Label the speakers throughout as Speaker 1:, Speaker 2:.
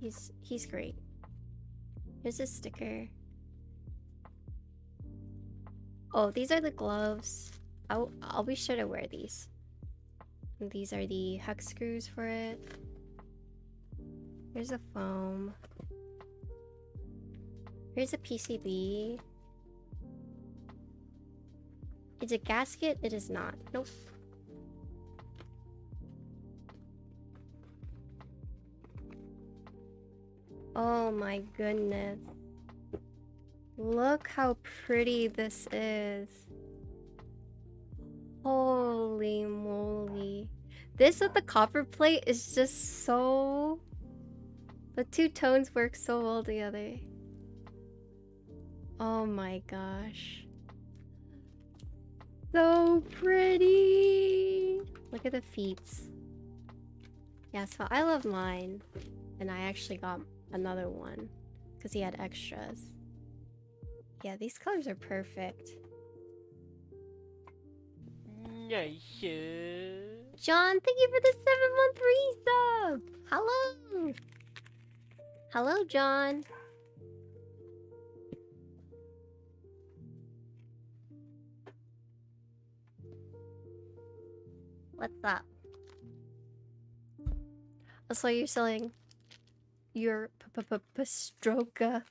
Speaker 1: He's great. Here's a sticker. Oh, these are the gloves. I'll be sure to wear these. And these are the hex screws for it. Here's a foam. Here's a PCB. It's a gasket? It is not. Nope. Oh my goodness. Look how pretty this is. Holy moly. This with the copper plate is just so... The two tones work so well together. Oh my gosh. So pretty. Look at the feet. Yeah, so I love mine. And I actually got another one because he had extras. Yeah, these colors are perfect. John, thank you for the 713 sub. Hello. Hello, John. What's up? So you're selling your Pastroka.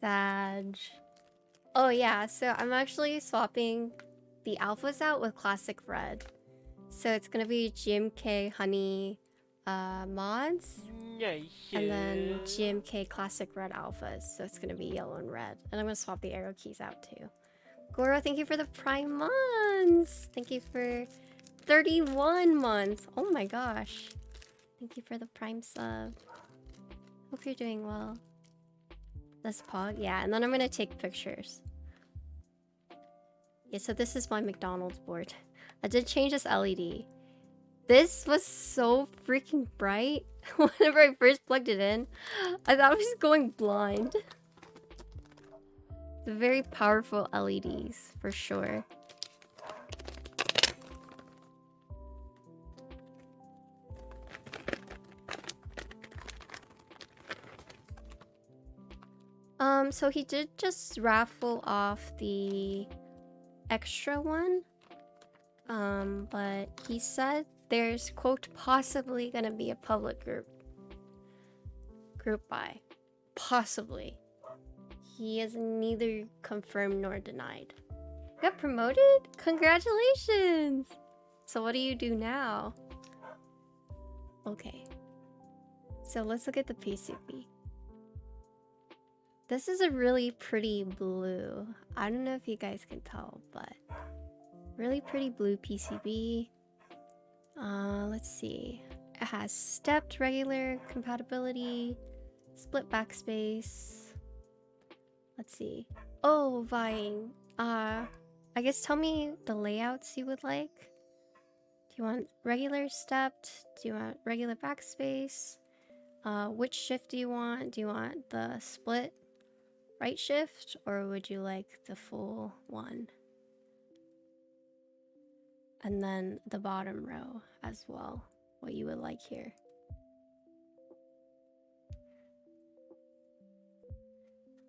Speaker 1: Sag. Oh yeah, so I'm actually swapping the alphas out with classic red. So it's gonna be GMK honey mods. And then GMK classic red alphas. So it's gonna be yellow and red. And I'm gonna swap the arrow keys out too. Goro, thank you for the prime months. Thank you for 31 months. Oh my gosh. Thank you for the prime sub. Hope you're doing well. This pog? Yeah, and then I'm gonna take pictures. Yeah, so this is my McDonald's board. I did change this LED. This was so freaking bright. Whenever I first plugged it in, I thought I was going blind. The very powerful LEDs, for sure. So he did just raffle off the extra one. But he said there's, quote, possibly gonna be a public group buy. Possibly. He is neither confirmed nor denied. Got promoted? Congratulations! So what do you do now? Okay. So let's look at the PCB. This is a really pretty blue. I don't know if you guys can tell, but really pretty blue PCB. Let's see. It has stepped regular compatibility, split backspace. Let's see. Oh, vying. I guess tell me the layouts you would like. Do you want regular stepped? Do you want regular backspace? Which shift do you want? Do you want the split right shift, or would you like the full one? And then the bottom row as well, what you would like here.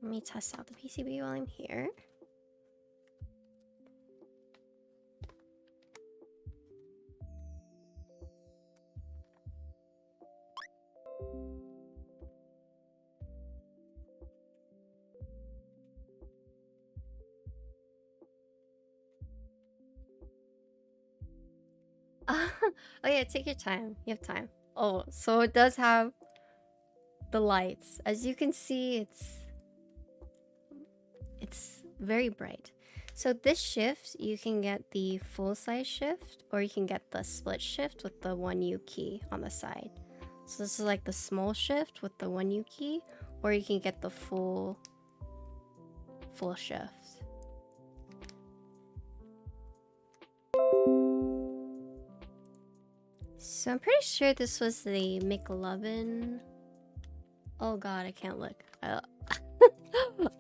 Speaker 1: Let me test out the PCB while I'm here. Oh yeah, take your time. You have time. Oh, so it does have the lights. As you can see, it's very bright. So this shift, you can get the full size shift, or you can get the split shift with the 1U key on the side. So this is like the small shift with the 1U key, or you can get the full shift. So I'm pretty sure this was the McLovin. Oh god, I can't look.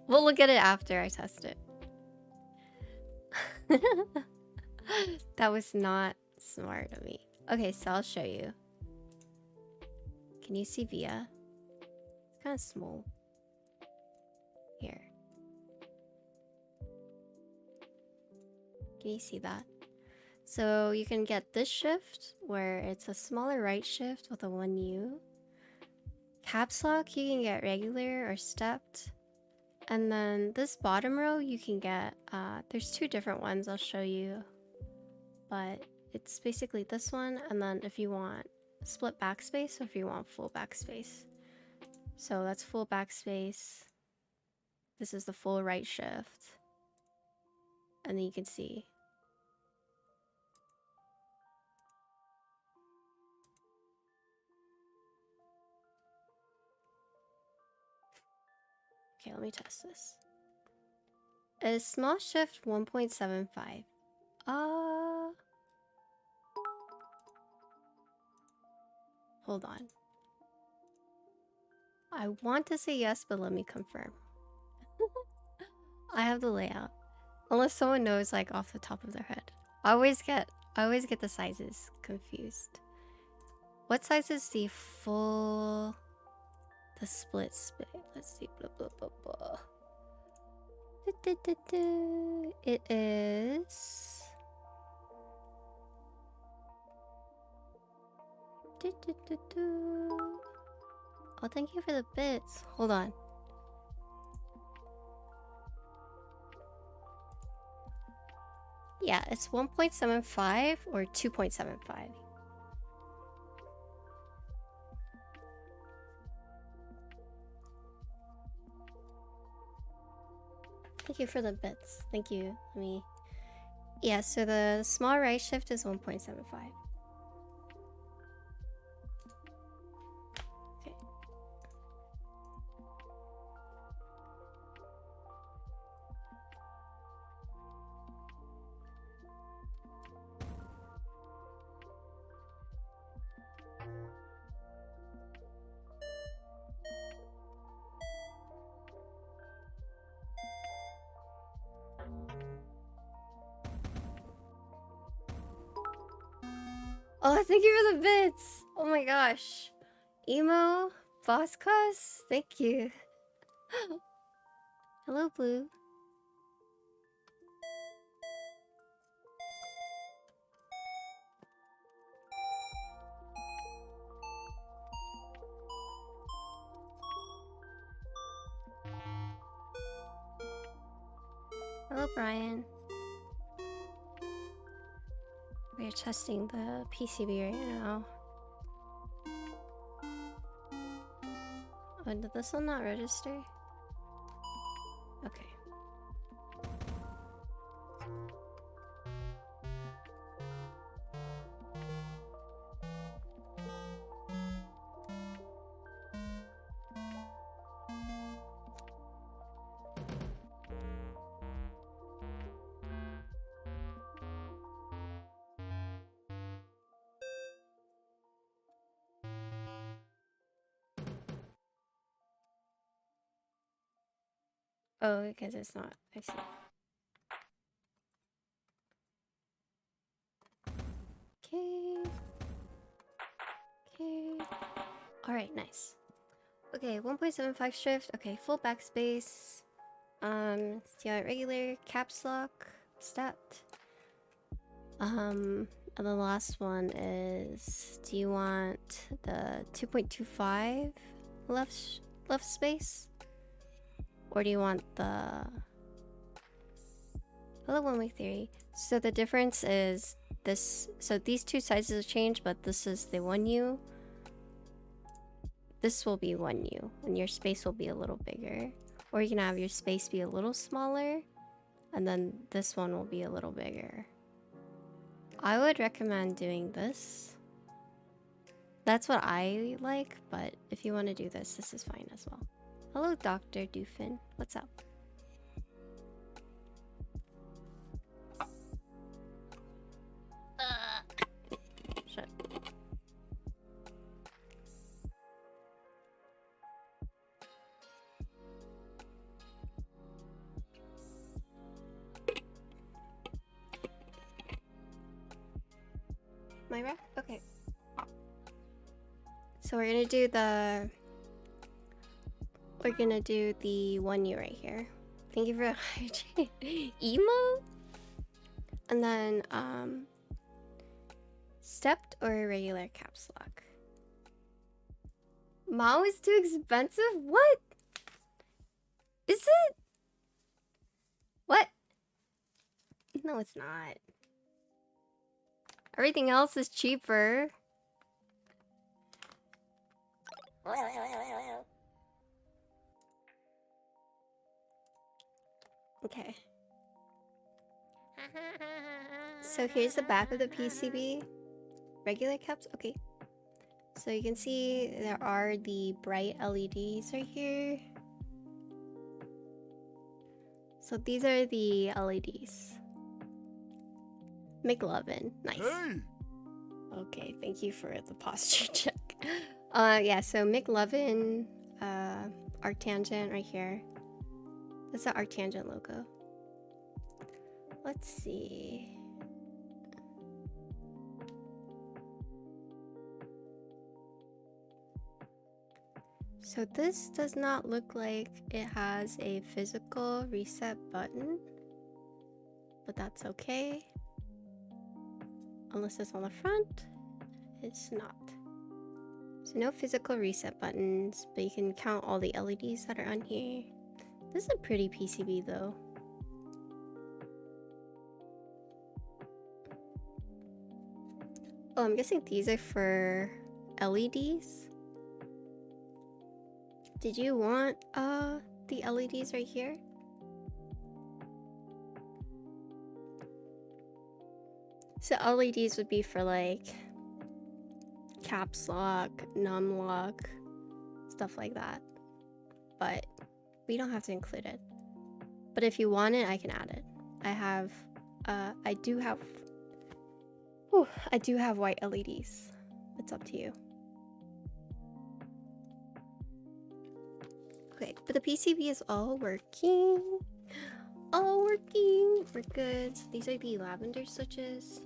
Speaker 1: We'll look at it after I test it. That was not smart of me. Okay, so I'll show you. Can you see via? It's kind of small. Here. Can you see that? So you can get this shift where it's a smaller right shift with a 1U. Caps lock you can get regular or stepped. And then this bottom row you can get, there's two different ones I'll show you. But it's basically this one, and then if you want split backspace or if you want full backspace. So that's full backspace. This is the full right shift. And then you can see. Okay, let me test this. Is small shift 1.75? Hold on. I want to say yes, but let me confirm. I have the layout. Unless someone knows like off the top of their head. I always get the sizes confused. What size is the full split space? Let's see. Blah, blah, blah, blah. It is oh, thank you for the bits. Hold on. Yeah, it's 1.75 or 2.75. Thank you for the bits. Thank you. Let me. Yeah, so the small right shift is 1.75. Okay. Oh, thank you for the bits! Oh my gosh. Emo, boss cuss, thank you. Hello, Blue. Hello, Brian. We're testing the PCB right now. Oh, did this one not register? Okay. Oh, because it's not. I see. Okay. Okay. Alright, nice. Okay, 1.75 shift. Okay, full backspace. Do you want regular, caps lock, stepped? And the last one is, do you want the 2.25 left space? Or do you want the... Hello, One Week Theory. So the difference is this... So these two sizes have changed, but this is the 1U. This will be 1U, and your space will be a little bigger. Or you can have your space be a little smaller, and then this one will be a little bigger. I would recommend doing this. That's what I like, but if you want to do this, this is fine as well. Hello, Dr. Doofin. What's up? Shut. My rack? Okay. So we're gonna do the 1U right here. Thank you for emo, and then stepped or regular caps lock. Mao is too expensive? What? Is it? What? No, it's not. Everything else is cheaper. Okay. So here's the back of the PCB. Regular caps? Okay. So you can see there are the bright LEDs right here. So these are the LEDs. McLovin. Nice. Hey. Okay, thank you for the posture check. Yeah, so McLovin, arctangent right here. That's the arctangent logo. Let's see. So this does not look like it has a physical reset button, but that's okay. Unless it's on the front, it's not. So no physical reset buttons, but you can count all the LEDs that are on here. This is a pretty PCB though. Oh, I'm guessing these are for LEDs. Did you want the LEDs right here? So LEDs would be for like caps lock, num lock, stuff like that. But we don't have to include it. But if you want it, I can add it. I do have white LEDs. It's up to you. Okay, but the PCB is all working. All working. We're good. So these are the lavender switches.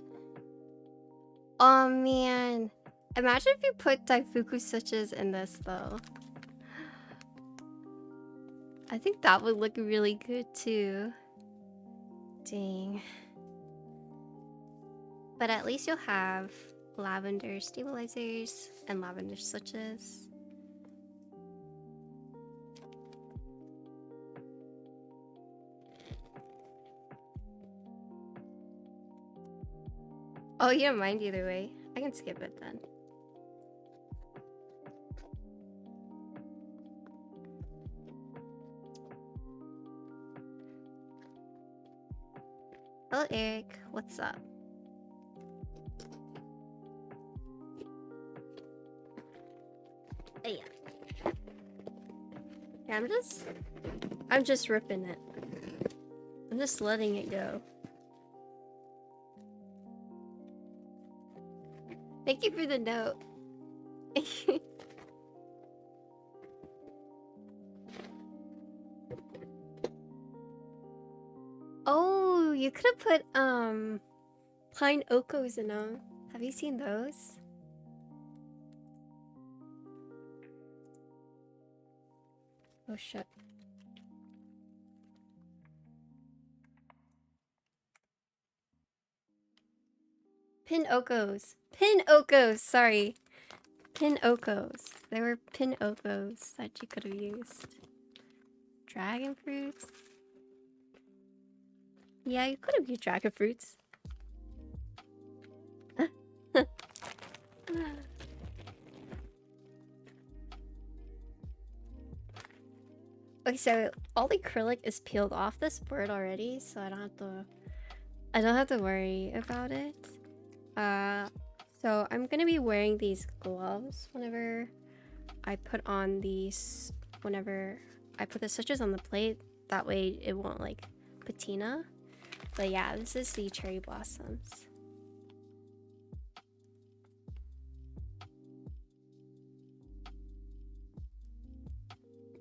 Speaker 1: Oh man. Imagine if you put Daifuku switches in this though. I think that would look really good too. Dang. But at least you'll have lavender stabilizers and lavender switches. Oh, you don't mind either way. I can skip it then. Hello, Eric. What's up? Hey, yeah, I'm just ripping it. I'm just letting it go. Thank you for the note. Oh, you could have put pine okos in them. Have you seen those? Oh shit. Pin okos. Pin okos, sorry. Pin okos. There were pin okos that you could have used. Dragon fruits. Yeah, you could have used dragon fruits. Okay, so all the acrylic is peeled off this board already, so I don't have to worry about it. So I'm gonna be wearing these gloves whenever I put the switches on the plate. That way it won't like patina. But yeah, this is the cherry blossoms.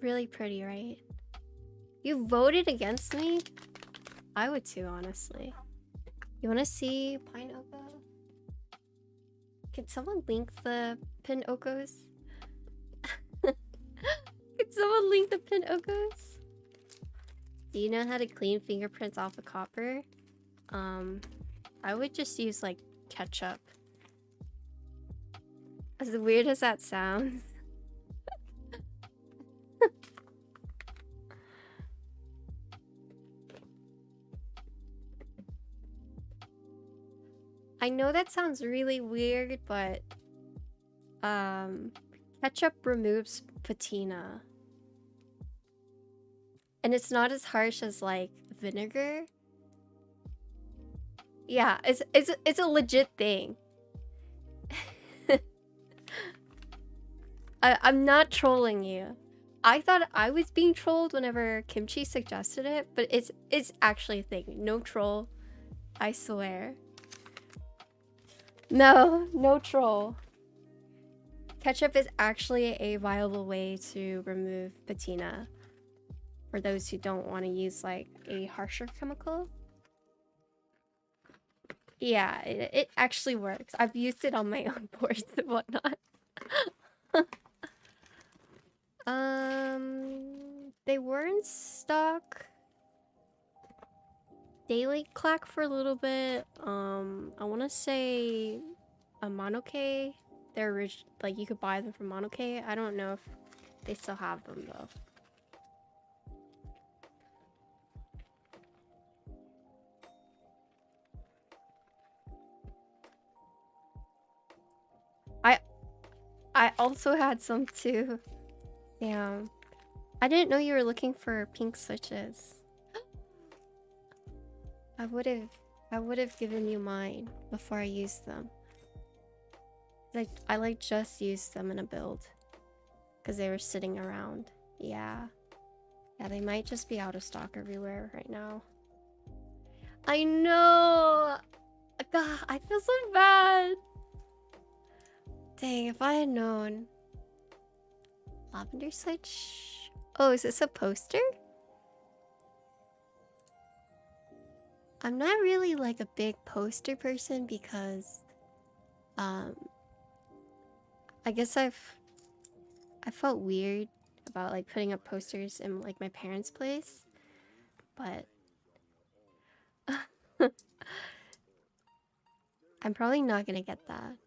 Speaker 1: Really pretty, right? You voted against me? I would too, honestly. You wanna see pine oko? Can someone link the pin okos? someone link the pin, Okos? Do you know how to clean fingerprints off of copper? I would just use like ketchup. As weird as that sounds. I know that sounds really weird, but ketchup removes patina. And it's not as harsh as like vinegar. Yeah, it's a legit thing. I'm not trolling you. I thought I was being trolled whenever Kimchi suggested it, but it's actually a thing. No troll. I swear. No troll. Ketchup is actually a viable way to remove patina for those who don't want to use like a harsher chemical. Yeah, it actually works. I've used it on my own boards and whatnot. They were in stock. Daily clack for a little bit. I want to say a Monoke. They're like you could buy them from Monoke. I don't know if they still have them though. I also had some too. Damn. I didn't know you were looking for pink switches. I would have given you mine before I used them. Like I just used them in a build because they were sitting around. Yeah, they might just be out of stock everywhere right now. I know. God, I feel so bad. Dang, if I had known. Lavender switch. Oh, is this a poster? I'm not really like a big poster person because I guess I felt weird about like putting up posters in like my parents' place, but I'm probably not gonna get that.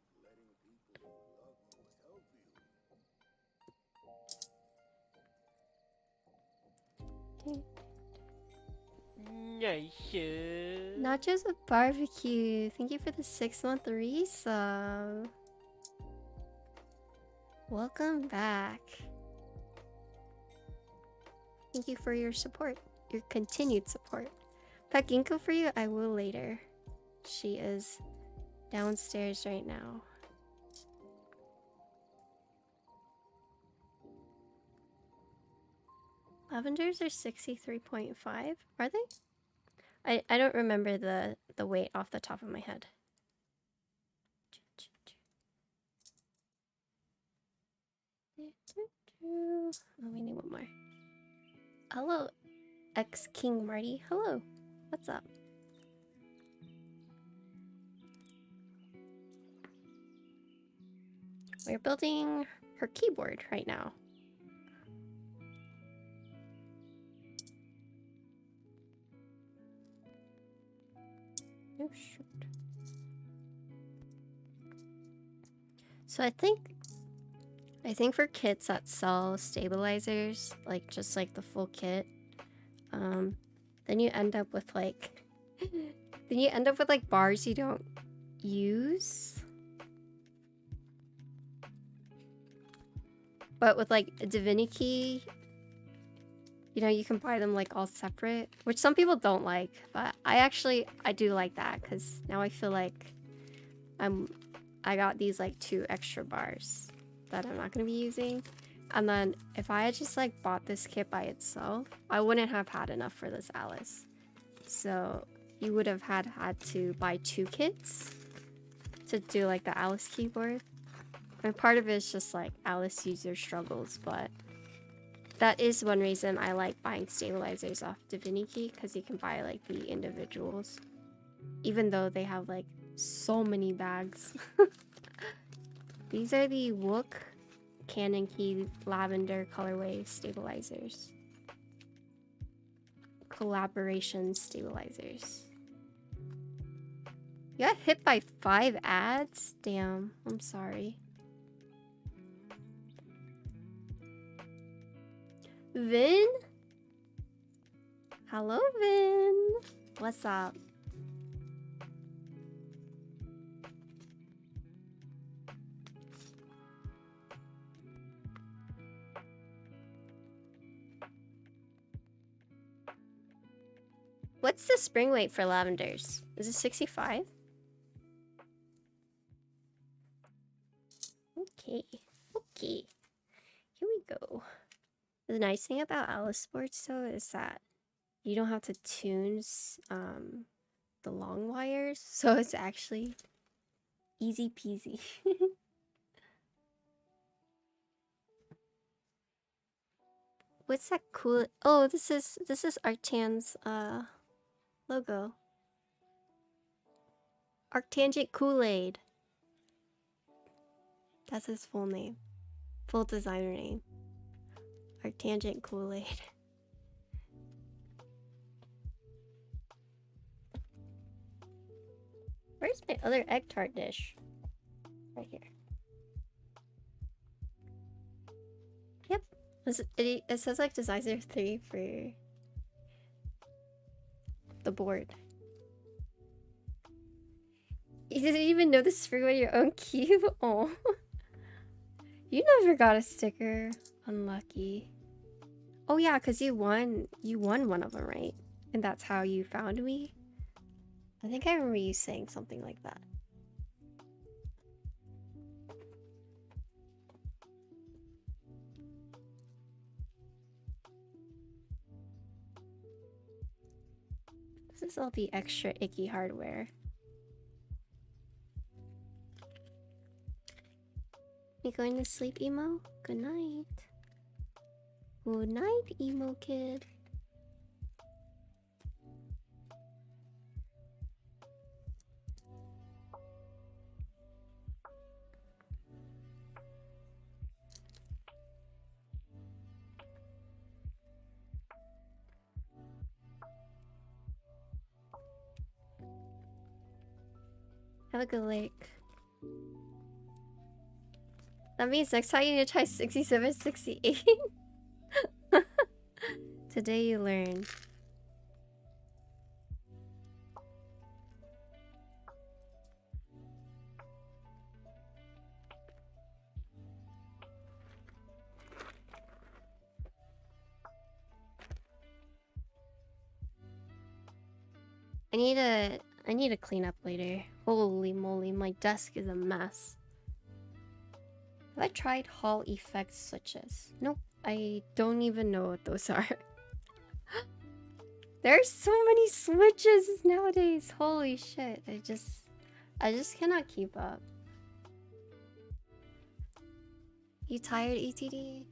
Speaker 1: Nachos with barbecue. Thank you for the 6-month resub. Welcome back. Thank you for your support, your continued support. Pet ginkgo for you, I will later. She is downstairs right now. Lavenders are 63.5, are they? I don't remember the weight off the top of my head. Oh, we need one more. Hello, King Marty. Hello. What's up? We're building her keyboard right now. Oh shoot. So I think for kits that sell stabilizers, like just like the full kit, then you end up with like bars you don't use. But with like a Divinity, you know, you can buy them like all separate, which some people don't like, but I do like that because now I feel like I got these like 2 extra bars that I'm not going to be using. And then if I had just like bought this kit by itself, I wouldn't have had enough for this Alice. So you would have had to buy 2 kits to do like the Alice keyboard. And part of it is just like Alice user struggles, but that is one reason I like buying stabilizers off Divinity, because you can buy like the individuals, even though they have like so many bags. These are the Wook Canon key lavender colorway stabilizers. Collaboration stabilizers. You got hit by 5 ads? Damn, I'm sorry. Vin? Hello, Vin. What's up? What's the spring weight for lavenders? Is it 65? Okay. Okay. Here we go. The nice thing about Alice Sports though is that you don't have to tune the long wires, so it's actually easy peasy. What's that cool? Oh, this is Arctan's logo. Arctangent Kool-Aid. That's his full name. Full designer name. Arctangent Kool-Aid. Where's my other egg tart dish? Right here. Yep. It says like Design03 for the board. You didn't even know this is for your own cube? Oh. You never got a sticker. Unlucky. Oh yeah, because you won one of them, right? And that's how you found me? I think I remember you saying something like that. This is all the extra icky hardware. You going to sleep, emo? Good night. Good night, emo kid. Have a good lake. That means next time you need to try 67, 68. Today you learn. I need to clean up later. Holy moly, my desk is a mess. Have I tried Hall effect switches? Nope, I don't even know what those are. There's so many switches nowadays. Holy shit. I just cannot keep up. You tired, ETD?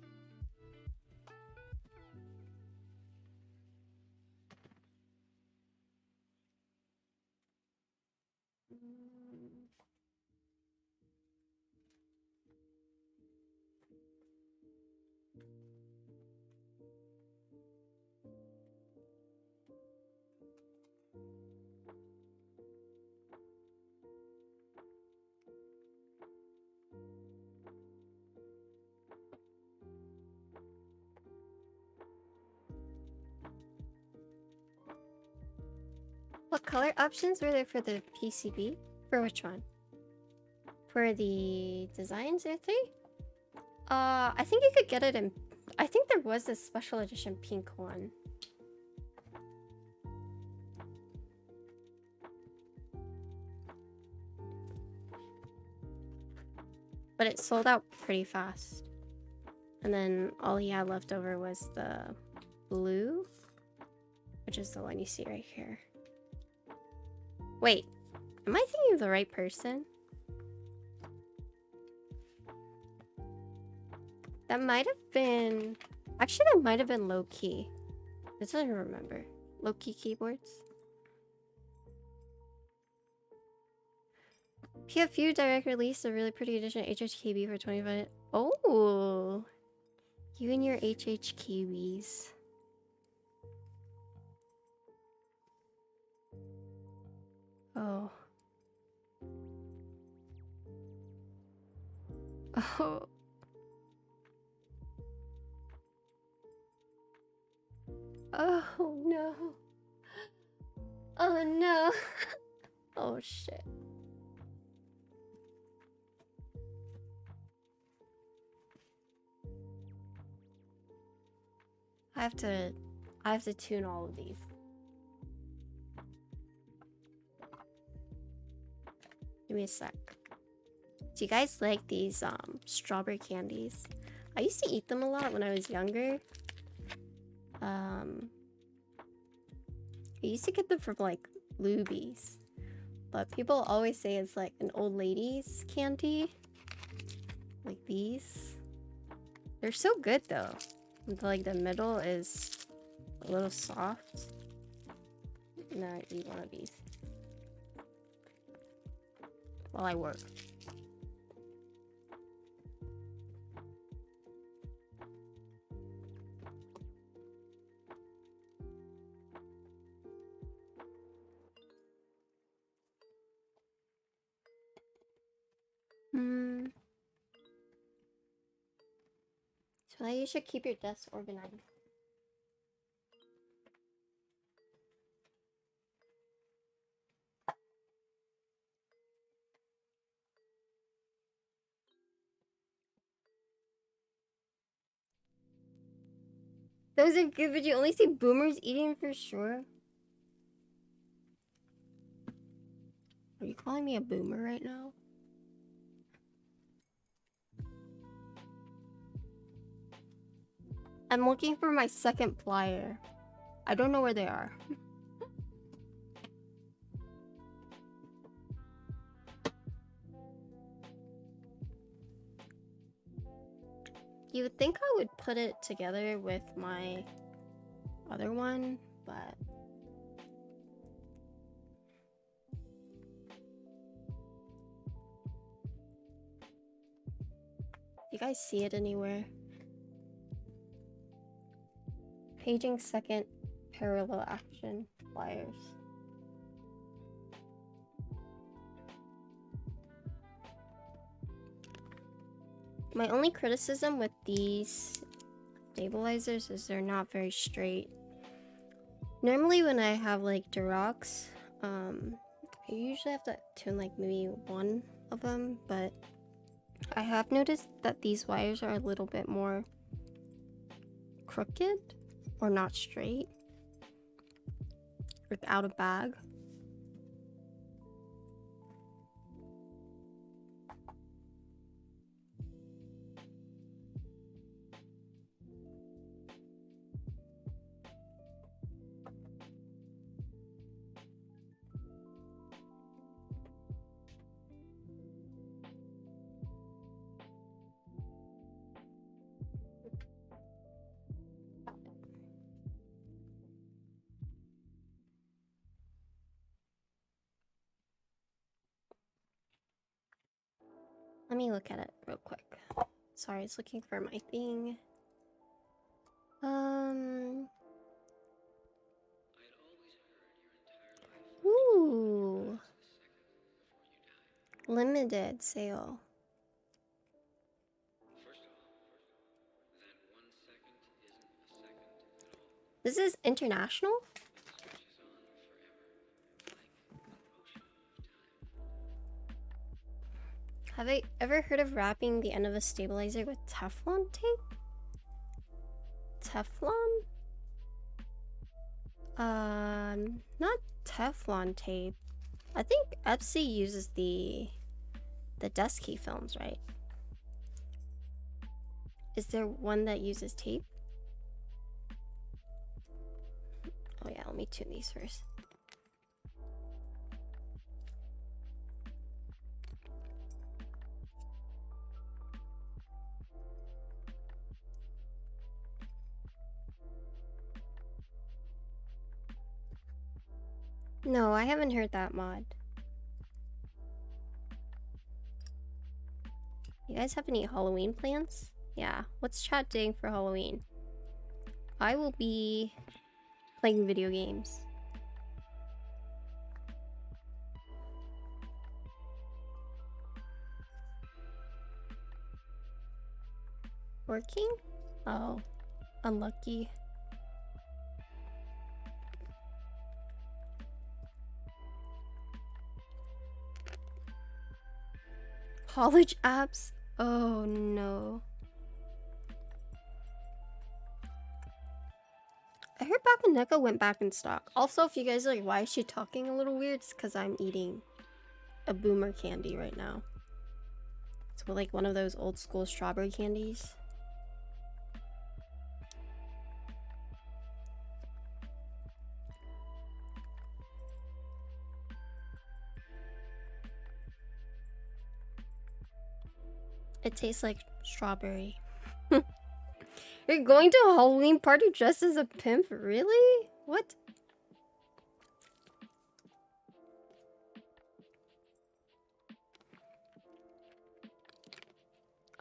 Speaker 1: What color options were there for the PCB? For which one? For the Design03? I think you could get it in... I think there was a special edition pink one. But it sold out pretty fast. And then all he had left over was the blue, which is the one you see right here. Wait, am I thinking of the right person? That might have been... Actually, that might have been low-key. I don't remember. Low-key keyboards. PFU direct release, a really pretty edition HHKB for 25. Oh, you and your HH kiwis. Oh. Oh. Oh no. Oh no. Oh shit. I have to tune all of these. Give me a sec. Do you guys like these strawberry candies? I used to eat them a lot when I was younger. I used to get them from like Lubies, but people always say it's like an old lady's candy. Like these. They're so good though. Like the middle is a little soft. No, I eat one of these while I work. So you should keep your desk organized. Those are good, but you only see boomers eating for sure. Are you calling me a boomer right now? I'm looking for my second plier. I don't know where they are. You would think I would put it together with my other one, but you guys see it anywhere? Paging second parallel action pliers. My only criticism with these stabilizers is they're not very straight. Normally when I have like Durox, I usually have to tune like maybe one of them, but I have noticed that these wires are a little bit more crooked or not straight, like out of bag. Let me look at it real quick. Sorry, it's looking for my thing. Ooh. Limited sale. This is international? Have I ever heard of wrapping the end of a stabilizer with Teflon tape? Teflon? Not Teflon tape. I think Epsi uses the deskey films, right? Is there one that uses tape? Oh yeah, let me tune these first. No, I haven't heard that mod. You guys have any Halloween plans? Yeah, what's chat doing for Halloween? I will be playing video games. Working? Oh, unlucky. College apps? Oh no. I heard Bakaneka went back in stock. Also, if you guys are like, why is she talking a little weird? It's because I'm eating a boomer candy right now. It's like one of those old school strawberry candies. It tastes like strawberry. You're going to a Halloween party dressed as a pimp? Really? What?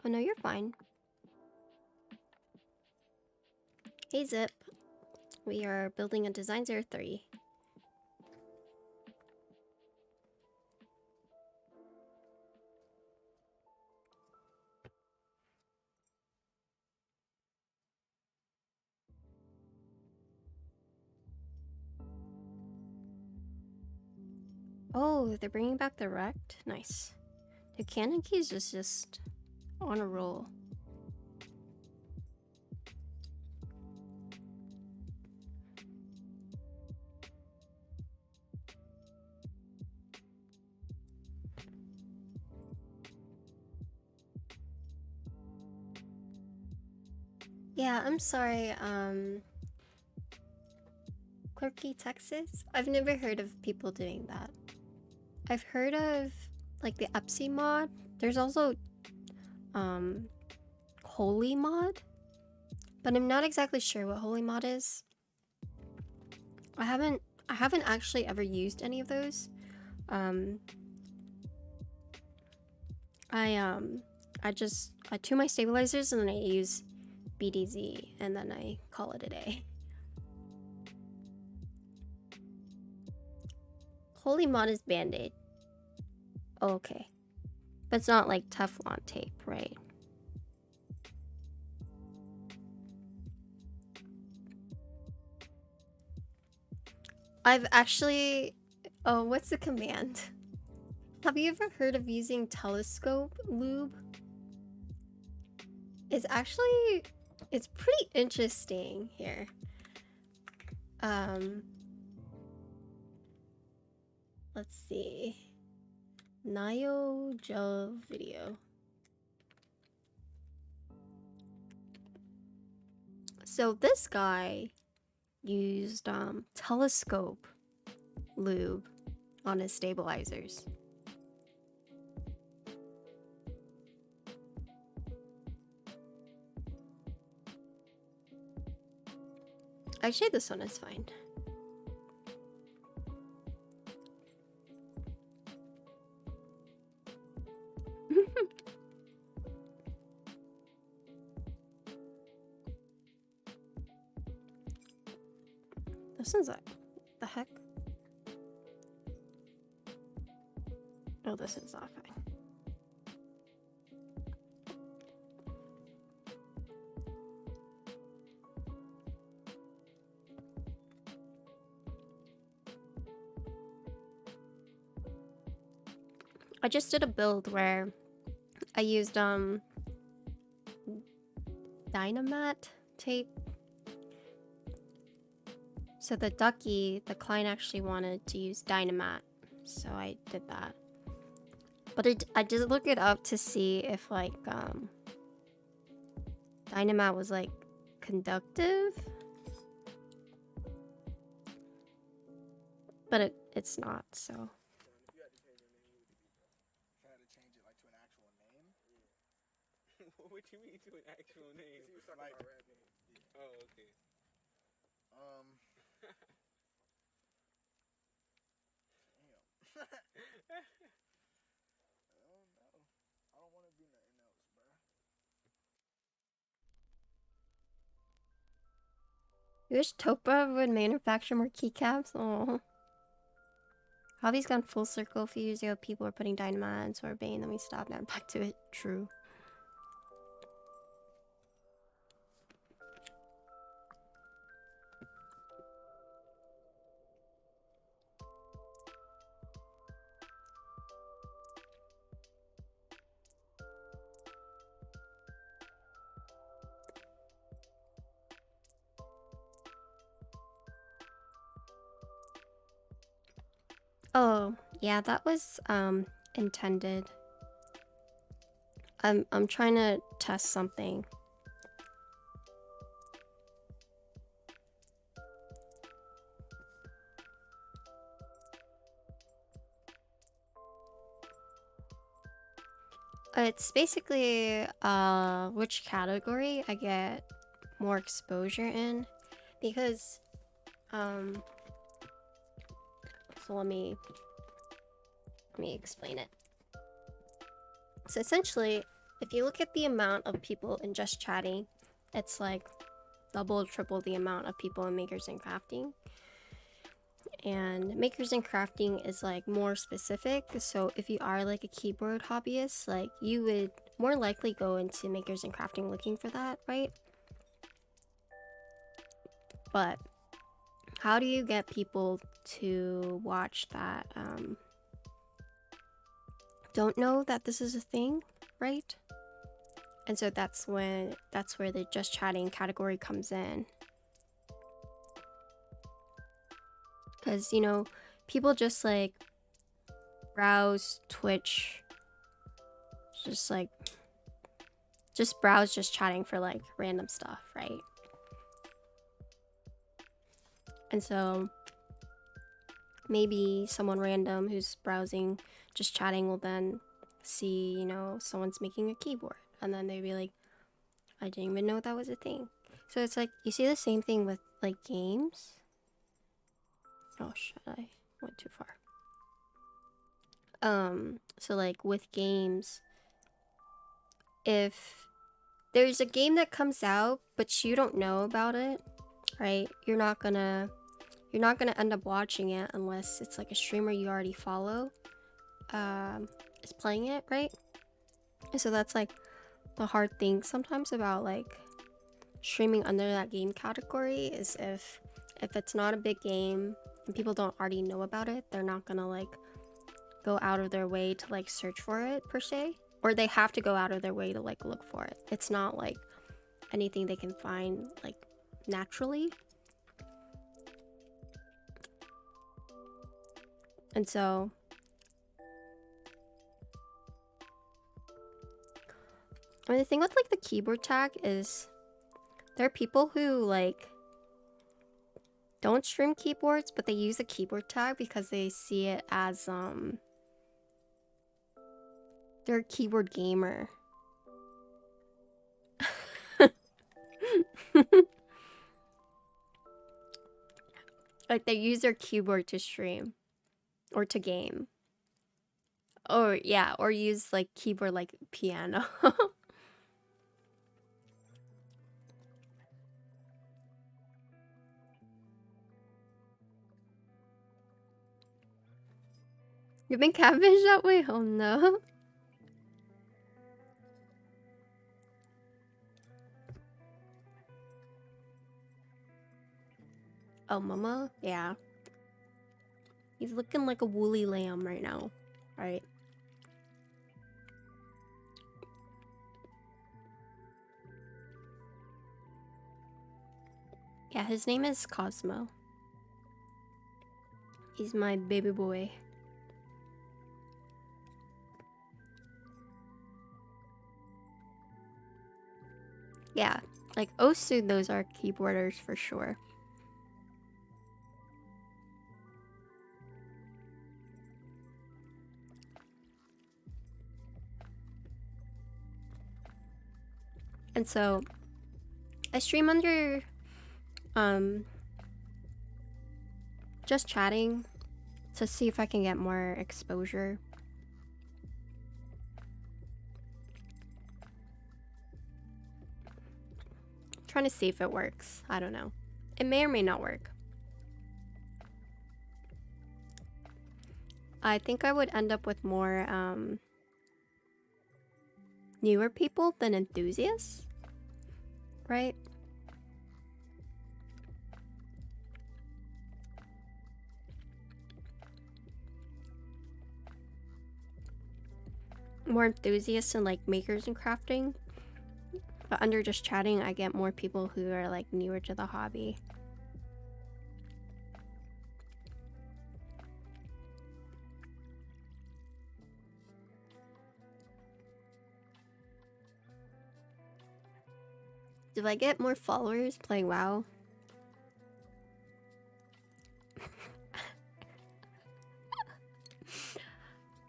Speaker 1: Oh no, you're fine. Hey Zip. We are building a Design03. Oh, they're bringing back the Rect? Nice. The Cannon Keys is just on a roll. Yeah, I'm sorry, Quirky Texas? I've never heard of people doing that. I've heard of, like, the Epsi mod. There's also, Holy mod? But I'm not exactly sure what Holy mod is. I haven't actually ever used any of those. I tune my stabilizers and then I use BDZ and then I call it a day. Holy mod is Band-Aid. Okay. But it's not like Teflon tape, right? I've actually... Oh, what's the command? Have you ever heard of using telescope lube? It's actually... It's pretty interesting here. Let's see. Nayo Gel video. So this guy used telescope lube on his stabilizers. Actually, this one is fine. This one's like, the heck? Oh, this one's not fine. I just did a build where I used Dynamat tape. So the ducky, the client actually wanted to use Dynamat, so I did that. But I did look it up to see if like Dynamat was like conductive, but it's not. So.
Speaker 2: What you mean to an actual name? He was talking about rap name. Yeah. Oh, okay. Damn. I don't know. I don't want to be nothing else.
Speaker 1: You wish Topa would manufacture more keycaps? Oh. Hobby's gone full circle. A few years ago, people were putting dynamite and sorbet, and then we stopped. Now back to it. True. Oh, yeah, that was intended. I'm trying to test something. It's basically which category I get more exposure in, because so let me explain it. So essentially, if you look at the amount of people in just chatting, it's like double, triple the amount of people in makers and crafting. And makers and crafting is like more specific. So if you are like a keyboard hobbyist, like you would more likely go into makers and crafting looking for that, right? But how do you get people to watch that don't know that this is a thing, right? And so that's where the just chatting category comes in. Because, you know, people just like browse Twitch, just browse just chatting for like random stuff, right? And so maybe someone random who's browsing just chatting will then see, you know, someone's making a keyboard, and then they'd be like, I didn't even know that was a thing. So it's like you see the same thing with like games. Oh shit, I went too far. So like with games, if there's a game that comes out but you don't know about it, right? You're not gonna end up watching it unless it's like a streamer you already follow is playing it, right? And so that's like the hard thing sometimes about like streaming under that game category, is if it's not a big game and people don't already know about it, they're not gonna like go out of their way to like search for it per se, or they have to go out of their way to like look for it. It's not like anything they can find like naturally. And so I mean, the thing with like the keyboard tag is there are people who like don't stream keyboards, but they use a keyboard tag because they see it as they're a keyboard gamer. Like they use their keyboard to stream or to game. Or yeah, or use like keyboard like piano. You've been catfished that way? Oh no. Oh, mama? Yeah. He's looking like a woolly lamb right now. Alright. Yeah, his name is Cosmo. He's my baby boy. Yeah, like Osu, those are keyboarders for sure. And so I stream under just chatting to see if I can get more exposure. I'm trying to see if it works. I don't know. It may or may not work. I think I would end up with more newer people than enthusiasts, right? More enthusiasts and like makers and crafting. But under just chatting, I get more people who are like newer to the hobby. Do I get more followers playing WoW?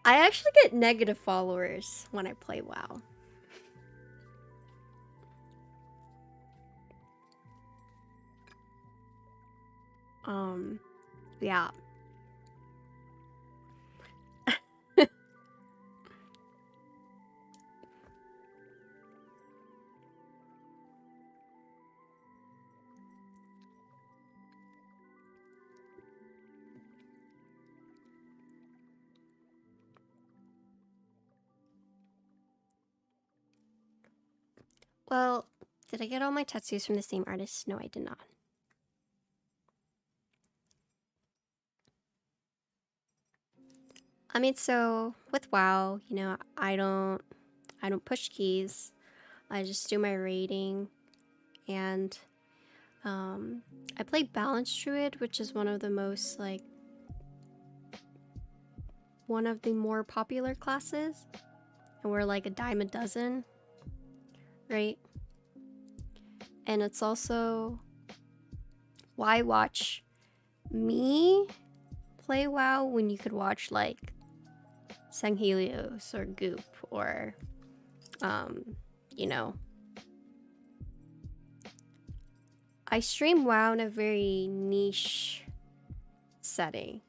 Speaker 1: I actually get negative followers when I play WoW. Yeah. Well, did I get all my tattoos from the same artist? No, I did not. I mean, so with WoW, you know, I don't push keys. I just do my rating, and I play Balanced Druid, which is one of the most like one of the more popular classes, and we're like a dime a dozen, right? And it's also why watch me play WoW when you could watch like Sanghelios or Goop or you know, I stream WoW in a very niche setting.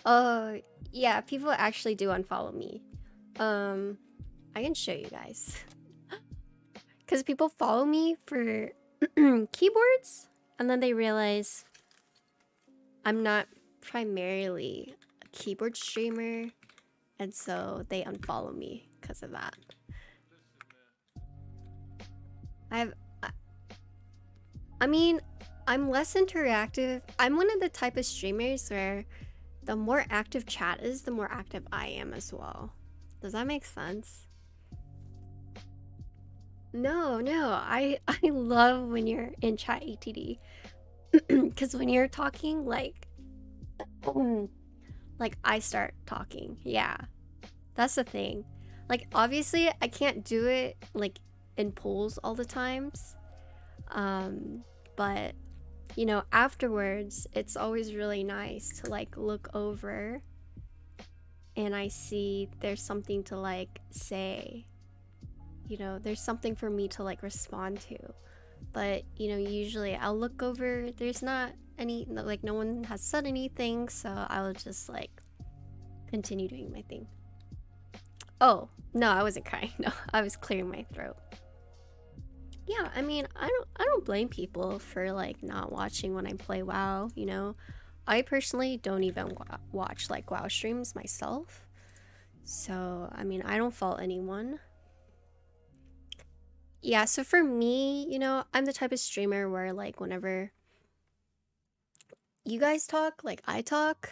Speaker 1: Yeah, people actually do unfollow me. I can show you guys. Because people follow me for keyboards, and then they realize I'm not primarily a keyboard streamer, and so they unfollow me because of that. I mean, I'm less interactive. I'm one of the type of streamers where the more active chat is, the more active I am as well. Does that make sense? No, I love when you're in chat ATD. Because when you're talking, like I start talking. Yeah, that's the thing. Like, obviously, I can't do it like in pools all the times. But you know, afterwards, it's always really nice to like look over and I see there's something to like say. You know, there's something for me to like respond to. But you know, usually I'll look over, there's not any, like no one has said anything, so I'll just like continue doing my thing. Oh no, I wasn't crying. No, I was clearing my throat. Yeah, I mean, I don't blame people for like not watching when I play WoW. You know, I personally don't even watch like WoW streams myself, so I mean, I don't fault anyone. Yeah, so for me, you know, I'm the type of streamer where like whenever you guys talk, like I talk.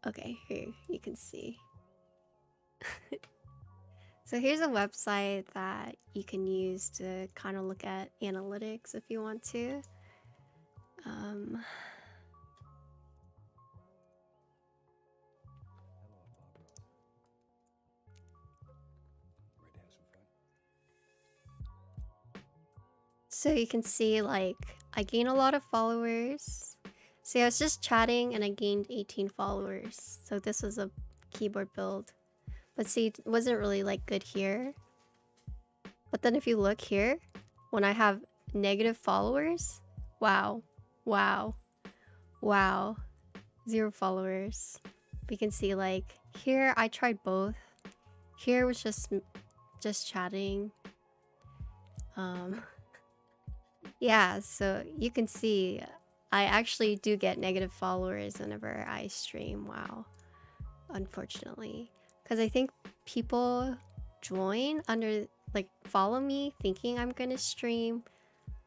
Speaker 1: Okay, here you can see. So here's a website that you can use to kind of look at analytics if you want to. So you can see like I gain a lot of followers. See, I was just chatting and I gained 18 followers. So this was a keyboard build. But see, it wasn't really like good here. But then if you look here, when I have negative followers, wow, 0 followers. We can see like here I tried both. Here was just chatting. Yeah, so you can see I actually do get negative followers whenever I stream. Wow, unfortunately, because I think people join under, like, follow me thinking I'm gonna stream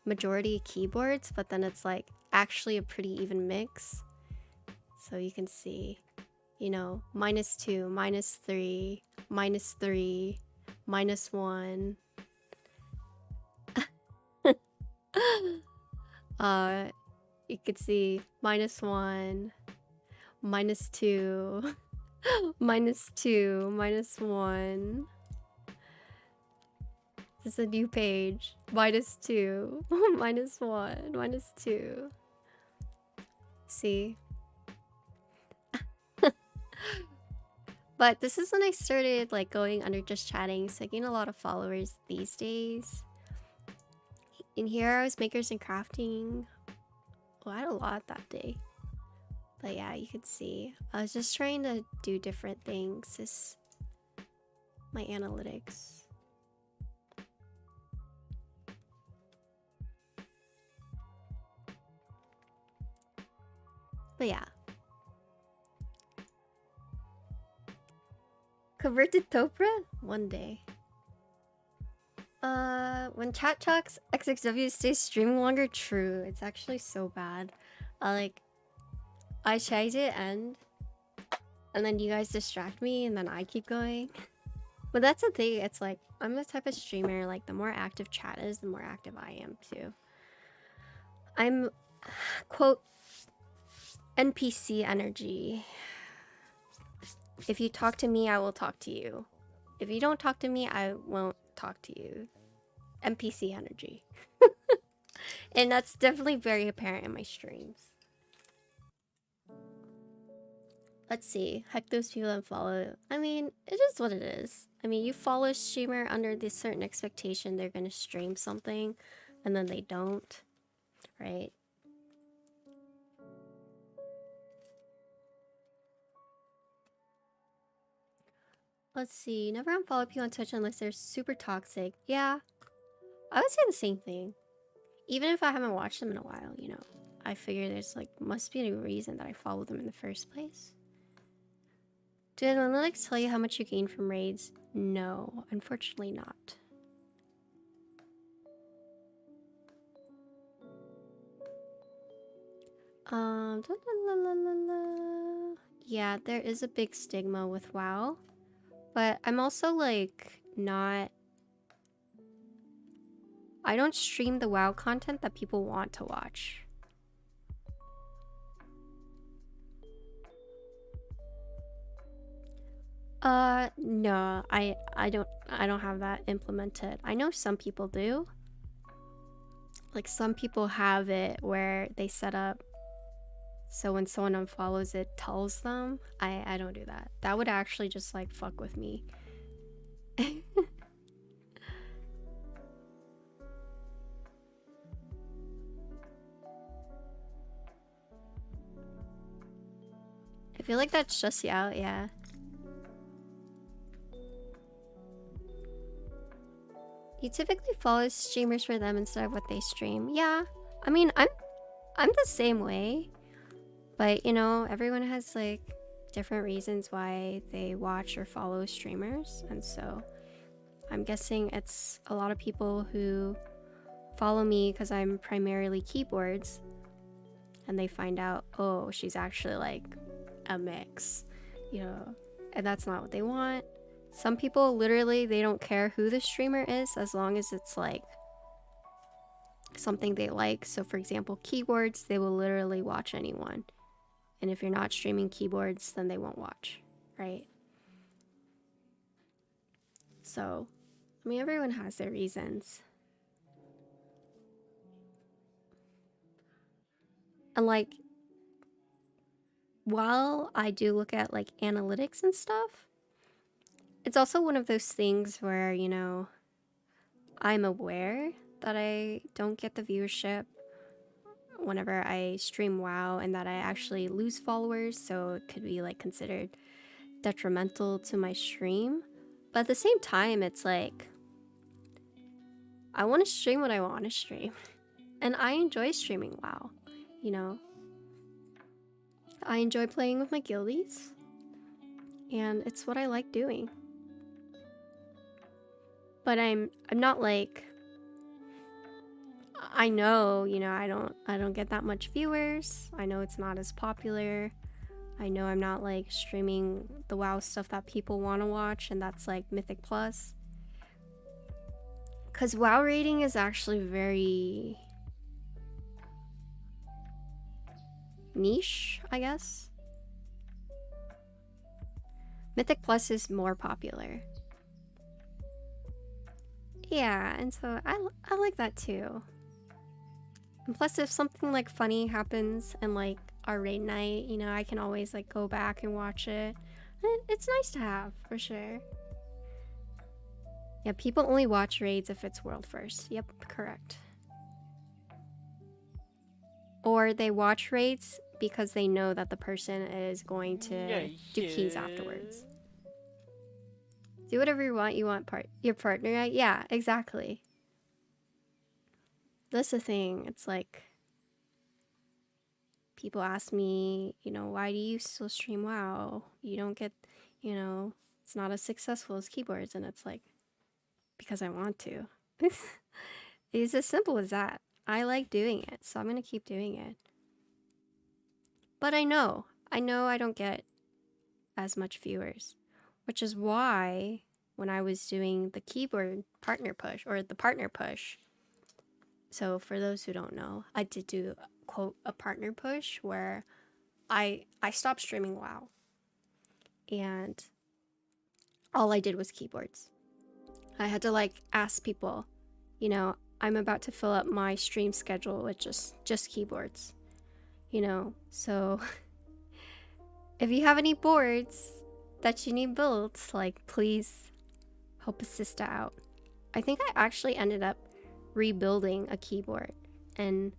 Speaker 1: majority keyboards, but then it's like actually a pretty even mix. So you can see, you know, -2, -3, -3, -1. You could see -1, -2, -2, -1. This is a new page. -2, -1, -2. See? But this is when I started like going under just chatting, so I gained a lot of followers these days. In here I was makers and crafting. Well, I had a lot that day. But yeah, you could see. I was just trying to do different things. This my analytics. But yeah. Convert to Topra? One day. When chat talks, XXW stays streaming longer? True. It's actually so bad. Like, I try to end, and then you guys distract me, and then I keep going. But that's the thing, it's like, I'm the type of streamer, like, the more active chat is, the more active I am, too. I'm, quote, NPC energy. If you talk to me, I will talk to you. If you don't talk to me, I won't talk to you. NPC energy. And that's definitely very apparent in my streams. Let's see. Heck those people that follow. I mean, it is what it is. I mean, you follow a streamer under this certain expectation they're gonna stream something, and then they don't, right? Let's see. Never unfollow people on Twitch unless they're super toxic. Yeah, I would say the same thing. Even if I haven't watched them in a while, you know, I figure there's like must be a reason that I follow them in the first place. Did analytics tell you how much you gain from raids? No, unfortunately not. Yeah, there is a big stigma with WoW, but I'm also like not. I don't stream the WoW content that people want to watch. No, I don't have that implemented. I know some people do. Like some people have it where they set up so when someone unfollows it tells them. I don't do that. That would actually just like fuck with me. I feel like that shuts you out, yeah. You typically follow streamers for them instead of what they stream. Yeah, I mean, I'm the same way, but you know, everyone has like different reasons why they watch or follow streamers, and so I'm guessing it's a lot of people who follow me because I'm primarily keyboards, and they find out, oh, she's actually like a mix, you know, and that's not what they want. Some people literally, they don't care who the streamer is as long as it's like something they like. So for example, keyboards, they will literally watch anyone. And if you're not streaming keyboards, then they won't watch, right? So, I mean, everyone has their reasons. And like, while I do look at like analytics and stuff, it's also one of those things where, you know, I'm aware that I don't get the viewership whenever I stream WoW and that I actually lose followers, so it could be like considered detrimental to my stream. But at the same time, it's like I want to stream what I want to stream. And I enjoy streaming WoW, you know. I enjoy playing with my guildies. And it's what I like doing. But I'm not like, I know, you know, I don't get that much viewers. I know it's not as popular. I know I'm not like streaming the WoW stuff that people want to watch, and that's like Mythic Plus. Cause WoW rating is actually very niche, I guess. Mythic Plus is more popular. Yeah, and so I like that too. And plus, if something like funny happens and like our raid night, you know, I can always like go back and watch it. And it's nice to have, for sure. Yeah, people only watch raids if it's world first. Yep, correct. Or they watch raids because they know that the person is going to do keys afterwards. Do whatever you want your partner at. Yeah, exactly. That's the thing. It's like, people ask me, you know, why do you still stream WoW? You don't get, you know, it's not as successful as keyboards. And it's like, because I want to. It's as simple as that. I like doing it, so I'm going to keep doing it. But I know I don't get as much viewers, which is why when I was doing the keyboard partner push, or the partner push, so for those who don't know, I did do, quote, a partner push where I stopped streaming WoW, and all I did was keyboards. I had to like ask people, you know, I'm about to fill up my stream schedule with just keyboards, you know. So if you have any boards that you need built, like, please help a sister out. I think I actually ended up rebuilding a keyboard, and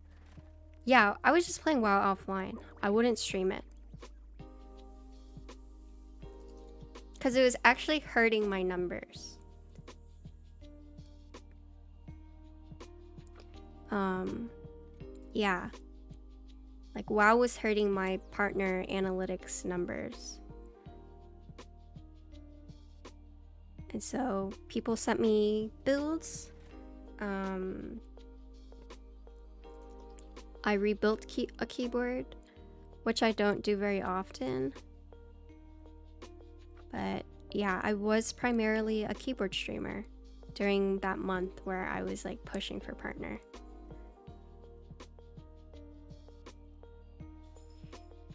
Speaker 1: yeah, I was just playing WoW offline. I wouldn't stream it because it was actually hurting my numbers. Yeah, like WoW was hurting my partner analytics numbers. And so people sent me builds. I rebuilt a keyboard, which I don't do very often. But yeah, I was primarily a keyboard streamer during that month where I was like pushing for partner.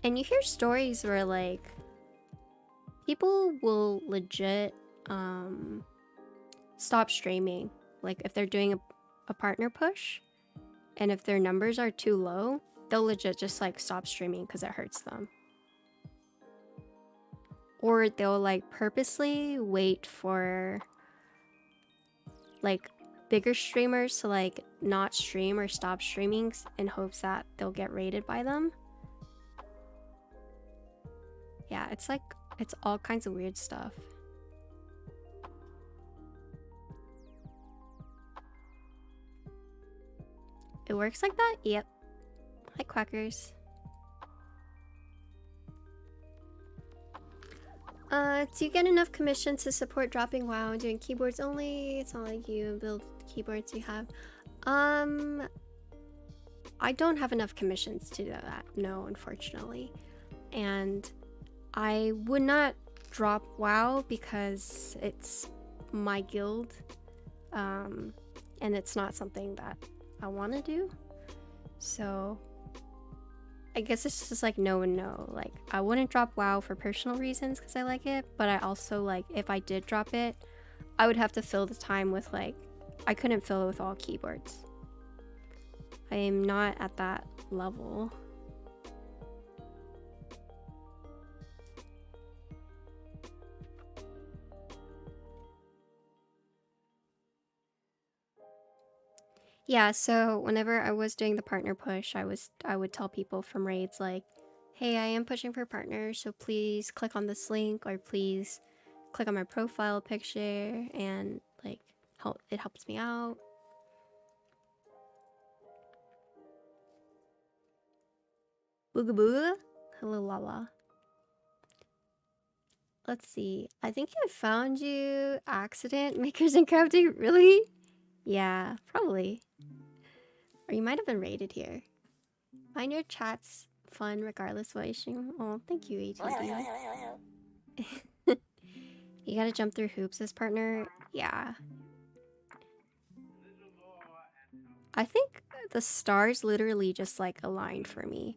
Speaker 1: And you hear stories where like people will legit stop streaming, like if they're doing a partner push, and if their numbers are too low, they'll legit just like stop streaming because it hurts them. Or they'll like purposely wait for like bigger streamers to like not stream or stop streaming in hopes that they'll get rated by them. Yeah, it's like, it's all kinds of weird stuff. It works like that? Yep. Hi, Quackers. Do you get enough commissions to support dropping WoW and doing keyboards only? It's not like you build keyboards you have. I don't have enough commissions to do that, no, unfortunately. And I would not drop WoW because it's my guild, and it's not something that I want to do. So I guess it's just like no and no. Like, I wouldn't drop WoW for personal reasons because I like it, but I also, like, if I did drop it, I would have to fill the time with, like, I couldn't fill it with all keyboards. I am not at that level. Yeah, so whenever I was doing the partner push, I would tell people from raids like, hey, I am pushing for partners, so please click on this link, or please click on my profile picture, and like it helps me out. Booga booga. Hello, Lala. Let's see. I think I found you. Accident makers and crafting. Really? Yeah, probably. Or you might have been raided here. Find your chats fun regardless of what you stream. Oh, thank you, ATD. You gotta jump through hoops as partner. Yeah. I think the stars literally just like aligned for me.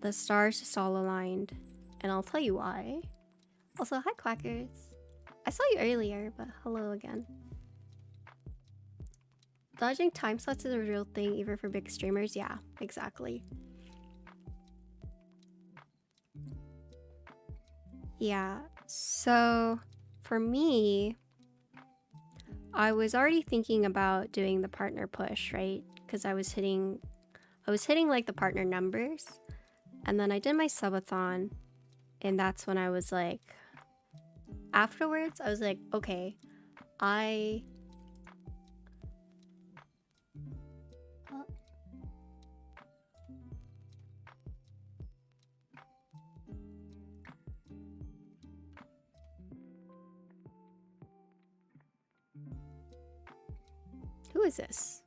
Speaker 1: The stars just all aligned. And I'll tell you why. Also, hi Quackers. I saw you earlier, but hello again. Dodging time slots is a real thing even for big streamers. Yeah, exactly. Yeah, so for me, I was already thinking about doing the partner push, right? Because I was hitting like the partner numbers, and then I did my subathon, and that's when I was like, afterwards, I was like, okay, who is this?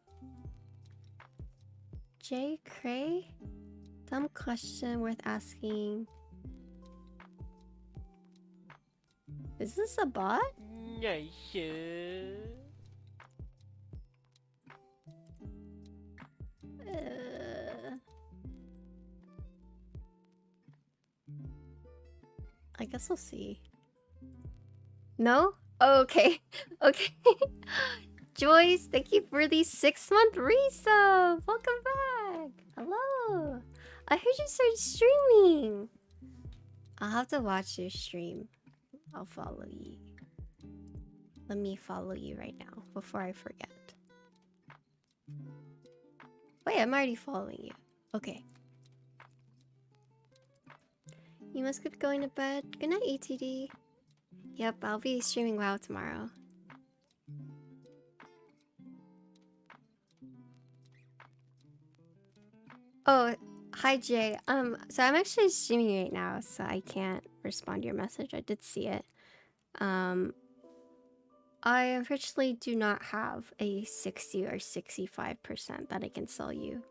Speaker 1: J. Cray? Dumb question worth asking. Is this a bot? I guess we'll see. No? Okay. Okay. Joyce, thank you for the 6-month resub. Welcome back. Hello. I heard you started streaming. I'll have to watch your stream. I'll follow you. Let me follow you right now before I forget. Wait, I'm already following you. Okay. You must keep going to bed. Good night, ETD. Yep, I'll be streaming WoW tomorrow. Oh, hi Jay. So I'm actually streaming right now, so I can't respond to your message. I did see it. I unfortunately do not have a 60 or 65% that I can sell you.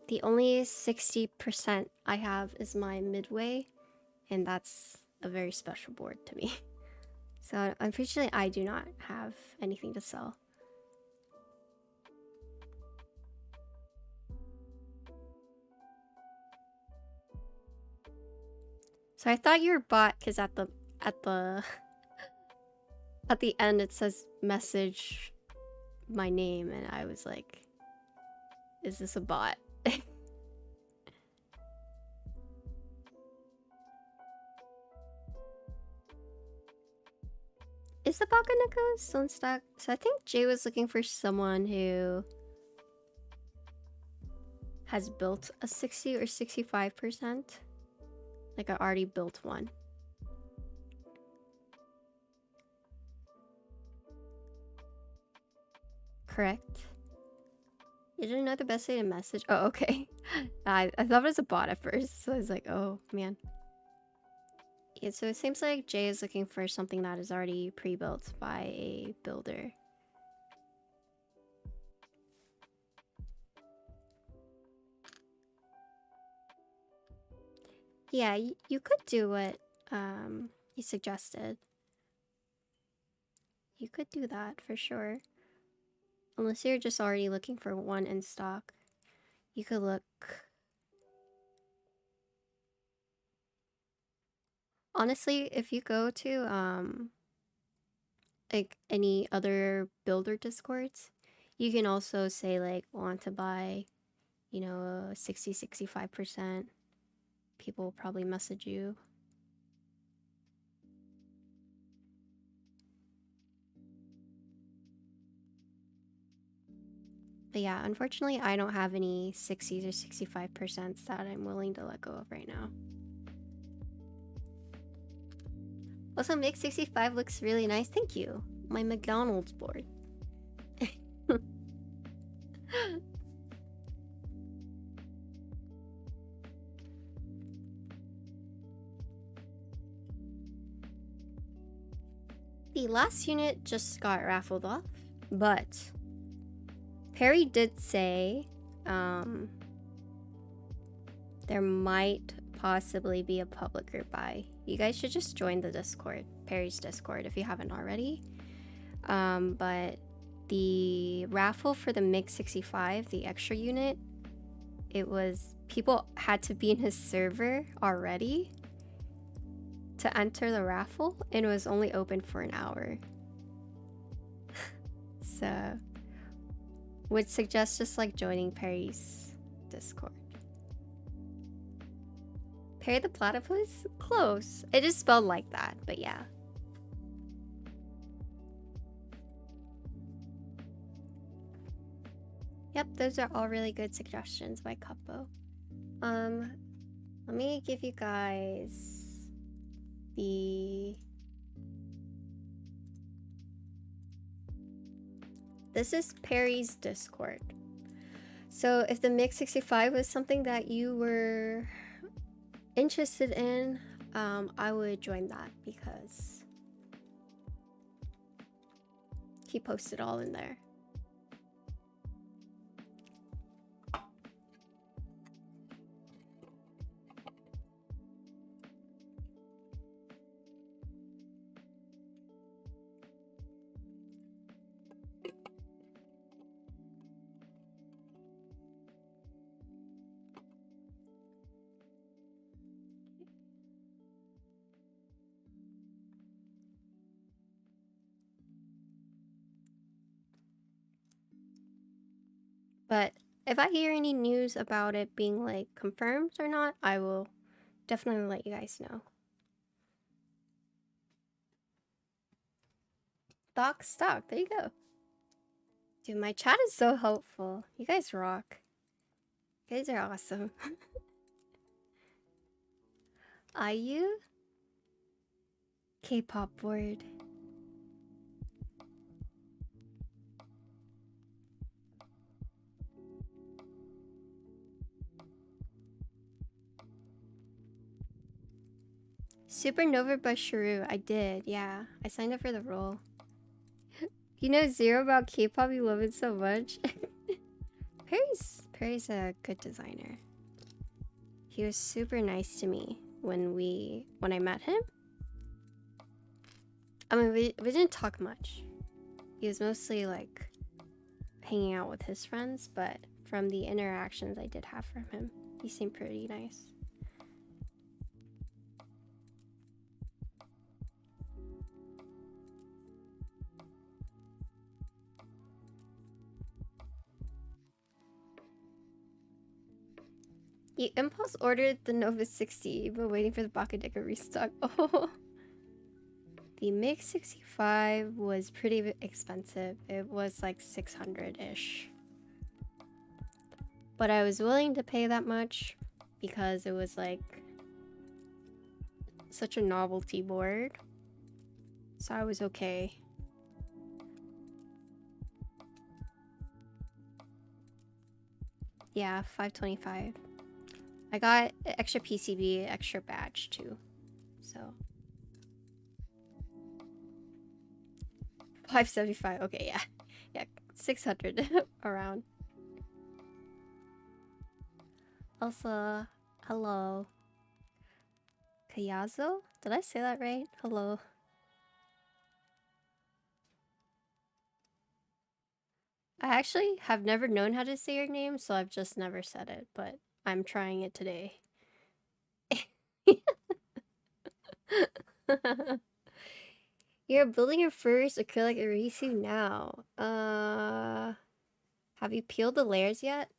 Speaker 1: The only 60% I have is my midway, and that's a very special board to me. So unfortunately, I do not have anything to sell. So I thought you were bot because at the end it says message my name, and I was like, is this a bot? Is the Bakaneko still in stock? So I think Jay was looking for someone who has built a 60 or 65%. Like I already built one. Correct. You didn't know the best way to message? Oh, okay. I thought it was a bot at first, so I was like, oh man. Yeah, so it seems like Jay is looking for something that is already pre-built by a builder. Yeah, you could do what he suggested. You could do that for sure. Unless you're just already looking for one in stock. You could look... Honestly, if you go to like any other builder discords, you can also say like want to buy, you know, 60-65%. People will probably message you. But yeah, unfortunately, I don't have any 60s or 65% that I'm willing to let go of right now. Also, Mix 65 looks really nice. Thank you. My McDonald's board. The last unit just got raffled off, but Perry did say there might possibly be a public group buy. You guys should just join the Discord, Perry's Discord, if you haven't already. But the raffle for the MiG-65, the extra unit, it was, people had to be in his server already to enter the raffle, and it was only open for an hour. So would suggest just like joining Perry's Discord. Perry the Platypus? Close. It is spelled like that, but yeah. Yep, those are all really good suggestions by Cuppo. Let me give you guys this is Perry's Discord. So if the MiG-65 was something that you were interested in, I would join that because he posted all in there. But if I hear any news about it being like confirmed or not, I will definitely let you guys know. Stock, there you go. Dude, my chat is so helpful. You guys rock. You guys are awesome. IU? K-pop board. Supernova by Shrew. I did, yeah. I signed up for the role. You know zero about K-pop, you love it so much. Perry's a good designer. He was super nice to me when I met him. I mean, we didn't talk much. He was mostly like hanging out with his friends, but from the interactions I did have from him, he seemed pretty nice. You impulse ordered the Nova 60, but waiting for the Bakadeka restock. Oh, the MiG-65 was pretty expensive. It was like 600-ish. But I was willing to pay that much because it was like such a novelty board. So I was okay. Yeah, 525. I got extra PCB, extra badge too. So 575. Okay, yeah. Yeah, 600 around. Also, hello. Kayazo? Did I say that right? Hello. I actually have never known how to say your name, so I've just never said it, but I'm trying it today. You're building your first acrylic eraser now. Have you peeled the layers yet?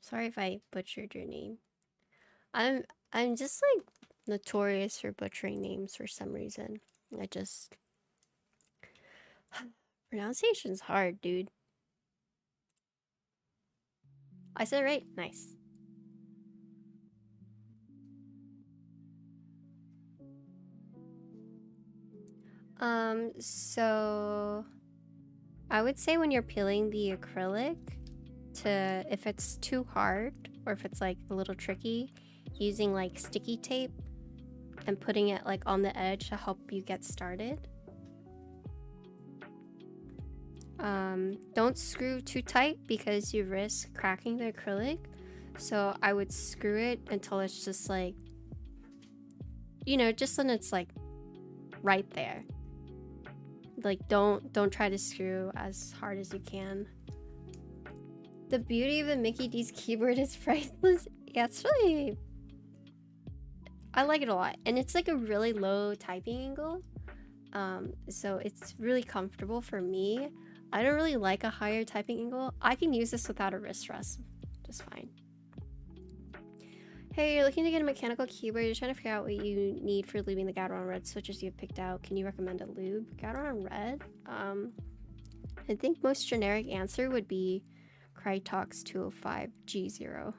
Speaker 1: Sorry if I butchered your name. I'm just like notorious for butchering names for some reason. I just pronunciation's hard, dude. I said it right. Nice. So I would say when you're peeling the acrylic, if it's too hard or if it's like a little tricky, using like sticky tape and putting it like on the edge to help you get started. Don't screw too tight because you risk cracking the acrylic. So I would screw it until it's just like, you know, just when it's like right there. Like don't try to screw as hard as you can. The beauty of a Mickey D's keyboard is priceless. Yeah, it's really, I like it a lot, and it's like a really low typing angle, so it's really comfortable for me. I don't really like a higher typing angle. I can use this without a wrist rest just fine. Hey, you're looking to get a mechanical keyboard. You're trying to figure out what you need for lubing the Gateron Red switches you've picked out. Can you recommend a lube? Gateron Red? I think most generic answer would be Krytox 205 G0.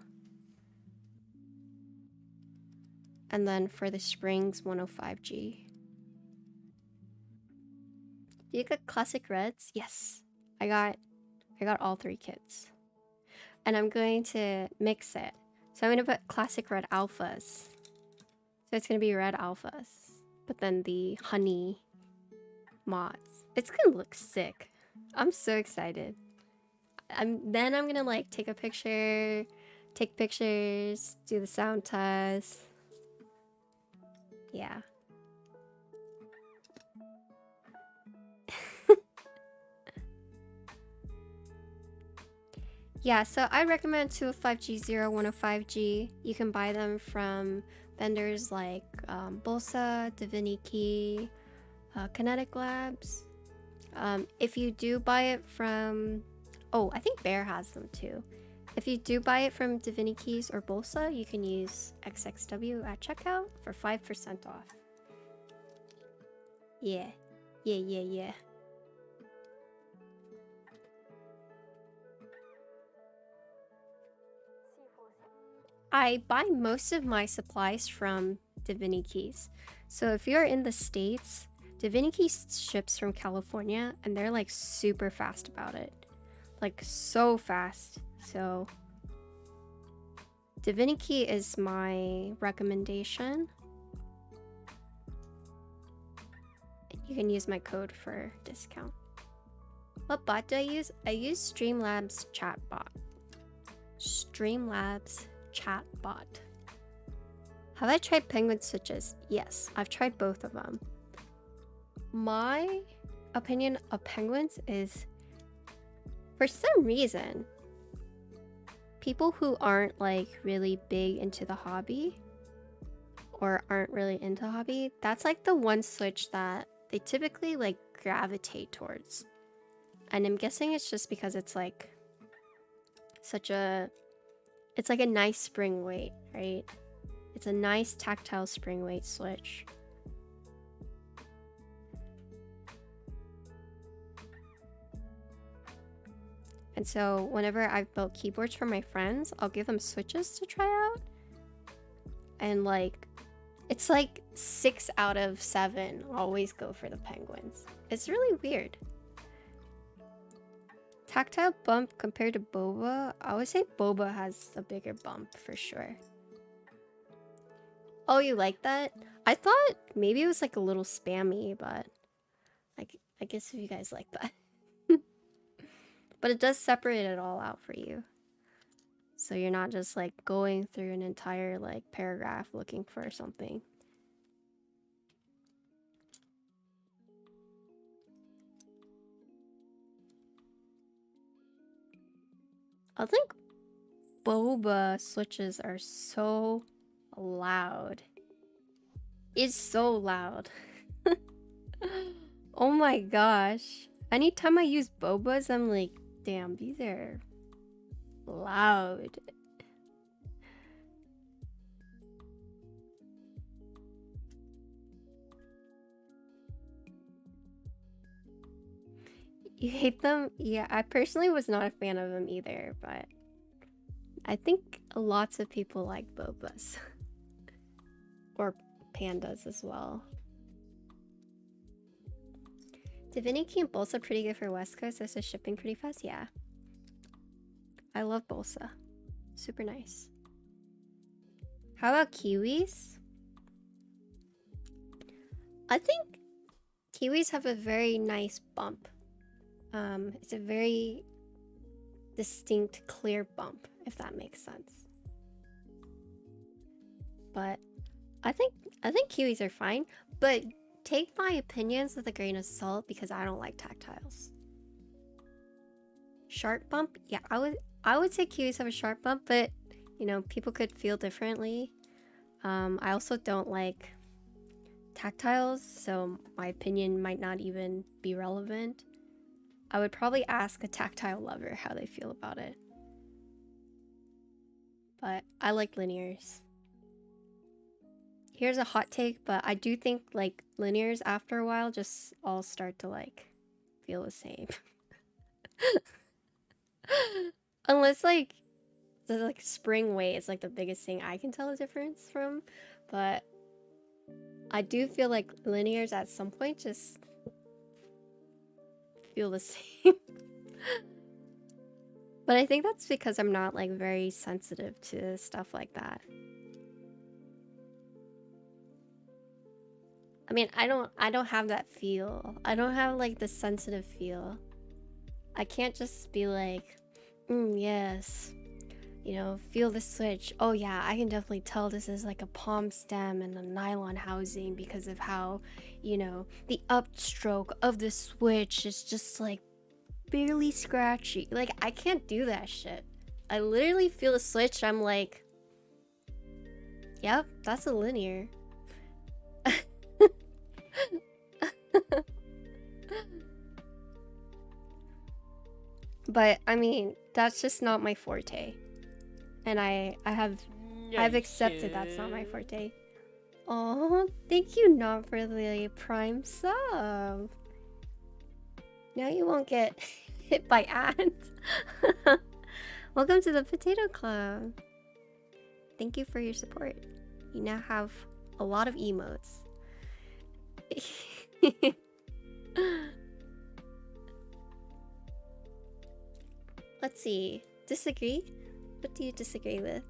Speaker 1: And then for the springs, 105G. Do you get classic reds? Yes. I got all 3 kits. And I'm going to mix it. So I'm going to put classic red alphas. So it's going to be red alphas. But then the honey mods. It's going to look sick. I'm so excited. Then I'm going to like take a picture, take pictures, do the sound test. Yeah. Yeah, so I recommend 205G0, 105G. You can buy them from vendors like Bolsa, Divinity, Kinetic Labs. If you do buy it from... Oh, I think Bear has them too. If you do buy it from Divinity or Bolsa, you can use XXW at checkout for 5% off. Yeah. Yeah. I buy most of my supplies from Divinity. So if you're in the States, Divinity ships from California and they're like super fast about it. Like so fast. So Divinity is my recommendation. You can use my code for discount. What bot do I use? I use Streamlabs chatbot. Streamlabs chatbot. Have I tried penguin switches? Yes, I've tried both of them. My opinion of penguins is, for some reason, people who aren't like really big into the hobby or aren't really into hobby, that's like the one switch that they typically like gravitate towards. And I'm guessing it's just because it's like it's like a nice spring weight, right? It's a nice tactile spring weight switch. And so whenever I've built keyboards for my friends, I'll give them switches to try out. And like, it's like 6 out of 7 always go for the penguins. It's really weird. Tactile bump compared to boba, I would say boba has a bigger bump for sure. Oh, you like that? I thought maybe it was like a little spammy, but I guess if you guys like that. But it does separate it all out for you. So you're not just like going through an entire like paragraph looking for something. I think boba switches are so loud. It's so loud. Oh my gosh. Anytime I use bobas, I'm like, damn, these are loud. You hate them? Yeah, I personally was not a fan of them either, but I think lots of people like bobas. Or pandas as well. Divinity and Bolsa pretty good for West Coast. This is shipping pretty fast. Yeah. I love Bolsa. Super nice. How about kiwis? I think kiwis have a very nice bump. It's a very distinct, clear bump, if that makes sense. But I think kiwis are fine, but take my opinions with a grain of salt because I don't like tactiles. Sharp bump? Yeah, I would say kiwis have a sharp bump, but you know, people could feel differently. I also don't like tactiles, so my opinion might not even be relevant. I would probably ask a tactile lover how they feel about it. But I like linears. Here's a hot take, but I do think like linears after a while just all start to like feel the same. Unless like the like spring weight is like the biggest thing I can tell the difference from, but I do feel like linears at some point just feel the same. But I think that's because I'm not like very sensitive to stuff like that. I mean, I don't have that feel. I don't have like the sensitive feel. I can't just be like, yes, you know, feel the switch. Oh yeah, I can definitely tell this is like a palm stem and a nylon housing because of how, you know, the upstroke of the switch is just like barely scratchy. Like, I can't do that shit. I literally feel the switch. I'm like, yep, that's a linear. But I mean, that's just not my forte. And I've accepted that's not my forte. Oh, thank you, not for the prime sub. Now you won't get hit by ants. Welcome to the Potato Club. Thank you for your support. You now have a lot of emotes. Let's see. Disagree? What do you disagree with?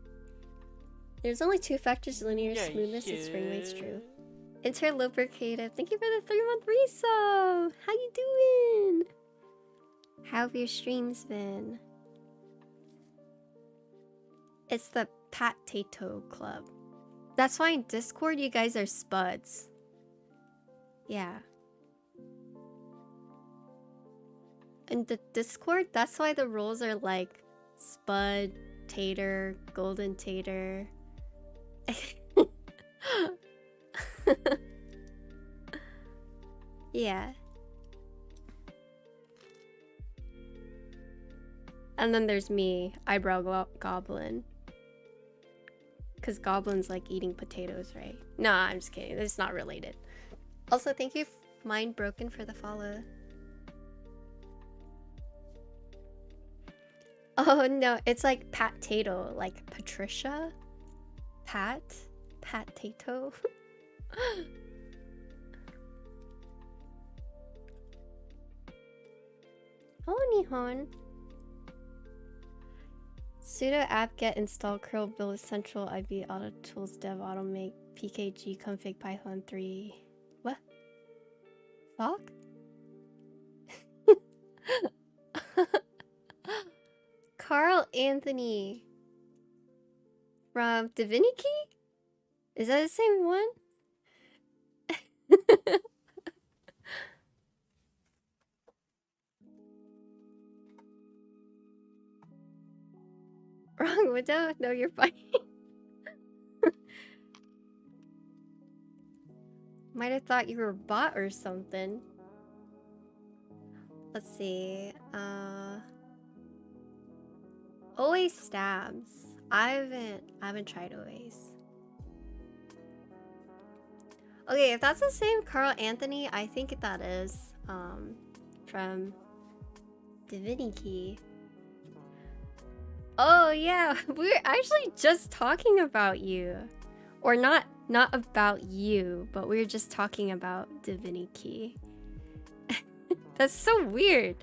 Speaker 1: There's only two factors: linear smoothness and spring weight's true. Interlubricated. Thank you for the 3-month resub. How you doing? How have your streams been? It's the Potato Club. That's why in Discord you guys are spuds. Yeah. In the Discord, that's why the roles are like spud, tater, golden tater. Yeah. And then there's me, eyebrow goblin. Because goblins like eating potatoes, right? Nah, I'm just kidding. It's not related. Also, thank you, Mind Broken, for the follow. Oh no, it's like Pat-tato, like Patricia? Pat-tato? Hello, Nihon. Sudo apt-get install curl build essential IB auto tools dev automake pkg config python 3. What? Fuck? Carl Anthony from Divinity? Is that the same one? Wrong window? No, you're fine. Might have thought you were a bot or something. Let's see. Always stabs. I haven't tried always. Okay, if that's the same Carl Anthony, I think that is from Divinity. Oh yeah, we were actually just talking about you. Or not about you, but we were just talking about Divinity. That's so weird.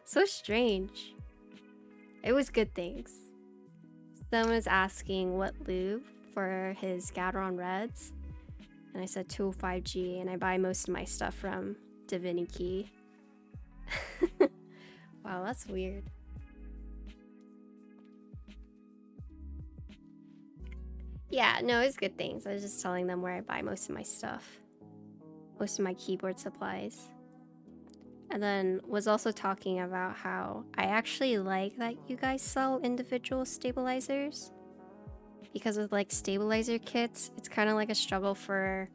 Speaker 1: So strange. It was good things. Someone was asking what lube for his Gateron Reds. And I said 205G, and I buy most of my stuff from Divinity. Wow, that's weird. Yeah, no, it's good things. I was just telling them where I buy most of my stuff. Most of my keyboard supplies. And then was also talking about how I actually like that you guys sell individual stabilizers. Because with like stabilizer kits, it's kind of like a struggle for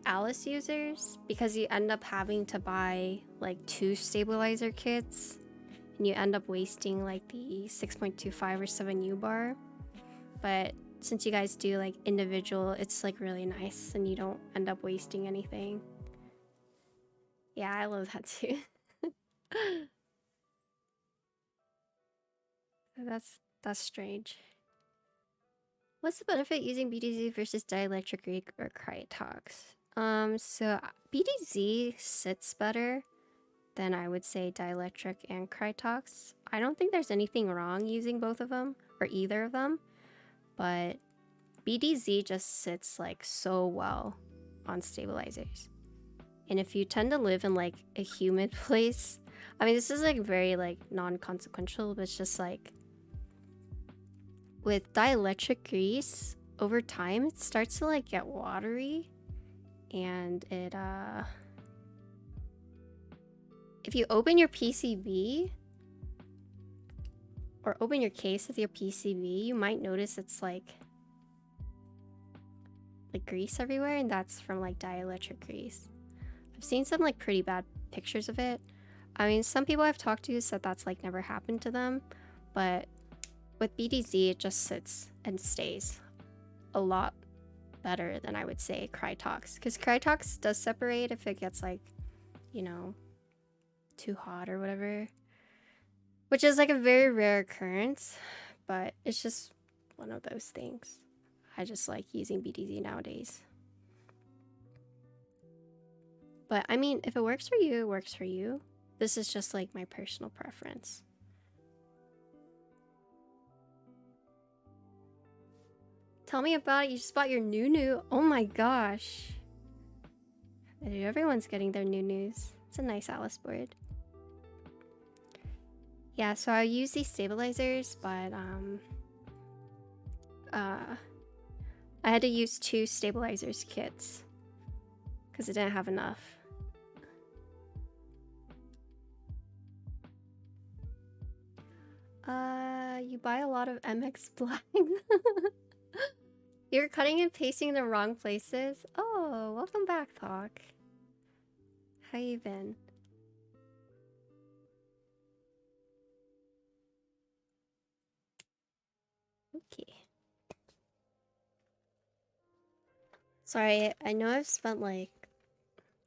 Speaker 1: Alice users. Because you end up having to buy like 2 stabilizer kits. And you end up wasting like the 6.25 or 7U bar. But since you guys do like individual, it's like really nice and you don't end up wasting anything. Yeah, I love that too. That's strange. What's the benefit using BDZ versus dielectric or Krytox? So BDZ sits better than I would say dielectric and Krytox. I don't think there's anything wrong using both of them or either of them, but BDZ just sits like so well on stabilizers. And if you tend to live in like a humid place, I mean, this is like very like non-consequential, but it's just like with dielectric grease, over time it starts to like get watery, and it if you open your PCB or open your case with your PCB, you might notice it's like grease everywhere, and that's from like dielectric grease. I've seen some like pretty bad pictures of it. I mean, some people I've talked to said that's like never happened to them, but with BDZ it just sits and stays a lot better than I would say Krytox, because Krytox does separate if it gets like, you know, too hot or whatever, which is like a very rare occurrence, but it's just one of those things. I just like using BDZ nowadays. But I mean, if it works for you, it works for you. This is just like my personal preference. Tell me about it. You just bought your new. Oh my gosh. Everyone's getting their news. It's a nice Alice board. Yeah, so I use these stabilizers, but I had to use 2 stabilizers kits because I didn't have enough. You buy a lot of MX Black. You're cutting and pasting in the wrong places. Oh, welcome back, Talk. How you been? Okay. Sorry, I know I've spent like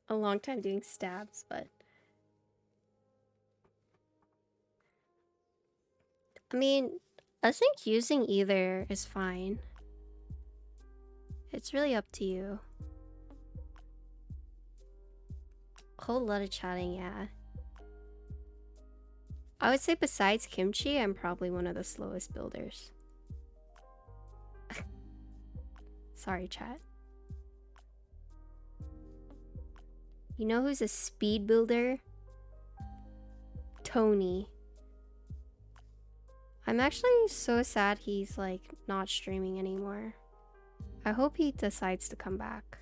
Speaker 1: a long time doing stabs, but I mean, I think using either is fine. It's really up to you. A whole lot of chatting, yeah. I would say besides kimchi, I'm probably one of the slowest builders. Sorry, chat. You know who's a speed builder? Tony. I'm actually so sad he's like not streaming anymore. I hope he decides to come back.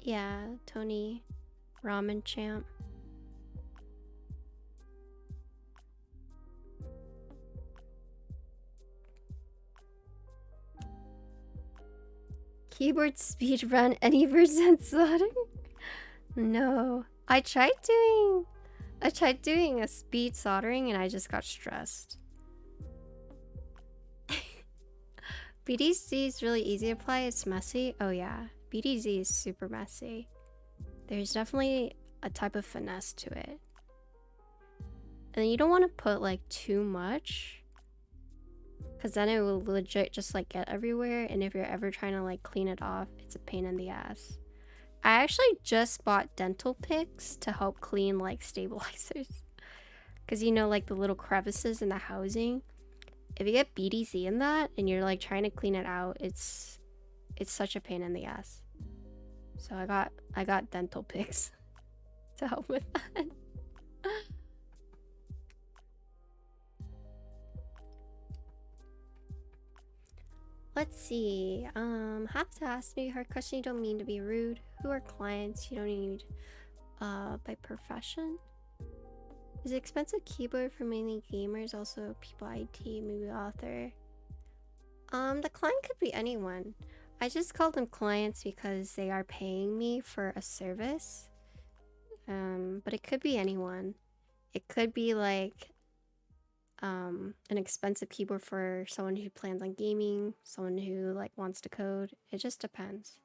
Speaker 1: Yeah, Tony, ramen champ. Keyboard speed run any percent soldering? No. I tried doing a speed soldering and I just got stressed. BDZ is really easy to apply. It's messy. Oh yeah, BDZ is super messy. There's definitely a type of finesse to it. And you don't want to put like too much, because then it will legit just like get everywhere, and if you're ever trying to like clean it off, it's a pain in the ass. I actually just bought dental picks to help clean like stabilizers. Because you know, like the little crevices in the housing. If you get BDC in that and you're like trying to clean it out, it's such a pain in the ass. So I got dental picks to help with that. Let's see. Have to ask me a hard question. You don't mean to be rude. Who are clients? You don't need by profession. Is it expensive keyboard for mainly gamers, also people IT, movie author? The client could be anyone. I just call them clients because they are paying me for a service. But it could be anyone. It could be like an expensive keyboard for someone who plans on gaming, someone who like wants to code. It just depends.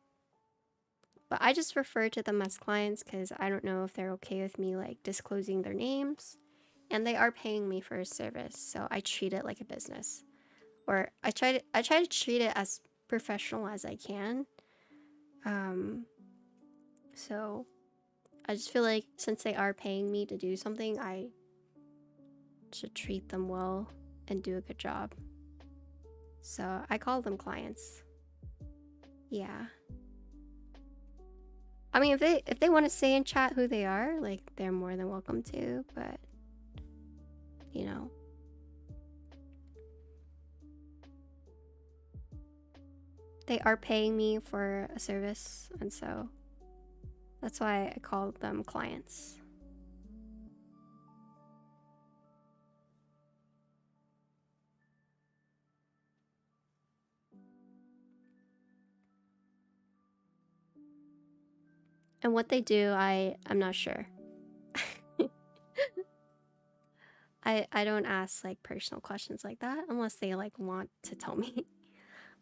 Speaker 1: But I just refer to them as clients because I don't know if they're okay with me like disclosing their names, and they are paying me for a service, so I treat it like a business, or I try to treat it as professional as I can. So I just feel like since they are paying me to do something, I should treat them well and do a good job. So I call them clients. Yeah. I mean, if they want to say in chat who they are, like they're more than welcome to, but you know. They are paying me for a service, and so that's why I call them clients. And what they do, I'm not sure. I don't ask like personal questions like that unless they like want to tell me.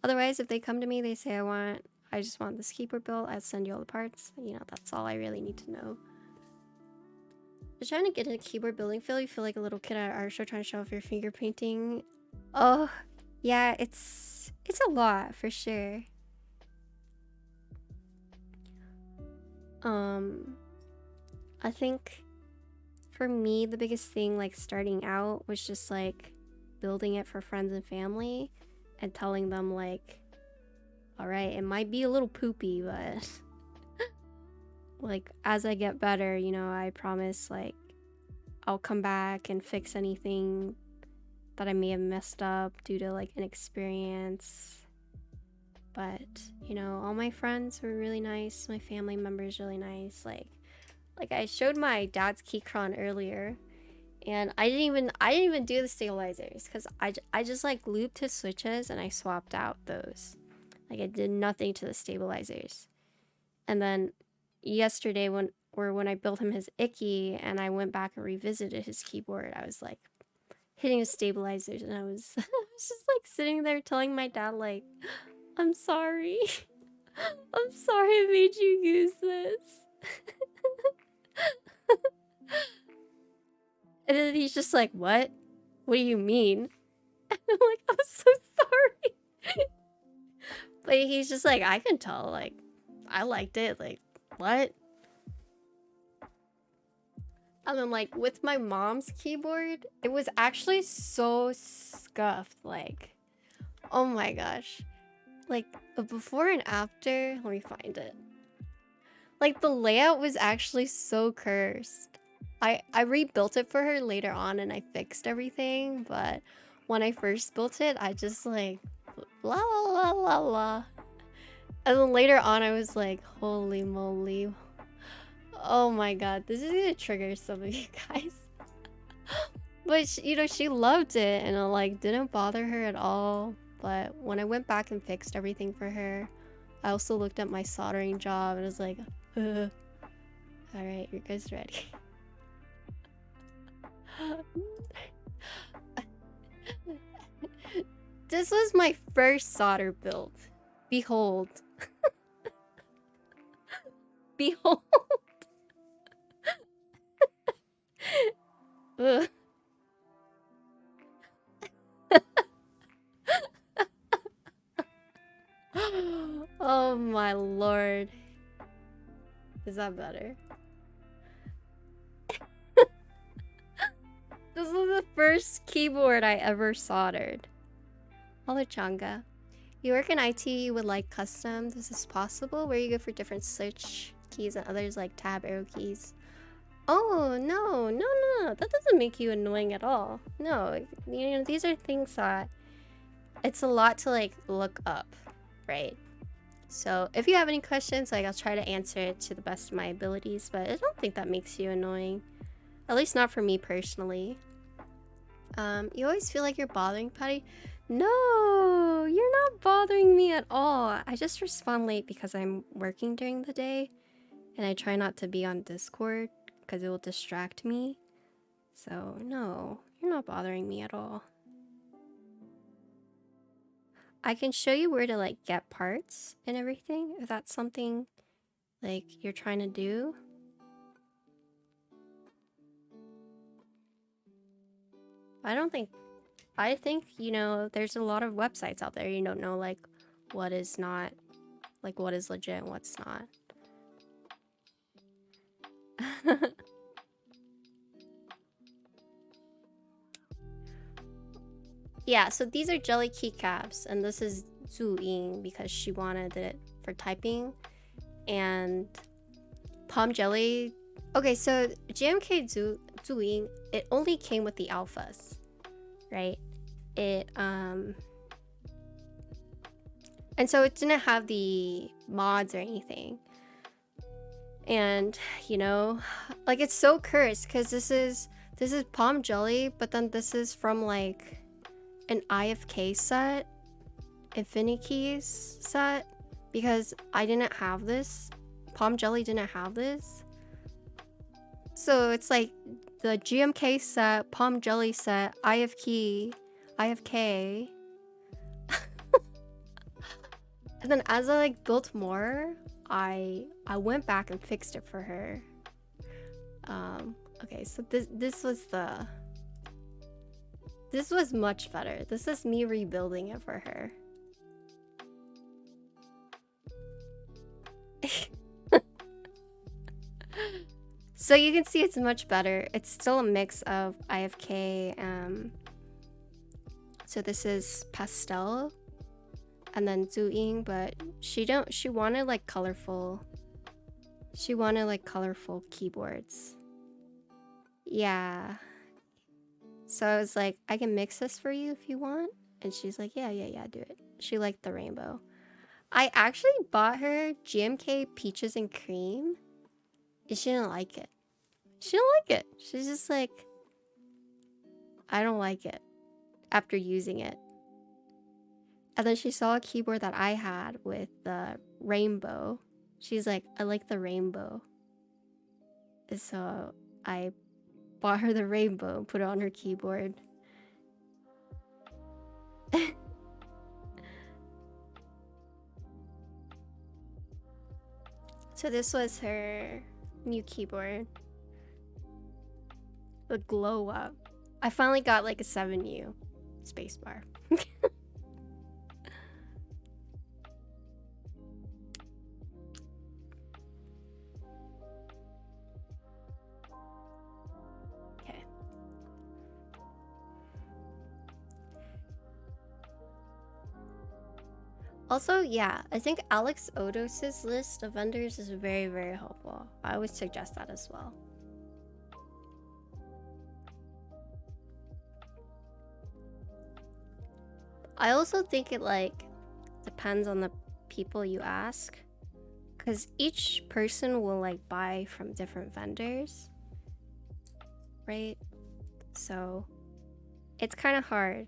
Speaker 1: Otherwise, if they come to me, they say I just want this keyboard built, I'll send you all the parts. You know, that's all I really need to know. You're trying to get into keyboard building feel, you feel like a little kid at an art show trying to show off your finger painting. Oh, yeah, it's a lot for sure. I think for me, the biggest thing like starting out was just like building it for friends and family and telling them like, all right, it might be a little poopy, but like as I get better, you know, I promise like I'll come back and fix anything that I may have messed up due to like inexperience. But you know, all my friends were really nice, my family members really nice. Like I showed my dad's Keychron earlier, and I didn't even do the stabilizers because I just like looped his switches and I swapped out those. Like I did nothing to the stabilizers. And then yesterday when I built him his Icky and I went back and revisited his keyboard, I was like hitting his stabilizers, and I was I was just like sitting there telling my dad like, I'm sorry. I'm sorry I made you use this. And then he's just like, what? What do you mean? And I'm like, I'm so sorry. But he's just like, I can tell, like, I liked it. Like, what? And I'm like, with my mom's keyboard, it was actually so scuffed. Like, oh my gosh. Like, a before and after, let me find it. Like, the layout was actually so cursed. I rebuilt it for her later on and I fixed everything, but when I first built it, I just like, la la la la la. And then later on, I was like, holy moly. Oh my god, this is gonna trigger some of you guys. But, you know, she loved it and it like didn't bother her at all. But when I went back and fixed everything for her, I also looked at my soldering job and was like, alright, you guys ready? This was my first solder build. Behold. Behold. Oh my lord. Is that better? This is the first keyboard I ever soldered. Hello, Changa. You work in IT, you would like custom. This is possible where you go for different search keys and others like tab, arrow keys. Oh, no. That doesn't make you annoying at all. No, you know, these are things that it's a lot to like look up, right? So if you have any questions, like I'll try to answer it to the best of my abilities, but I don't think that makes you annoying. At least not for me personally. You always feel like you're bothering Patty. No, you're not bothering me at all. I just respond late because I'm working during the day and I try not to be on Discord because it will distract me. So no, you're not bothering me at all. I can show you where to like get parts and everything if that's something like you're trying to do. I think, you know, there's a lot of websites out there. You don't know like what is not, like what is legit and what's not. Yeah, so these are jelly keycaps, and this is Zuying because she wanted it for typing. And palm jelly. Okay, so GMK Zuying, it only came with the alphas, right? And so it didn't have the mods or anything. And you know, like it's so cursed because this is palm jelly, but then this is from like an IFK set, Infinity Keys set, because I didn't have this. Palm jelly didn't have this. So it's like the GMK set, palm jelly set, IFK. And then as I like built more, I went back and fixed it for her. Okay, so this was much better. This is me rebuilding it for her. So you can see it's much better. It's still a mix of IFK. So this is pastel, and then Zuying, but she wanted like colorful. She wanted like colorful keyboards. Yeah. So I was like, I can mix this for you if you want. And she's like, yeah, do it. She liked the rainbow. I actually bought her GMK Peaches and Cream. And she didn't like it. She didn't like it. She's just like, I don't like it after using it. And then she saw a keyboard that I had with the rainbow. She's like, I like the rainbow. And so I bought her the rainbow and put it on her keyboard. So this was her new keyboard. The glow up. I finally got like a 7U spacebar. Okay. Also, yeah, I think Alex Odos's list of vendors is very, very helpful. I would suggest that as well. I also think it like depends on the people you ask, because each person will like buy from different vendors, right? So it's kind of hard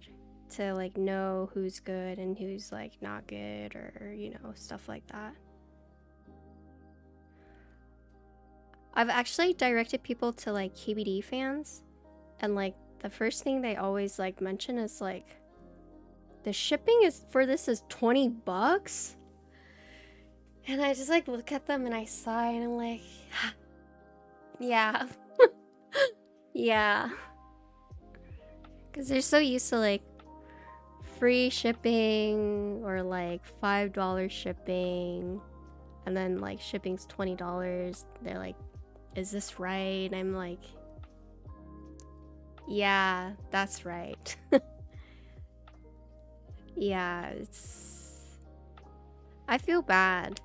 Speaker 1: to like know who's good and who's like not good, or you know, stuff like that. I've actually directed people to like KBD fans, and like the first thing they always like mention is like, the shipping is for this is $20. And I just like look at them and I sigh and I'm like, yeah. Yeah. Because they're so used to like free shipping or like $5 shipping. and then like shipping's $20. They're like, is this right? And I'm like, yeah, that's right. Yeah, I feel bad.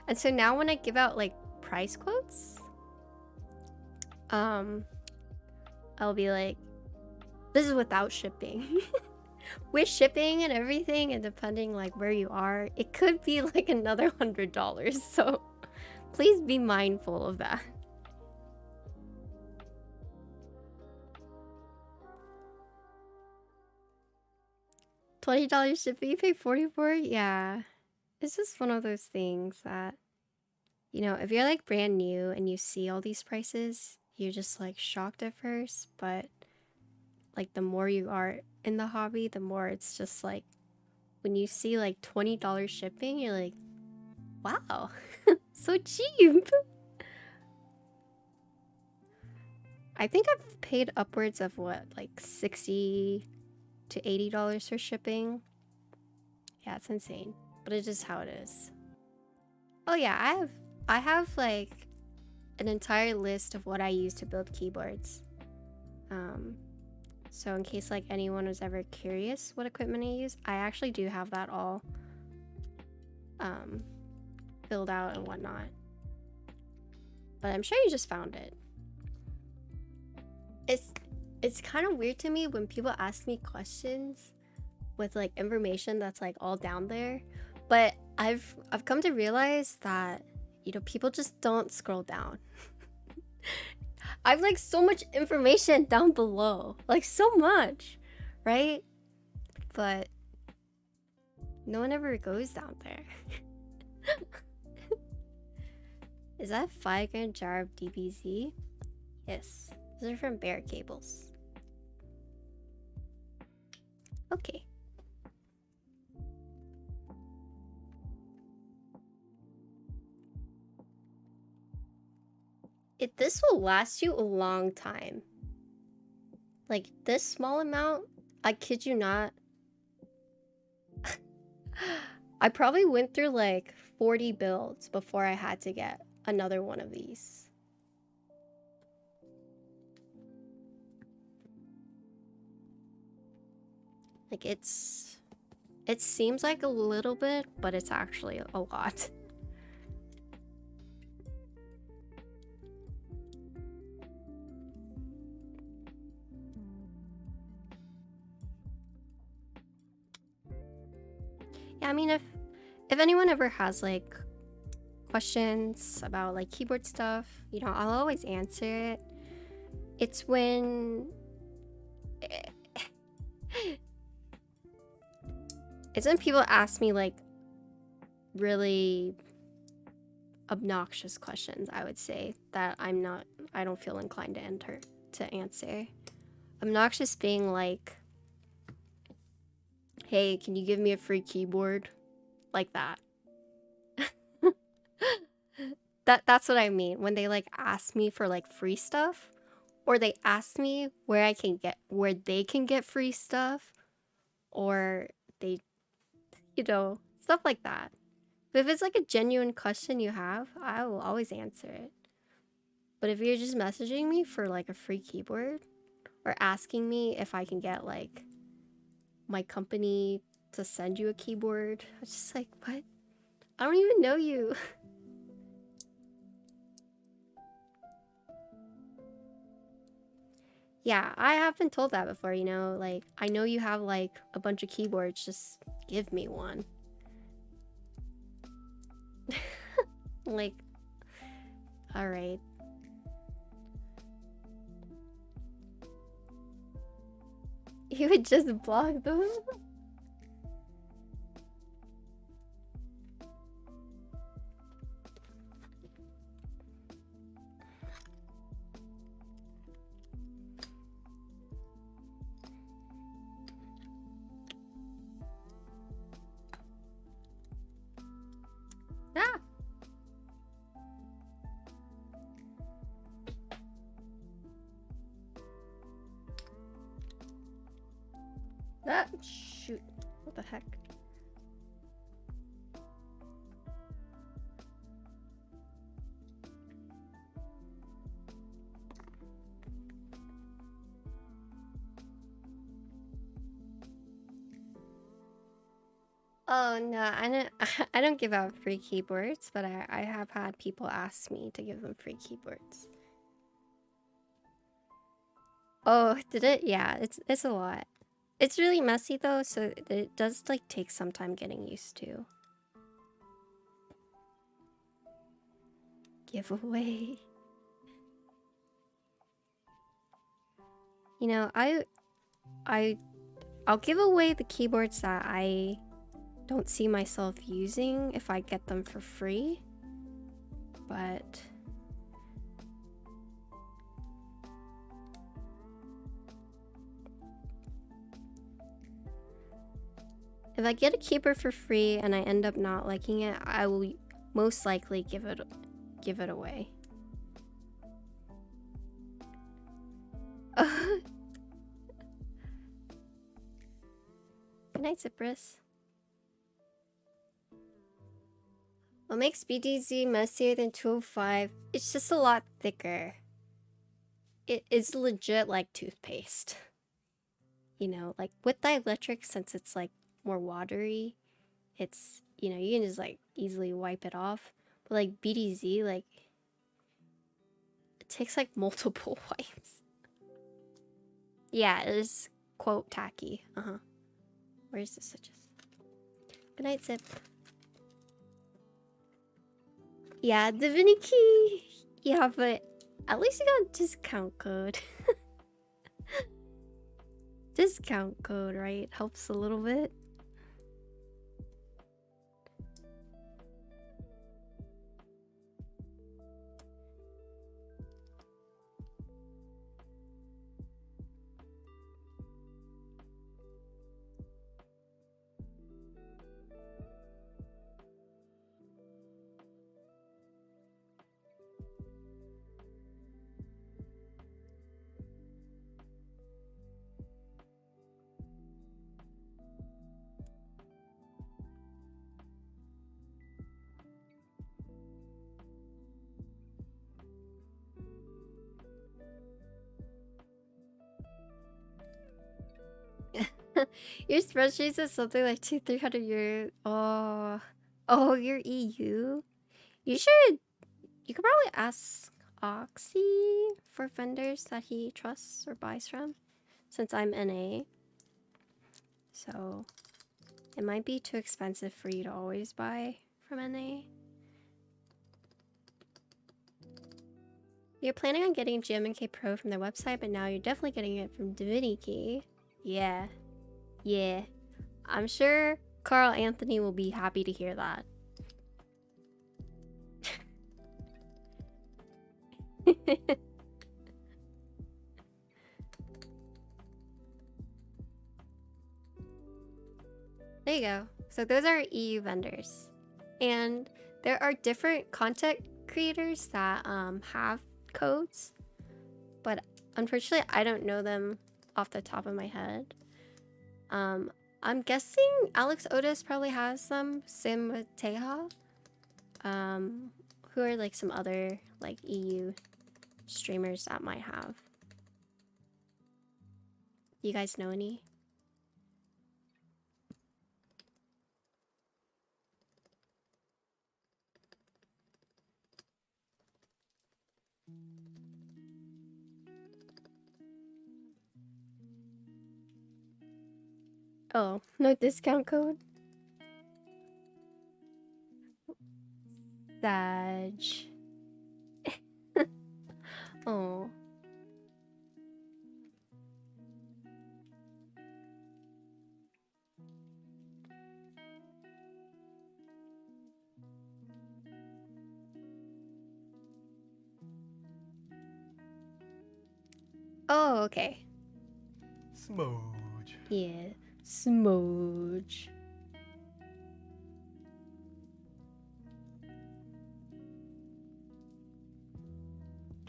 Speaker 1: And so now when I give out like price quotes, I'll be like, this is without shipping. With shipping and everything, and depending like where you are, it could be like another $100. So please be mindful of that. $20 shipping, you pay $40 for it? Yeah. It's just one of those things that, you know, if you're like brand new and you see all these prices, you're just like shocked at first, but like the more you are in the hobby, the more it's just like when you see like $20 shipping, you're like, wow, so cheap. I think I've paid upwards of what, like $60 to $80 for shipping. Yeah, it's insane, but it's just how it is. Oh yeah, I have like an entire list of what I use to build keyboards. So in case like anyone was ever curious what equipment I use, I actually do have that all filled out and whatnot. But I'm sure you just found it. It's kind of weird to me when people ask me questions with like information that's like all down there, but I've come to realize that, you know, people just don't scroll down. I've like so much information down below, like so much, right? But no one ever goes down there. Is that a 5-gram jar of DBZ? Yes, those are from Bear Cables. Okay. This will last you a long time. Like this small amount, I kid you not. I probably went through like 40 builds before I had to get another one of these. Like it seems like a little bit, but it's actually a lot. Yeah, I mean, if anyone ever has like questions about like keyboard stuff, you know, I'll always answer it. It's when people ask me like really obnoxious questions, I would say, that I don't feel inclined to answer. Obnoxious being like, hey, can you give me a free keyboard? Like that. That's what I mean when they like ask me for like free stuff, or they ask me where they can get free stuff, or they, you know, stuff like that. But if it's like a genuine question you have, I will always answer it. But if you're just messaging me for like a free keyboard, or asking me if I can get like my company to send you a keyboard, I'm just like, what? I don't even know you. Yeah, I have been told that before, you know, like, I know you have like a bunch of keyboards, just give me one. Like, alright. You would just block them? Ah! Ah! Shh. Oh no, I don't. I don't give out free keyboards, but I have had people ask me to give them free keyboards. Oh, did it? Yeah, it's a lot. It's really messy though, so it does like take some time getting used to. Giveaway. You know, I'll give away the keyboards that I don't see myself using if I get them for free. But if I get a keyboard for free and I end up not liking it, I will most likely give it away. Good night, Cypress. What makes BDZ messier than 205? It's just a lot thicker. It is legit like toothpaste. You know, like with dielectric, since it's like more watery, it's, you know, you can just like easily wipe it off. But like BDZ, like, it takes like multiple wipes. Yeah, it is quote tacky. Where's the switches? Good night, Zip. Yeah, Divinity. Yeah, but at least you got a discount code. Discount code, right? Helps a little bit. Your spreadsheet is something like 200-300 euros. Oh, you're EU. You could probably ask Oxy for vendors that he trusts or buys from, since I'm NA. So it might be too expensive for you to always buy from NA. You're planning on getting GMK Pro from their website, but now you're definitely getting it from Divinity. Yeah. Yeah. I'm sure Carl Anthony will be happy to hear that. There you go. So those are EU vendors. And there are different content creators that have codes, but unfortunately I don't know them off the top of my head. I'm guessing Alex Otis probably has some, Sim Teha, who are like some other like EU streamers that might have. You guys know any? Oh, no discount code? Sag. Oh. Oh, okay.
Speaker 3: Smooge.
Speaker 1: Yeah, smooge.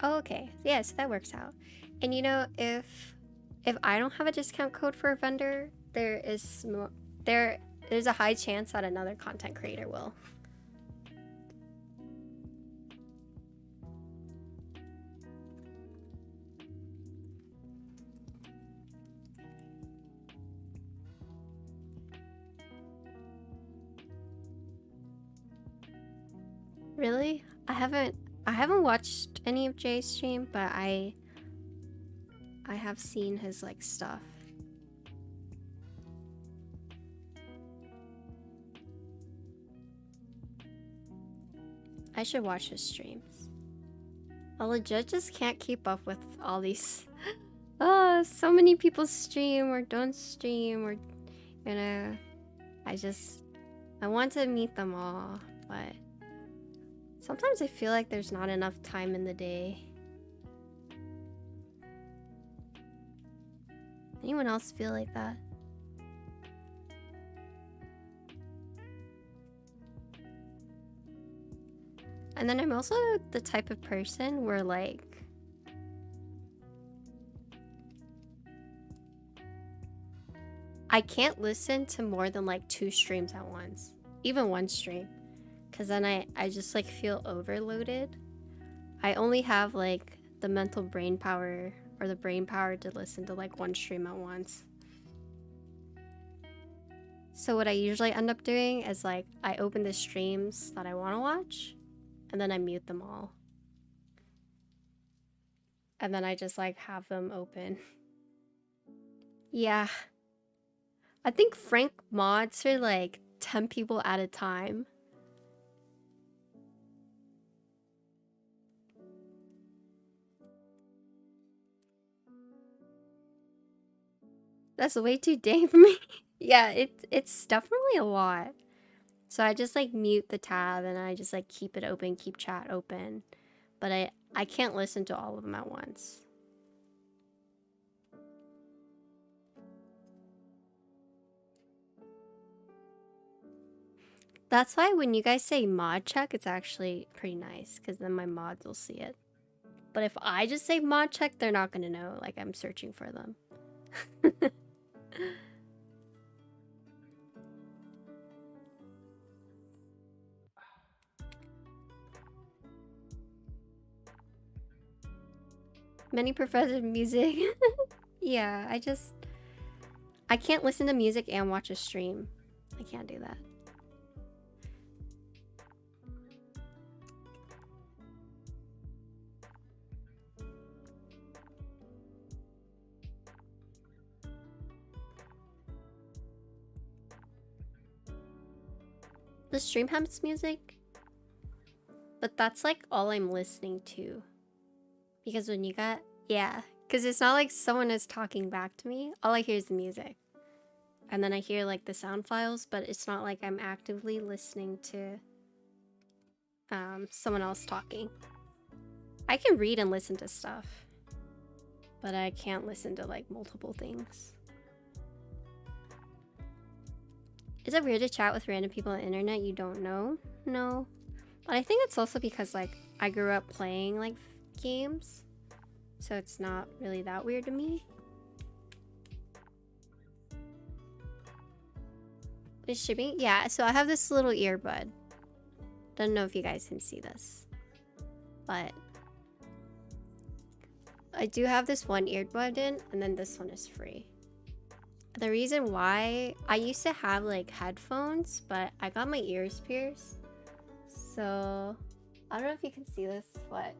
Speaker 1: Oh, okay. Yeah, so that works out. And you know, if I don't have a discount code for a vendor, there's a high chance that another content creator will. Really? I haven't watched any of Jay's stream, but I have seen his like stuff. I should watch his streams. I legit just can't keep up with all these. Oh, so many people stream or don't stream, or you know, I want to meet them all, but sometimes I feel like there's not enough time in the day. Anyone else feel like that? And then I'm also the type of person where like I can't listen to more than like 2 streams at once, even 1 stream, because then I just like feel overloaded. I only have like the mental brain power or the brain power to listen to like 1 stream at once. So what I usually end up doing is like I open the streams that I want to watch and then I mute them all. And then I just like have them open. Yeah. I think Frank mods for like 10 people at a time. That's way too dang for me. Yeah, it's definitely a lot. So I just like mute the tab and I just like keep it open, keep chat open. But I can't listen to all of them at once. That's why when you guys say mod check, it's actually pretty nice, because then my mods will see it. But if I just say mod check, they're not gonna know, like I'm searching for them. Many professors music. Yeah, I can't listen to music and watch a stream. I can't do that. The stream has music, but that's like all I'm listening to. Because when you got, yeah, because it's not like someone is talking back to me. All I hear is the music. And then I hear like the sound files, but it's not like I'm actively listening to someone else talking. I can read and listen to stuff, but I can't listen to like multiple things. Is it weird to chat with random people on the internet you don't know? No. But I think it's also because like I grew up playing like games, so it's not really that weird to me. Is shipping? Yeah, so I have this little earbud. Don't know if you guys can see this, but I do have this one earbud in, and then this one is free. The reason why, I used to have like headphones, but I got my ears pierced. So, I don't know if you can see this, but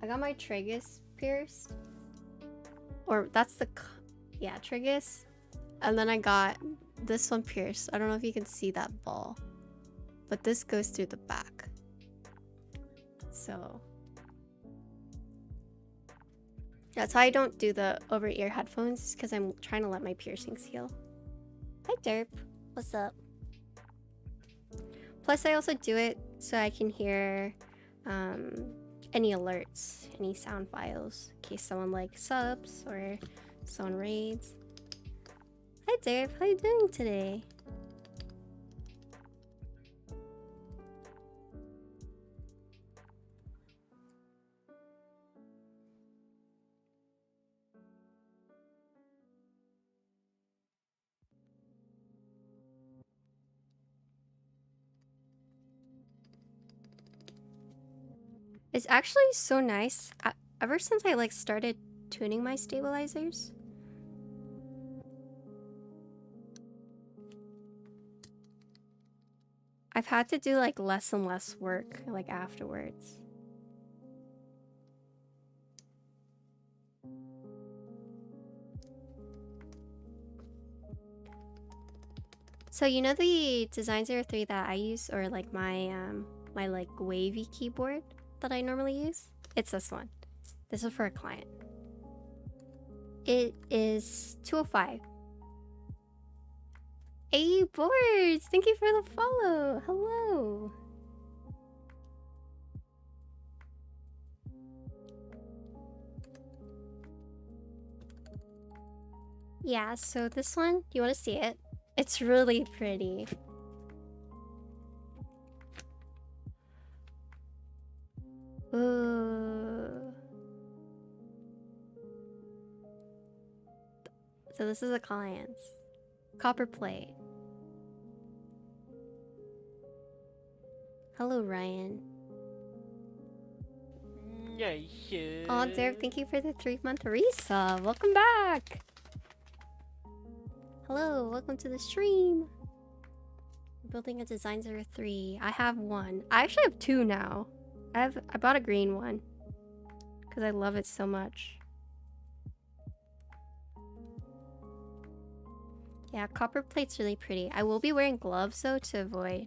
Speaker 1: I got my tragus pierced. Or that's the, yeah, tragus. And then I got this one pierced. I don't know if you can see that ball, but this goes through the back. So that's why I don't do the over-ear headphones, because I'm trying to let my piercings heal. Hi Derp, what's up? Plus I also do it so I can hear any alerts, any sound files, in case someone like subs or someone raids. Hi Derp, how you doing today? It's actually so nice. Ever since I like started tuning my stabilizers, I've had to do like less and less work like afterwards. So you know the Design03 that I use, or like my my like wavy keyboard that I normally use? It's this one. This is for a client. It is 205. Hey boards, thank you for the follow. Hello. Yeah, so this one, you want to see it? It's really pretty. Ooh. So this is a client's. Copper plate. Hello, Ryan. Oh, Derek, thank you for the 3-month resub. Welcome back. Hello, welcome to the stream. I'm building a Design03. I have one. I actually have two now. I bought a green one because I love it so much. Yeah, copper plate's really pretty. I will be wearing gloves though to avoid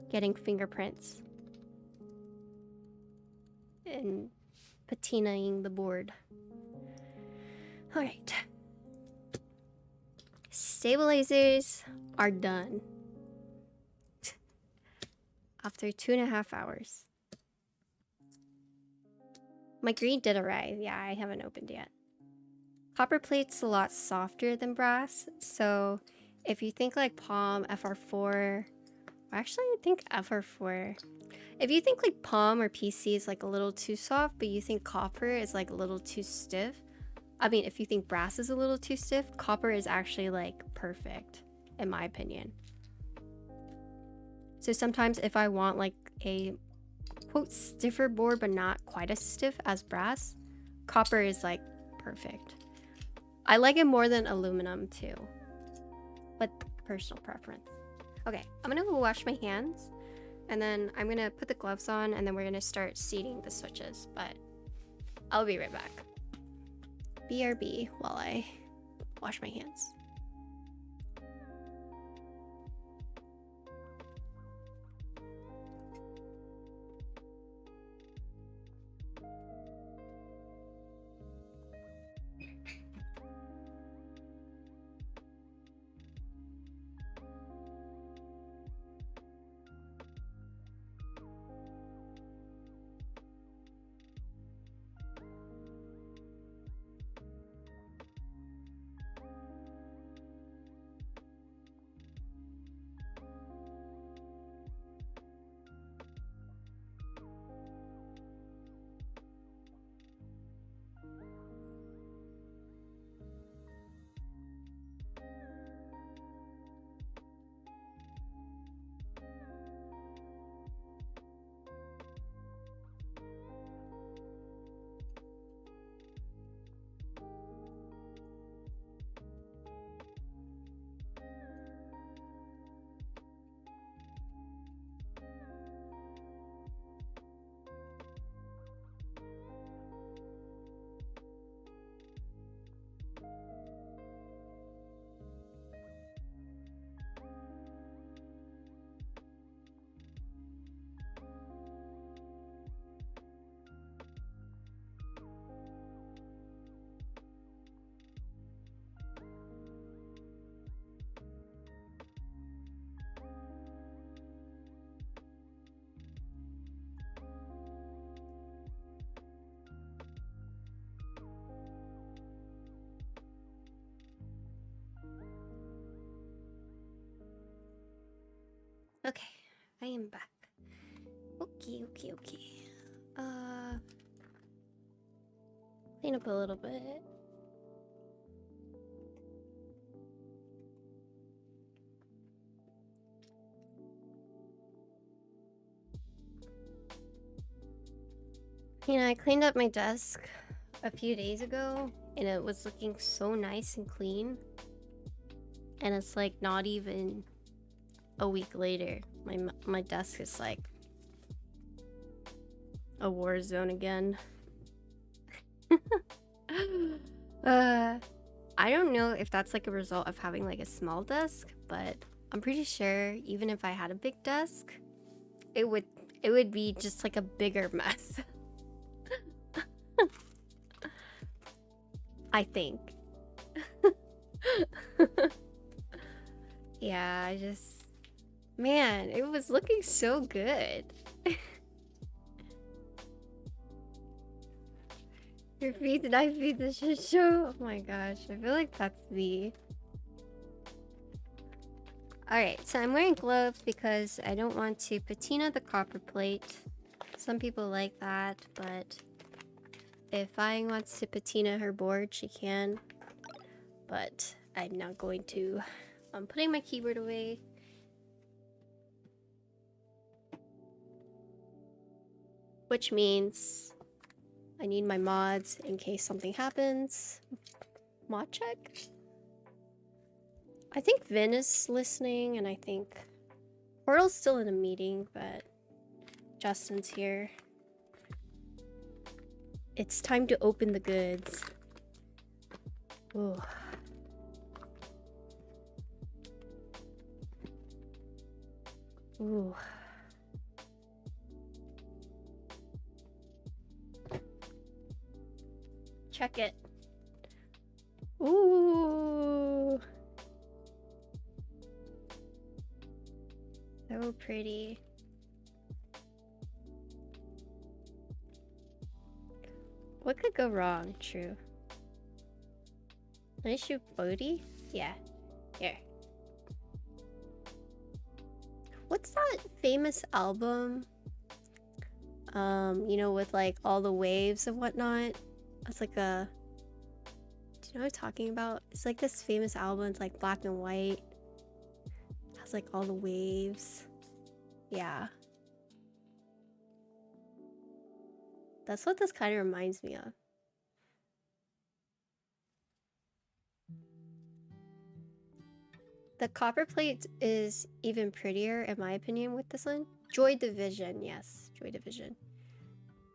Speaker 1: getting fingerprints and patinaing the board. Alright. Stabilizers are done. After 2.5 hours. My green did arrive. Yeah, I haven't opened yet. Copper plate's a lot softer than brass, so if you think like palm, FR4, actually I think FR4. If you think like palm or PC is like a little too soft, but you think copper is like a little too stiff, I mean, if you think brass is a little too stiff, copper is actually like perfect, in my opinion. So sometimes if I want like a quote stiffer board, but not quite as stiff as brass, copper is like perfect. I like it more than aluminum too, but personal preference. Okay, I'm gonna go wash my hands and then I'm gonna put the gloves on and then we're gonna start seating the switches, but I'll be right back. BRB while I wash my hands. Okay, I am back. Okay. Clean up a little bit. You know, I cleaned up my desk a few days ago and it was looking so nice and clean. And it's like not even a week later, my desk is like a war zone again. I don't know if that's like a result of having like a small desk, but I'm pretty sure even if I had a big desk, it would be just like a bigger mess. I think. Yeah, man, it was looking so good. Your feet and I feed the shit show. Oh my gosh, I feel like that's the... Alright, so I'm wearing gloves because I don't want to patina the copper plate. Some people like that, but if Flying wants to patina her board, she can. But I'm not going to. I'm putting my keyboard away. Which means I need my mods in case something happens. Mod check? I think Vin is listening, and I think Portal's still in a meeting, but Justin's here. It's time to open the goods. Ooh. Ooh. Check it. Ooh. So pretty. What could go wrong? True. Can I shoot Bodhi? Yeah. Here. What's that famous album? You know, with like all the waves and whatnot. It's like a... Do you know what I'm talking about? It's like this famous album. It's like black and white. It has like all the waves. Yeah. That's what this kind of reminds me of. The copper plate is even prettier, in my opinion, with this one. Joy Division, yes. Joy Division.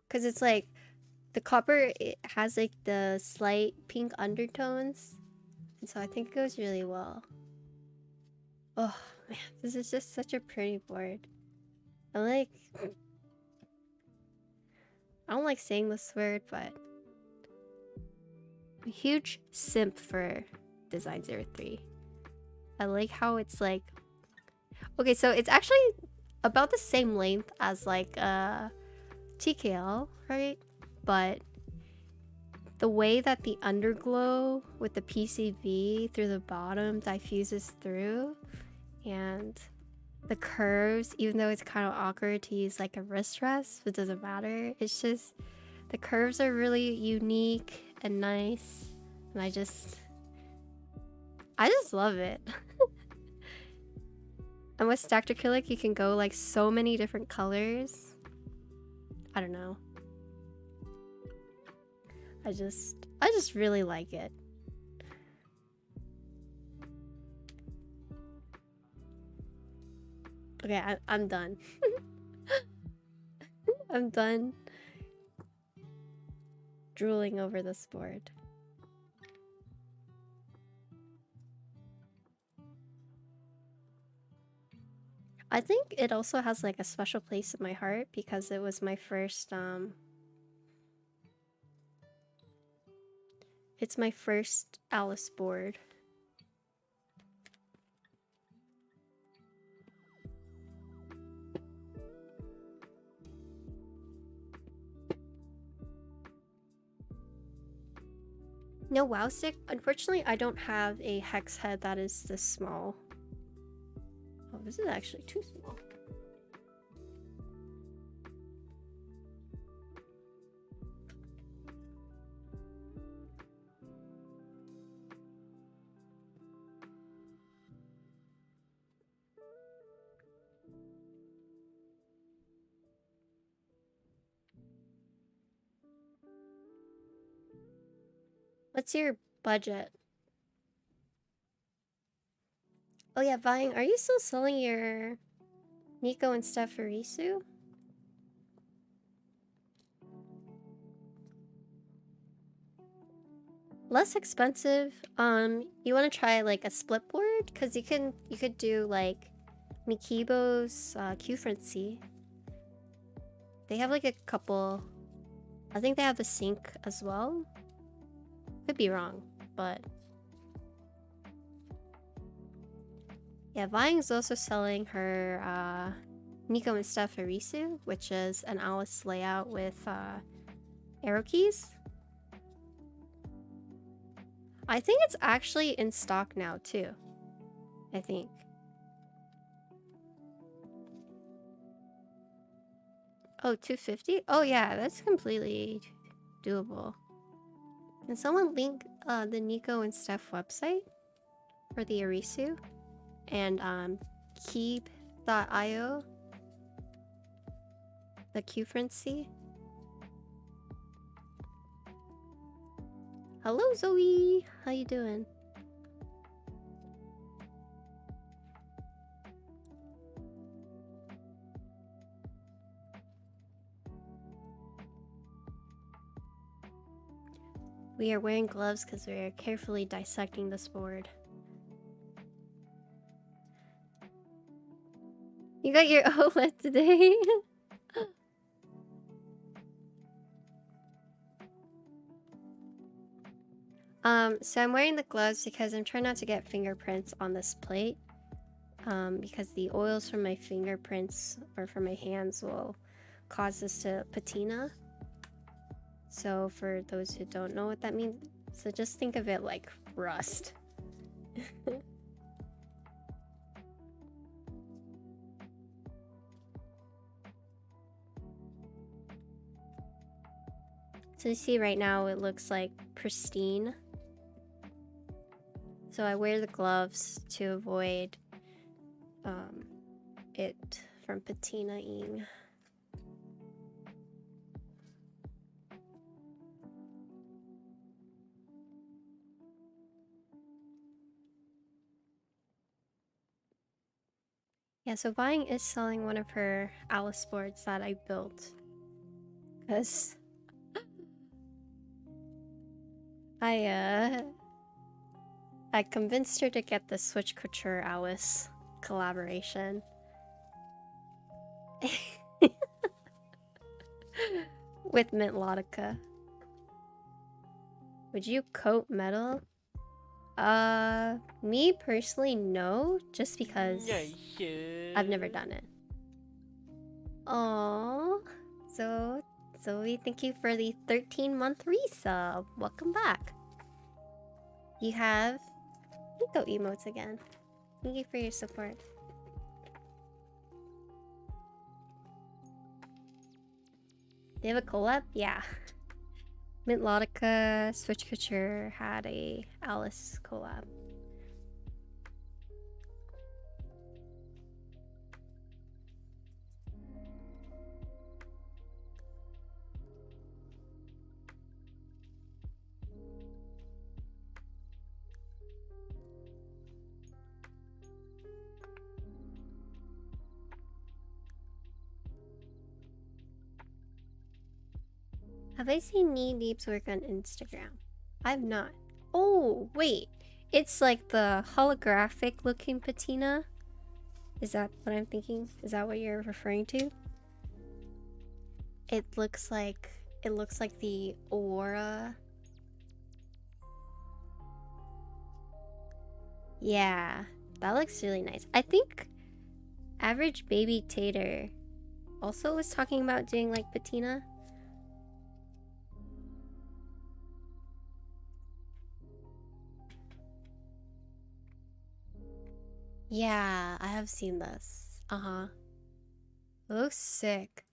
Speaker 1: Because it's like, the copper, it has like the slight pink undertones. And so I think it goes really well. Oh, man. This is just such a pretty board. I don't like saying this word, but... I'm a huge simp for Design03. I like how it's like... Okay, so it's actually about the same length as like TKL, right? But the way that the underglow with the PCV through the bottom diffuses through, and the curves, even though it's kind of awkward to use like a wrist rest, it doesn't matter. It's just the curves are really unique and nice, and I just love it. And with stacked acrylic, you can go like so many different colors. I don't know. I just really like it. Okay, I'm done. I'm done drooling over this board. I think it also has like a special place in my heart because it was my first it's my first Alice board. No WoW stick? Unfortunately, I don't have a hex head that is this small. Oh, this is actually too small. What's your budget? Oh yeah, Vine, are you still selling your Nico and stuff for Risu? Less expensive. You want to try like a split board? Cause you could do like Mikibo's Q-Frenzy. They have like a couple. I think they have the sync as well. Could be wrong, but yeah, Ving's also selling her Nico and stuff for Risu, which is an Alice layout with arrow keys. I think it's actually in stock now too. I think. Oh, 250? Oh yeah, that's completely doable. Can someone link the Nico and Steph website for the Arisu? And keeb.io? The Q-Frenzy? Hello Zoe! How you doing? We are wearing gloves because we are carefully dissecting this board. You got your OLED today? So I'm wearing the gloves because I'm trying not to get fingerprints on this plate. Because the oils from my fingerprints or from my hands will cause this to patina. So for those who don't know what that means, so just think of it like rust. So you see right now it looks like pristine. So I wear the gloves to avoid it from patinaing. Yeah, so Vying is selling one of her Alice boards that I built. Because I convinced her to get the Switch Couture Alice collaboration. With Mint Lautica. Would you coat metal? Me personally, no. Just because I've never done it. Aww. So, Zoe, thank you for the 13-month resub. Welcome back. You have Nico emotes again. Thank you for your support. They have a collab? Yeah. Mint Lautica, Switch Couture had a Alice collab. Have I seen Knee Deep's work on Instagram? I've not. Oh, wait. It's like the holographic looking patina? Is that what I'm thinking? Is that what you're referring to? It looks like the aura. Yeah, that looks really nice. I think Average Baby Tater also was talking about doing like patina. Yeah, I have seen this. Uh-huh. It looks sick.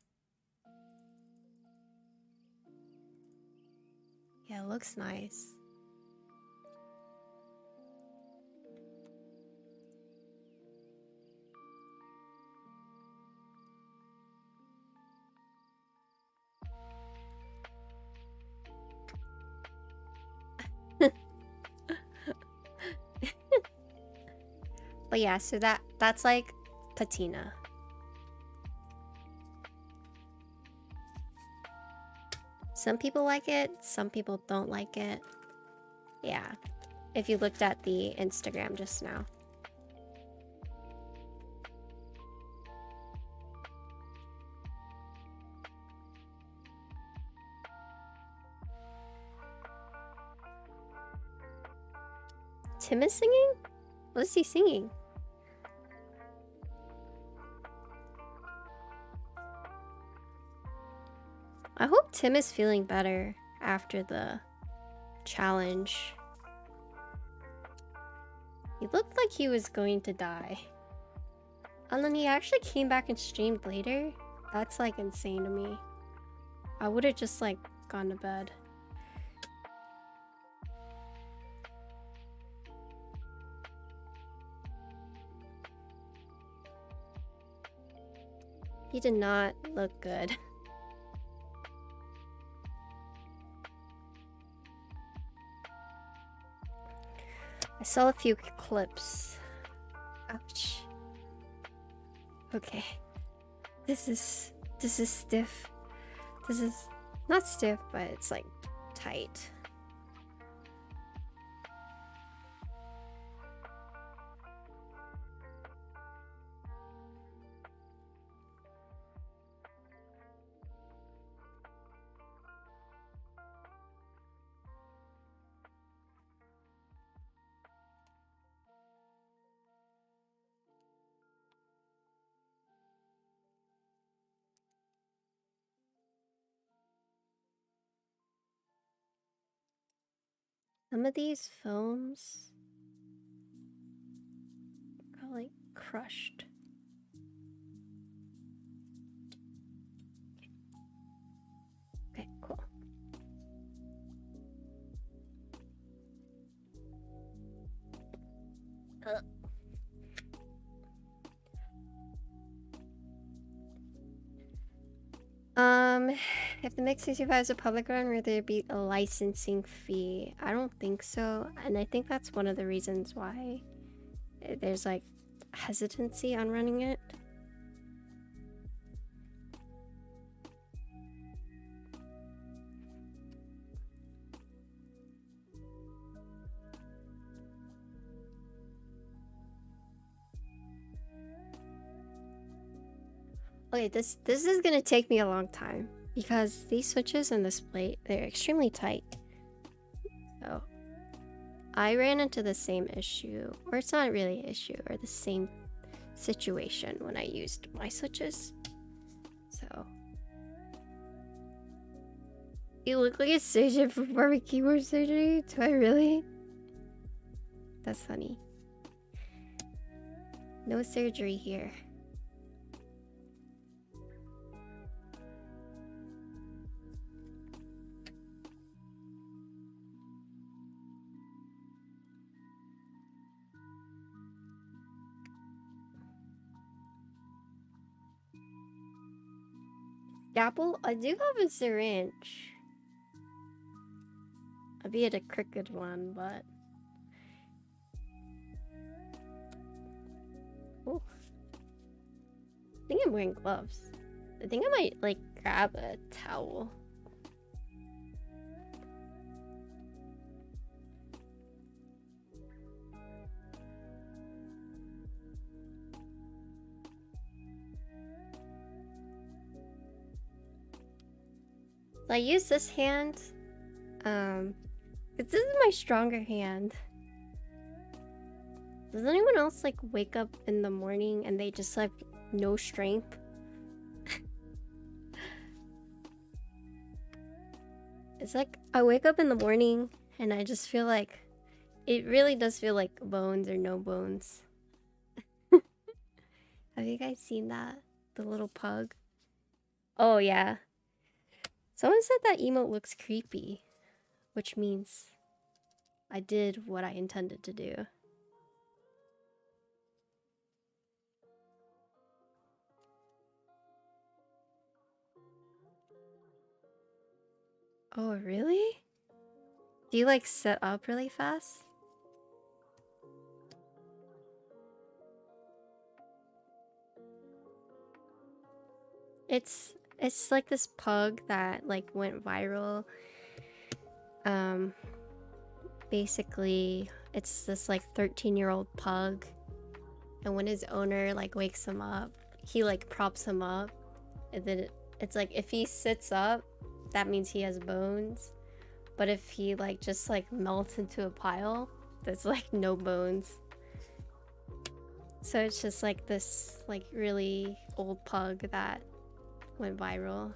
Speaker 1: Yeah, it looks nice. But yeah, so that's like patina. Some people like it, some people don't like it. Yeah, if you looked at the Instagram just now. Tim is singing? What is he singing? I hope Tim is feeling better after the challenge. He looked like he was going to die. And then he actually came back and streamed later. That's like insane to me. I would have just like gone to bed. He did not look good. I saw a few clips. Ouch. Okay. This is stiff. This is not stiff, but it's like tight. Some of these foams got like crushed. Okay, cool. If the Mix 65 is a public run, will there be a licensing fee? I don't think so, and I think that's one of the reasons why there's like hesitancy on running it. Okay, this is gonna take me a long time because these switches and this plate, they're extremely tight. So I ran into the same issue, or it's not really an issue, or the same situation when I used my switches. So you look like a surgeon performing my keyboard surgery? Do I really? That's funny. No surgery here. Scalpel? I do have a syringe. Albeit a crooked one, but... Ooh. I think I'm wearing gloves. I think I might, like, grab a towel. So I use this hand. This is my stronger hand. Does anyone else like wake up in the morning and they just have no strength? It's like I wake up in the morning and I just feel like it really does feel like bones or no bones. Have you guys seen that? The little pug? Oh yeah. Someone said that emote looks creepy, which means I did what I intended to do. Oh, really? Do you like set up really fast? It's like this pug that like went viral. Basically it's this like 13-year-old pug, and when his owner like wakes him up, he like props him up, and then it's like if he sits up, that means he has bones, but if he like just like melts into a pile, there's like no bones. So it's just like this like really old pug that went viral.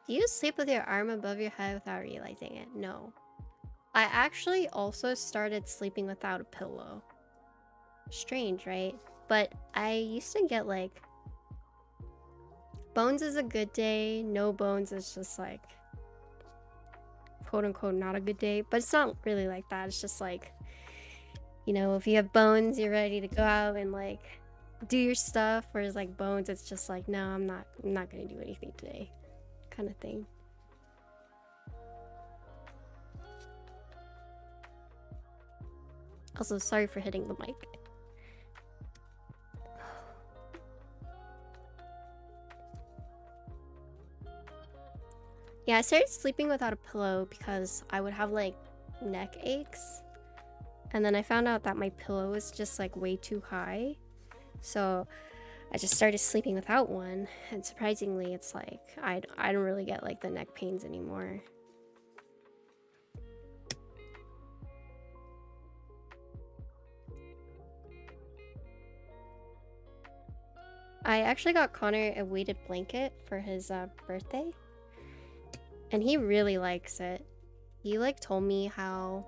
Speaker 1: Do you sleep with your arm above your head without realizing it? No. I actually also started sleeping without a pillow. Strange, right? But I used to get like, bones is a good day, no bones is just like, quote unquote, not a good day. But it's not really like that. It's just like, you know, if you have bones, you're ready to go out and like do your stuff. Whereas like bones, it's just like, no, I'm not gonna do anything today, kind of thing. Also, sorry for hitting the mic. Yeah, I started sleeping without a pillow because I would have like neck aches. And then I found out that my pillow was just like way too high. So I just started sleeping without one. And surprisingly, it's like I don't really get like the neck pains anymore. I actually got Connor a weighted blanket for his birthday. And he really likes it. He like told me how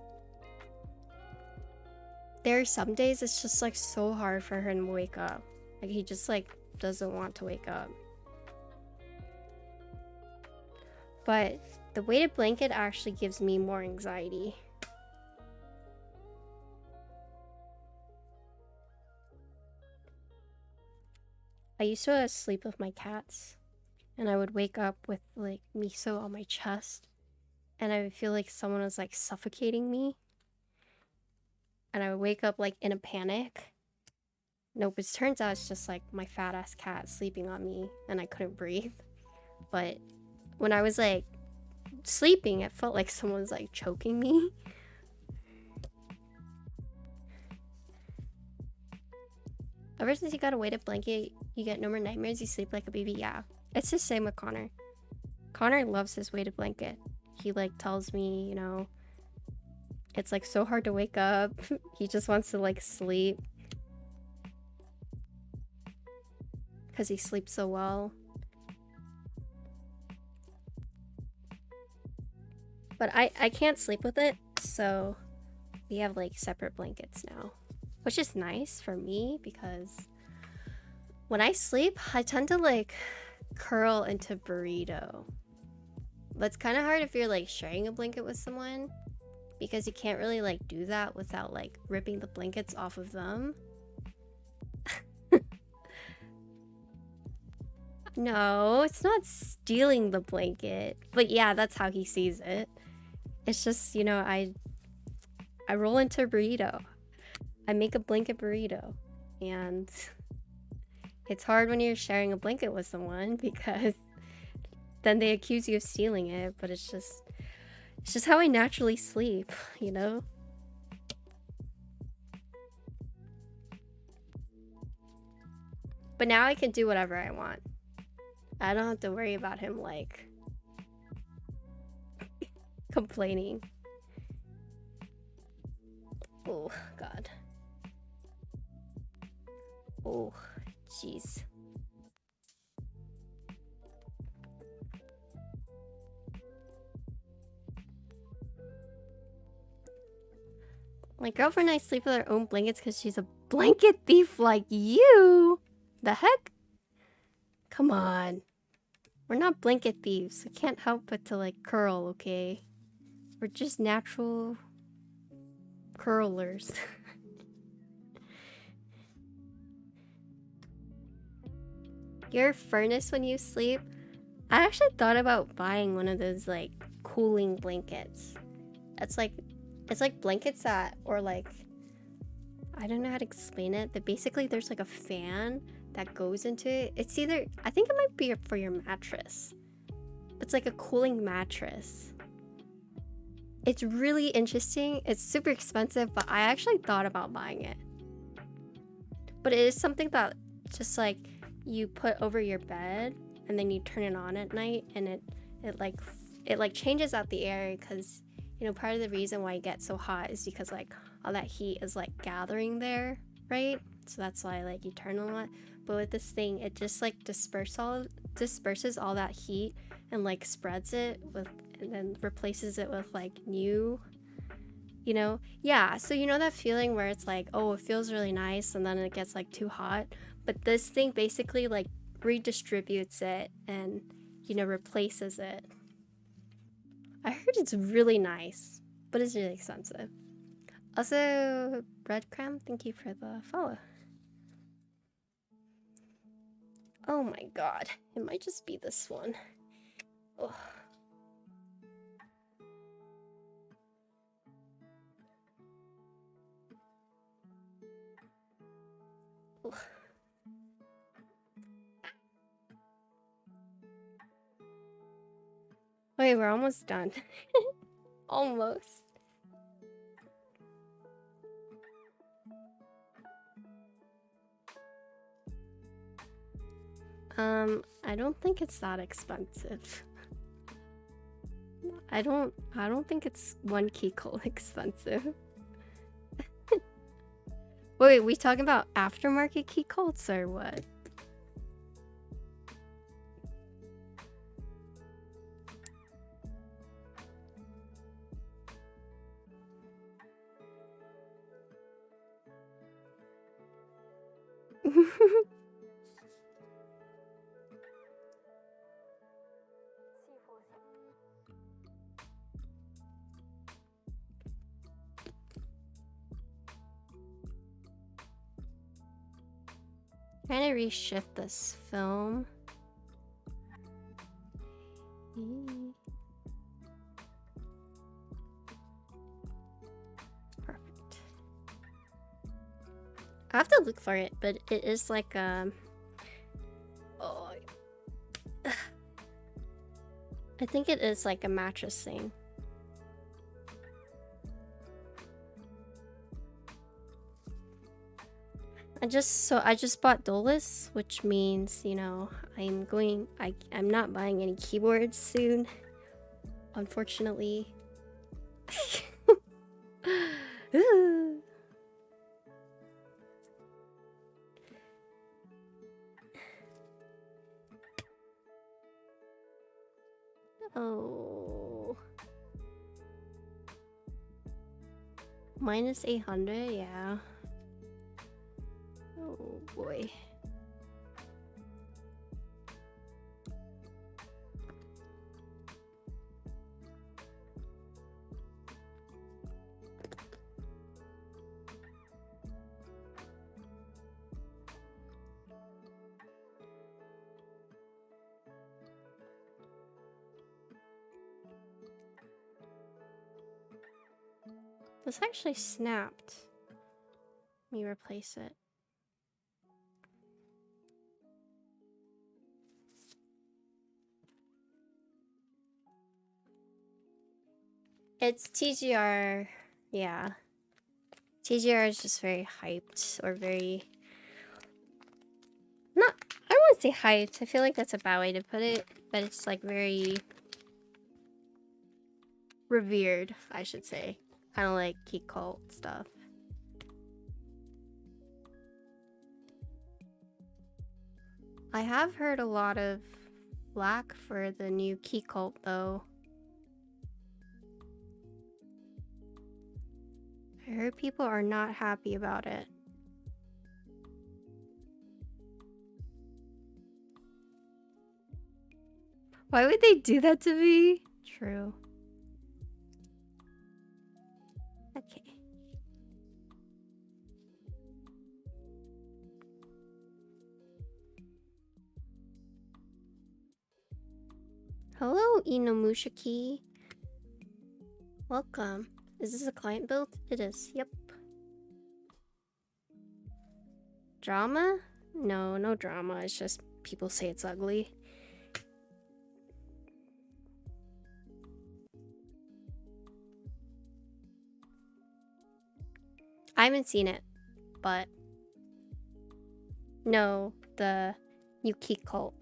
Speaker 1: there are some days it's just like so hard for him to wake up. Like he just like doesn't want to wake up. But the weighted blanket actually gives me more anxiety. I used to sleep with my cats, and I would wake up with like miso on my chest, and I would feel like someone was like suffocating me, and I would wake up like in a panic. Nope, it turns out it's just like my fat ass cat sleeping on me and I couldn't breathe. But when I was like sleeping, it felt like someone was like choking me. Ever since you got a weighted blanket, you get no more nightmares, you sleep like a baby. Yeah, it's the same with Connor. Connor loves his weighted blanket. He like tells me, you know, it's like so hard to wake up. He just wants to like sleep because he sleeps so well. But I can't sleep with it, so we have like separate blankets now, which is nice for me because when I sleep, I tend to like curl into burrito. But it's kind of hard if you're like sharing a blanket with someone because you can't really like do that without like ripping the blankets off of them. No, it's not stealing the blanket. But yeah, that's how he sees it. It's just, you know, I roll into a burrito. I make a blanket burrito. And it's hard when you're sharing a blanket with someone because then they accuse you of stealing it, but it's just how I naturally sleep, you know? But now I can do whatever I want. I don't have to worry about him like complaining. Oh god. Oh jeez. My girlfriend and I sleep with our own blankets because she's a blanket thief like you. The heck? Come on. We're not blanket thieves. I can't help but to like curl, okay? We're just natural curlers. Your furnace when you sleep? I actually thought about buying one of those like cooling blankets. It's like blankets that, or like I don't know how to explain it, but basically there's like a fan that goes into it. It's either, I think it might be for your mattress. It's like a cooling mattress. It's really interesting. It's super expensive, but I actually thought about buying it. But it is something that just like you put over your bed and then you turn it on at night, and it like changes out the air, because you know, part of the reason why it gets so hot is because like all that heat is like gathering there, right? So that's why like you turn on it. But with this thing, it just like disperses all that heat and like spreads it with, and then replaces it with like new, you know? Yeah, so you know that feeling where it's like, oh, it feels really nice and then it gets like too hot, but this thing basically like redistributes it and, you know, replaces it. I heard it's really nice, but it's really expensive. Also, Breadcrumb, thank you for the follow. Oh my god, it might just be this one. Ugh. Ugh. Wait, we're almost done. Almost. I don't think it's that expensive. I don't think it's one key cold expensive. Wait, we talking about aftermarket key colds or what? Trying to reshift this film. Perfect. I have to look for it, but it is like oh, I think it is like a mattress thing. I just bought Dolus, which means, you know, I'm not buying any keyboards soon, unfortunately. Oh. Minus 800, yeah. Oh boy. This actually snapped. Let me replace it. It's TGR, yeah. TGR is just very hyped, or very... Not, I don't want to say hyped, I feel like that's a bad way to put it, but it's like very... revered, I should say. Kind of like key cult stuff. I have heard a lot of flack for the new key cult though. I heard people are not happy about it. Why would they do that to me? True. Okay. Hello, Inomushiki. Welcome. Is this a client build? It is, yep. Drama? No, no drama. It's just people say it's ugly. I haven't seen it, but no, the new key cult.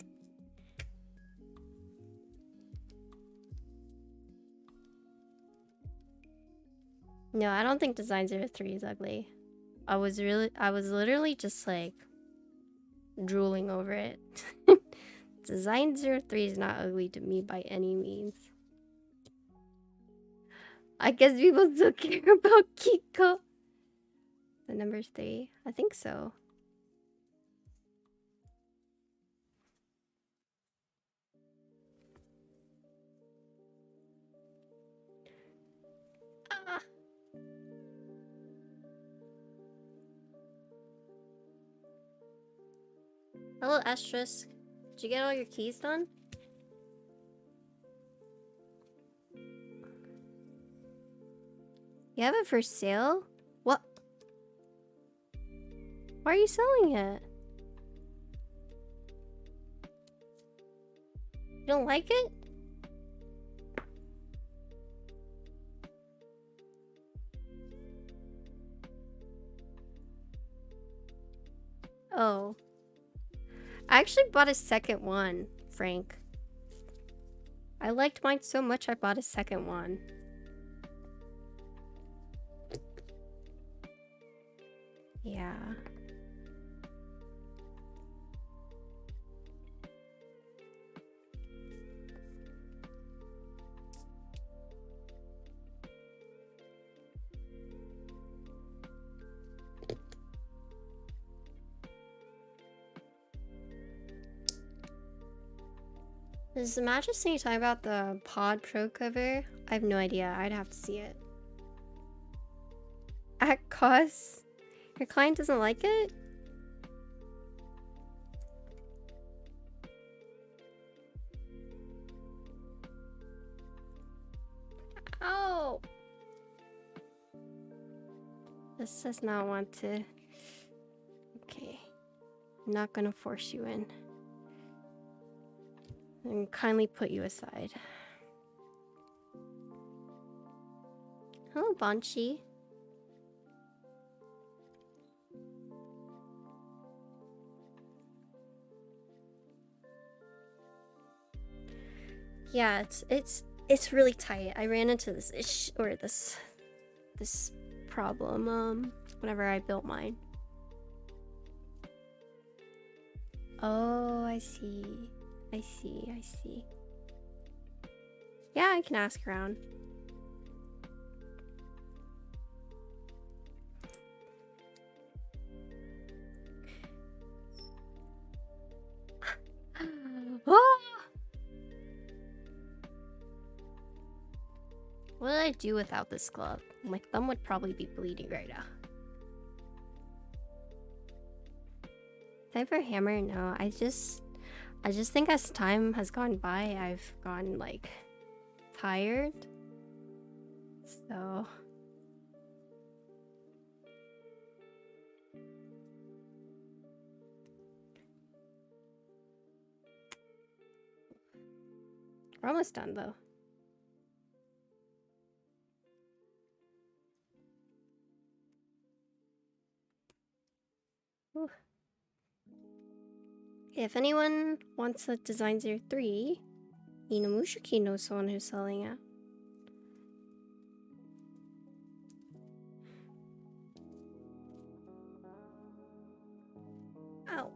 Speaker 1: No, I don't think Design03 is ugly. I was literally just like drooling over it. Design03 is not ugly to me by any means. I guess people still care about Kiko. The number 3? I think so. Ah. Hello, Asterisk. Did you get all your keys done? You have it for sale? What? Why are you selling it? You don't like it? Oh. I actually bought a second one, Frank. I liked mine so much I bought a second one. Yeah. Is the Majesty talking about the Pod Pro cover? I have no idea. I'd have to see it. At cost? Your client doesn't like it? Oh! This does not want to... Okay. I'm not gonna force you in. And kindly put you aside. Hello, Banshee. Yeah, it's really tight. I ran into this issue or this problem whenever I built mine. Oh, I see. I see. Yeah, I can ask around. Oh! What would I do without this glove? My thumb would probably be bleeding right now. Time for a hammer? No, I just think as time has gone by, I've gone like tired. So we're almost done though. Ooh. If anyone wants a Design03, Inamushiki knows someone who's selling it. Ow.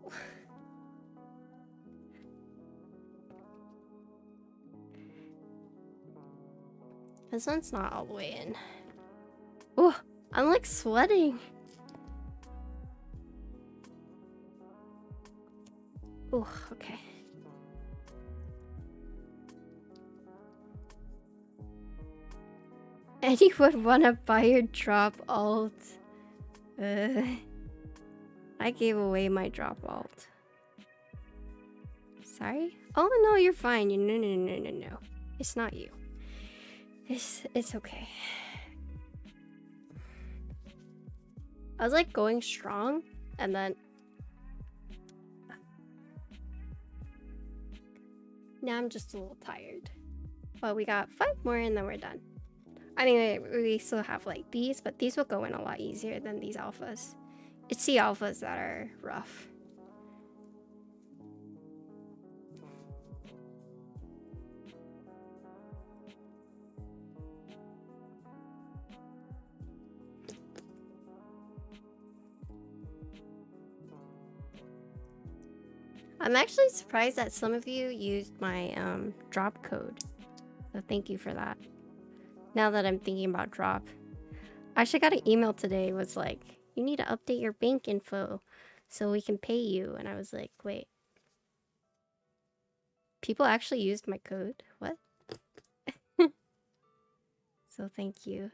Speaker 1: This one's not all the way in. Oh, I'm like sweating. Oh, okay. Anyone wanna buy your drop alt? I gave away my drop alt. Sorry? Oh no, you're fine. No. It's not you. It's okay. I was like going strong, and then Now I'm just a little tired. But we got 5 more and then we're done. I mean, we still have like these, but these will go in a lot easier than these alphas. It's the alphas that are rough. I'm actually surprised that some of you used my drop code. So thank you for that. Now that I'm thinking about drop. I actually got an email today. It was like, you need to update your bank info so we can pay you. And I was like, wait. People actually used my code? What? So thank you.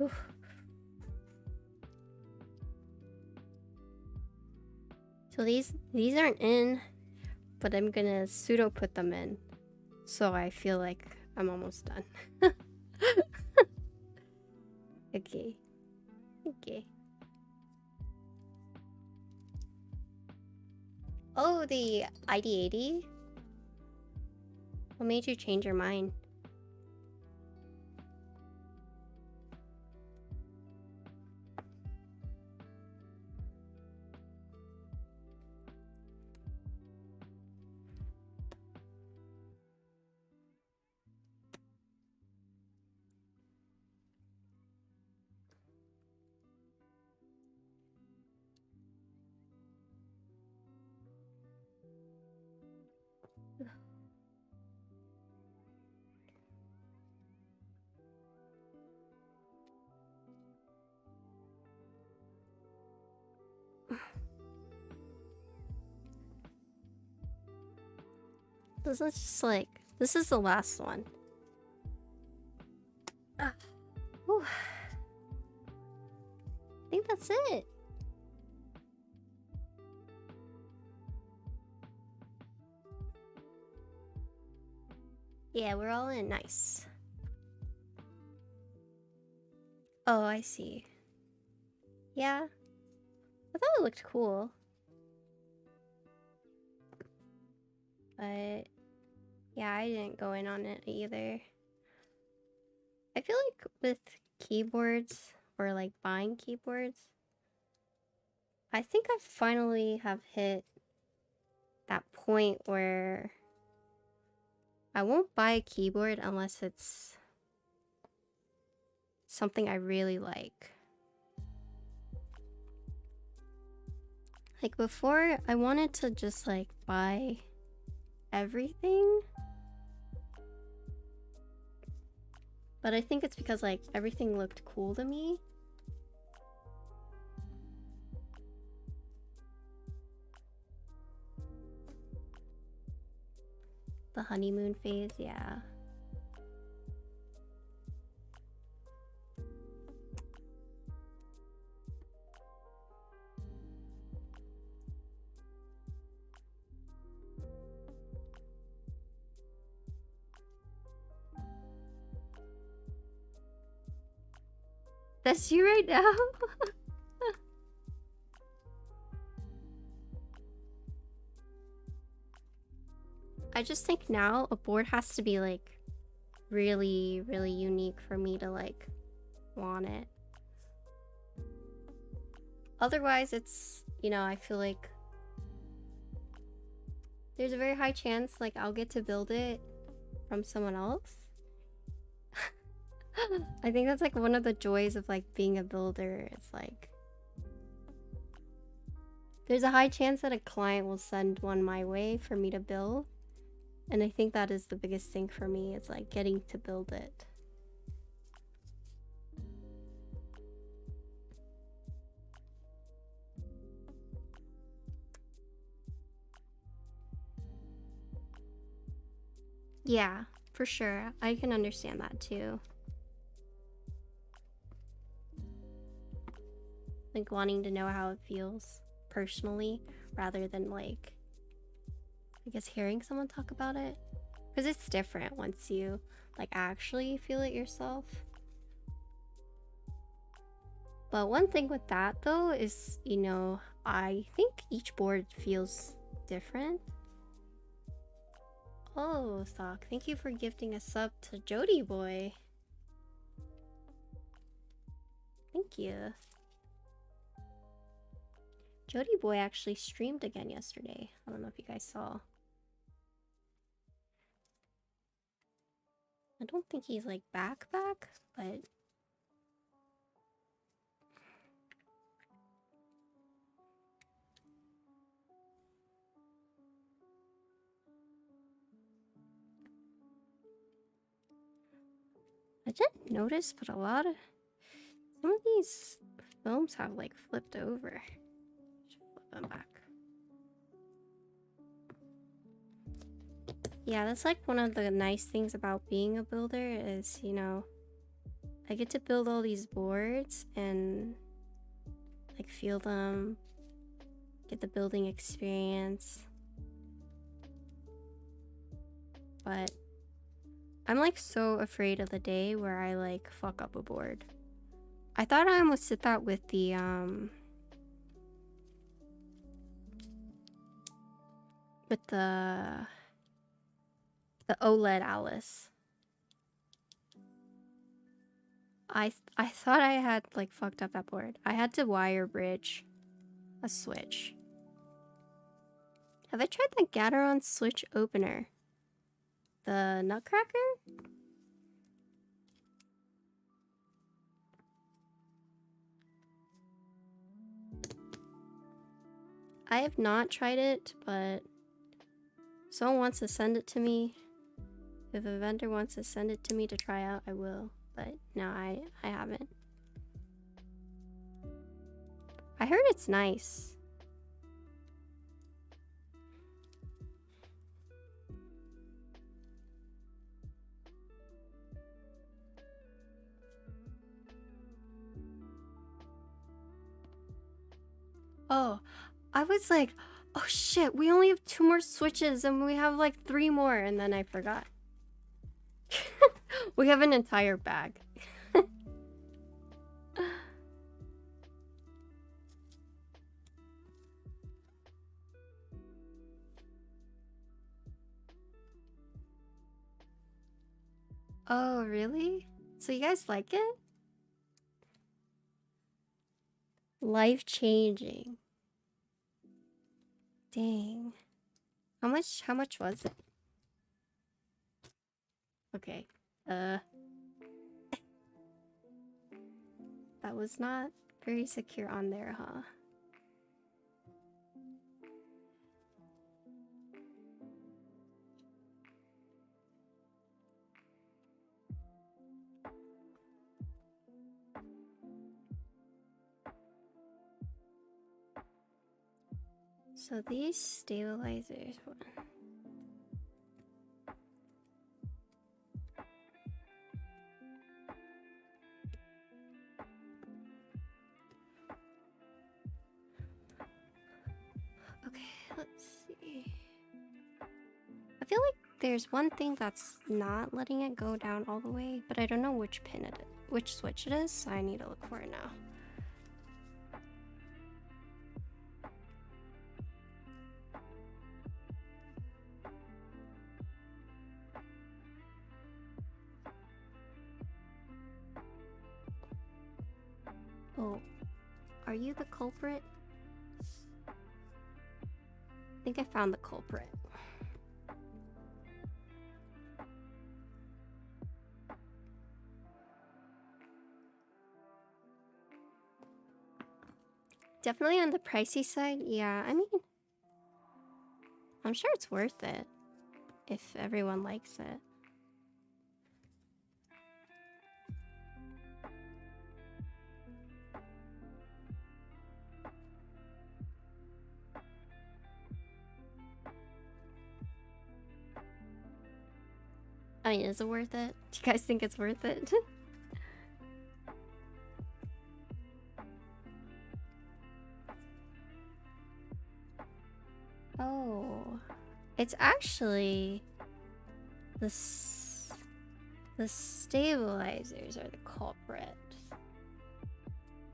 Speaker 1: Oof. So these aren't in, but I'm gonna pseudo put them in. So I feel like I'm almost done. Okay. Okay. Oh, the ID80? What made you change your mind? This is just like, this is the last one. I think that's it. Yeah, we're all in. Nice. Oh, I see. Yeah. I thought it looked cool. But yeah, I didn't go in on it either. I feel like with keyboards or like buying keyboards, I think I finally have hit that point where I won't buy a keyboard unless it's something I really like. Like before, I wanted to just like buy everything. But I think it's because like everything looked cool to me. The honeymoon phase, yeah. That's you right now? I just think now a board has to be like really, really unique for me to like want it. Otherwise, it's, you know, I feel like there's a very high chance like I'll get to build it from someone else. I think that's like one of the joys of like being a builder. It's like there's a high chance that a client will send one my way for me to build. And I think that is the biggest thing for me. It's like getting to build it. Yeah, for sure. I can understand that too. like wanting to know how it feels personally rather than like, I guess, hearing someone talk about it, because it's different once you like actually feel it yourself. But one thing with that though is, you know, I think each board feels different. Oh, Thok, thank you for gifting a sub to Jody Boy. Thank you. Jody Boy actually streamed again yesterday. I don't know if you guys saw. I don't think he's like back, but I didn't notice, but some of these films have like flipped over. Should flip them back. Yeah, that's like one of the nice things about being a builder is, you know, I get to build all these boards and like feel them, get the building experience. But I'm like so afraid of the day where I like fuck up a board. I thought I almost did that with the OLED Alice. I thought I had like fucked up that board. I had to wire bridge a switch. Have I tried the Gateron switch opener? The Nutcracker? I have not tried it, but someone wants to send it to me. If a vendor wants to send it to me to try out, I will. But no, I haven't. I heard it's nice. Oh, I was like, oh shit, we only have 2 more switches and we have like 3 more, and then I forgot. We have an entire bag. Oh, really? So you guys like it? Life-changing. Dang. How much was it? Okay. That was not very secure on there, huh? So these stabilizers. Okay, let's see. I feel like there's one thing that's not letting it go down all the way, but I don't know which pin it is, which switch it is, so I need to look for it now. Oh, are you the culprit? I think I found the culprit. Definitely on the pricey side. Yeah, I mean, I'm sure it's worth it if everyone likes it. I mean, is it worth it? Do you guys think it's worth it? Oh, it's actually the stabilizers are the culprit.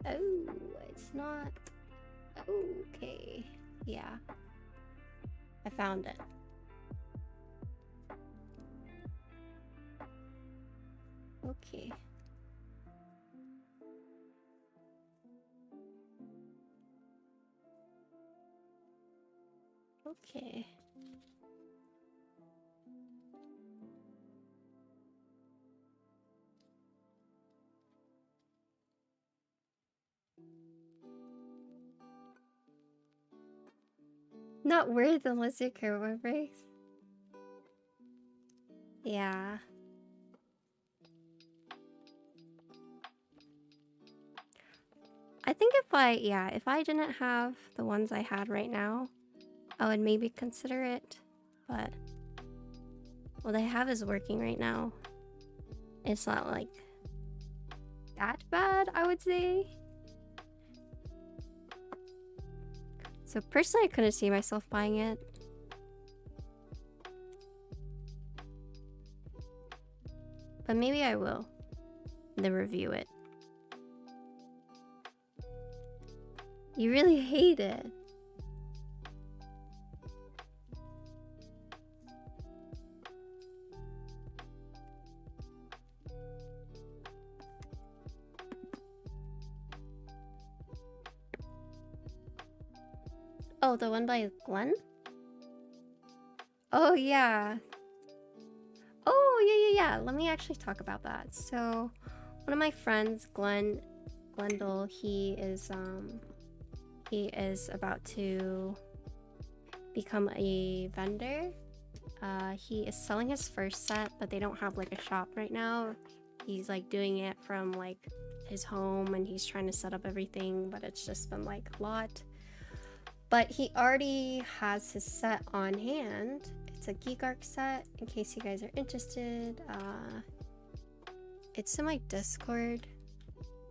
Speaker 1: Oh, it's not. Okay, yeah, I found it. Okay. Okay. Not worth unless you care about breaks. Yeah. I think if I didn't have the ones I had right now, I would maybe consider it, but what I have is working right now. It's not like that bad, I would say. So personally, I couldn't see myself buying it. But maybe I will. Then review it. You really hate it. Oh, the one by Glenn? Oh, yeah. Oh, yeah. Let me actually talk about that. So, one of my friends, Glendale, he is about to become a vendor. He is selling his first set, but they don't have like a shop right now. He's like doing it from like his home, and he's trying to set up everything, but it's just been like a lot. But he already has his set on hand. It's a Geek Arc set, in case you guys are interested. It's in my Discord.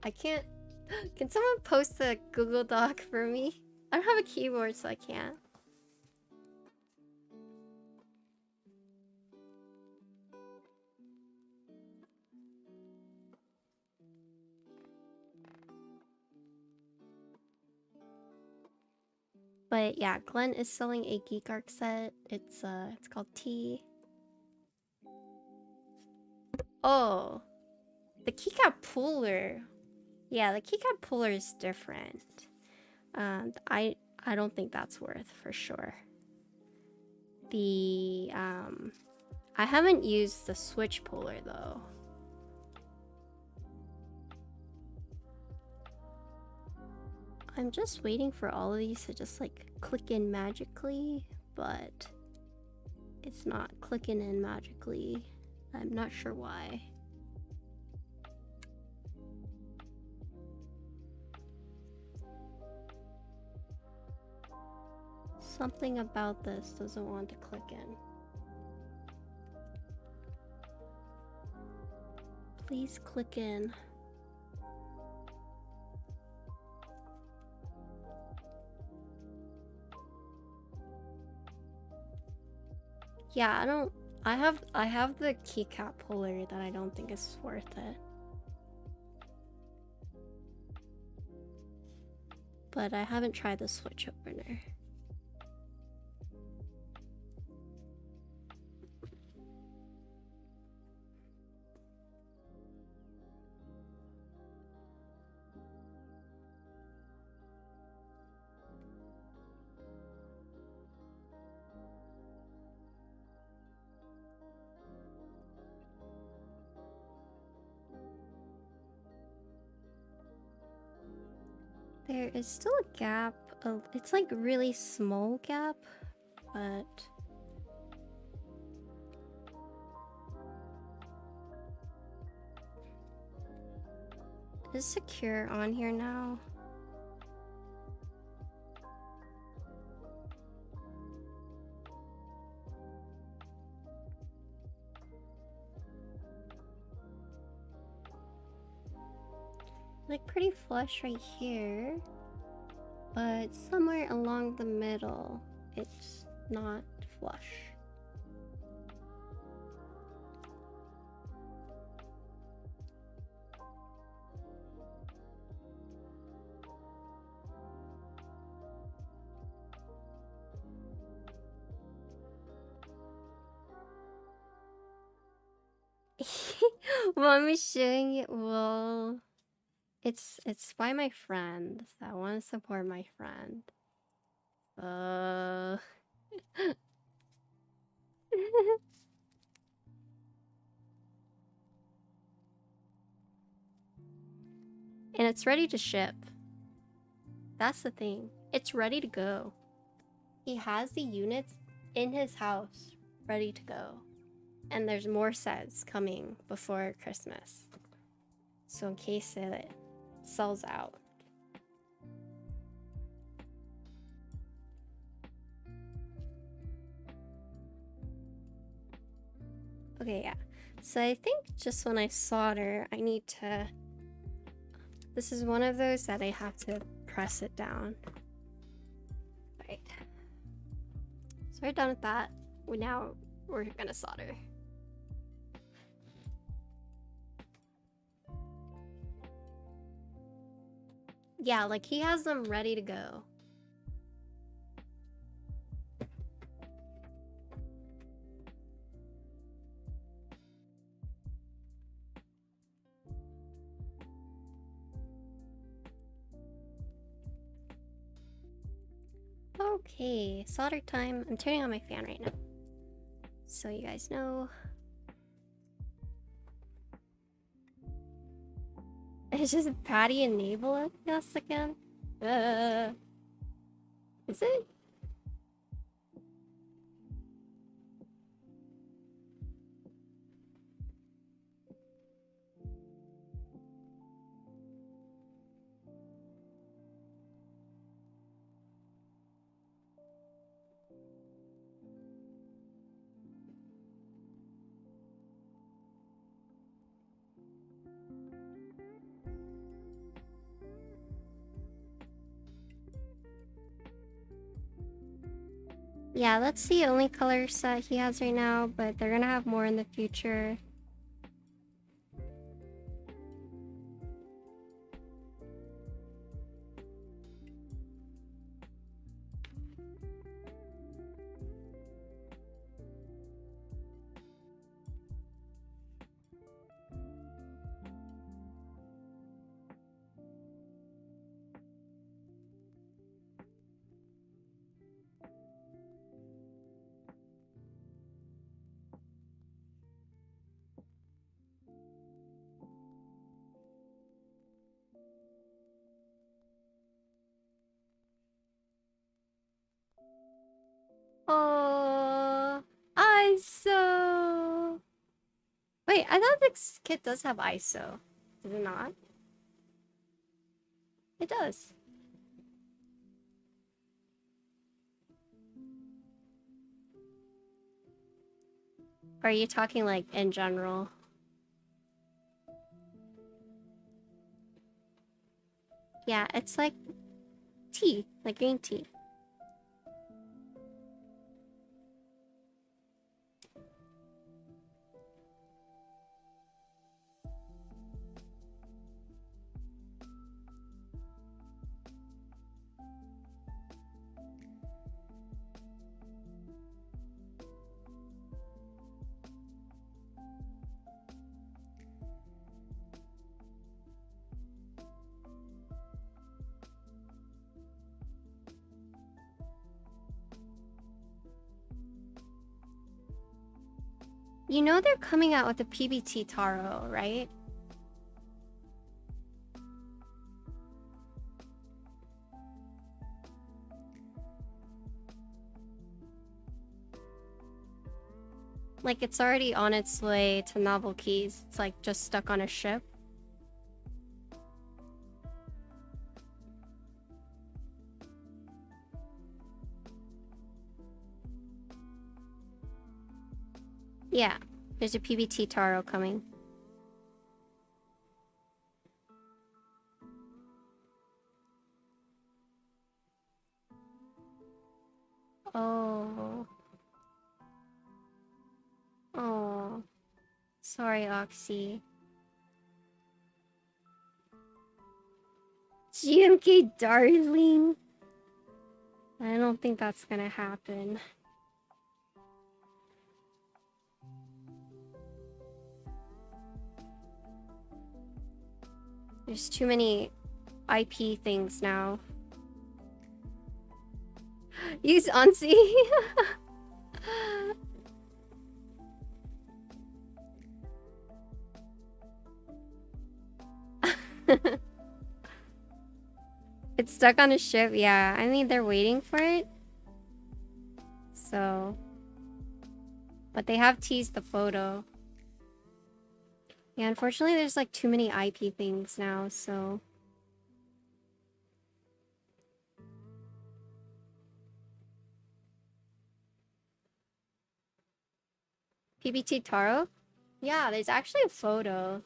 Speaker 1: I can't... Can someone post a Google Doc for me? I don't have a keyboard, so I can't. But yeah, Glenn is selling a Geek Arc set. It's called T. Oh, the keycap puller. Yeah, the keycap puller is different. I don't think that's worth for sure. The I haven't used the switch puller though. I'm just waiting for all of these to just like click in magically, but it's not clicking in magically. I'm not sure why. Something about this doesn't want to click in. Please click in. Yeah, I have the keycap puller that I don't think is worth it. But I haven't tried the switch opener. There is still a gap. It's like really small gap, but is secure on here now? Like pretty flush right here, but somewhere along the middle, it's not flush. Mommy's showing it. Well, it's by my friend. So I want to support my friend. And it's ready to ship. That's the thing. It's ready to go. He has the units in his house ready to go. And there's more sets coming before Christmas. So in case it sells out. Okay, yeah. So I think just when I solder, I need to... This is one of those that I have to press it down. Right. So we're done with that. Now we're gonna solder. Yeah, like he has them ready to go. Okay, solder time. I'm turning on my fan right now. So you guys know. It's just Patty enable us again? Is it? Yeah, that's the only color set he has right now, but they're gonna have more in the future. Oh, ISO. Wait, I thought this kit does have ISO. Does it not? It does. Or are you talking like in general? Yeah, it's like tea, like green tea. You know they're coming out with the PBT taro, right? Like it's already on its way to Novel Keys. It's like just stuck on a ship. Yeah, there's a PBT taro coming. Oh. Oh. Sorry, Oxy. GMK darling. I don't think that's gonna happen. There's too many IP things now. Use Ansi. It's stuck on a ship. Yeah, I mean, they're waiting for it. So. But they have teased the photo. Yeah, unfortunately, there's like too many IP things now, so. PBT Taro? Yeah, there's actually a photo.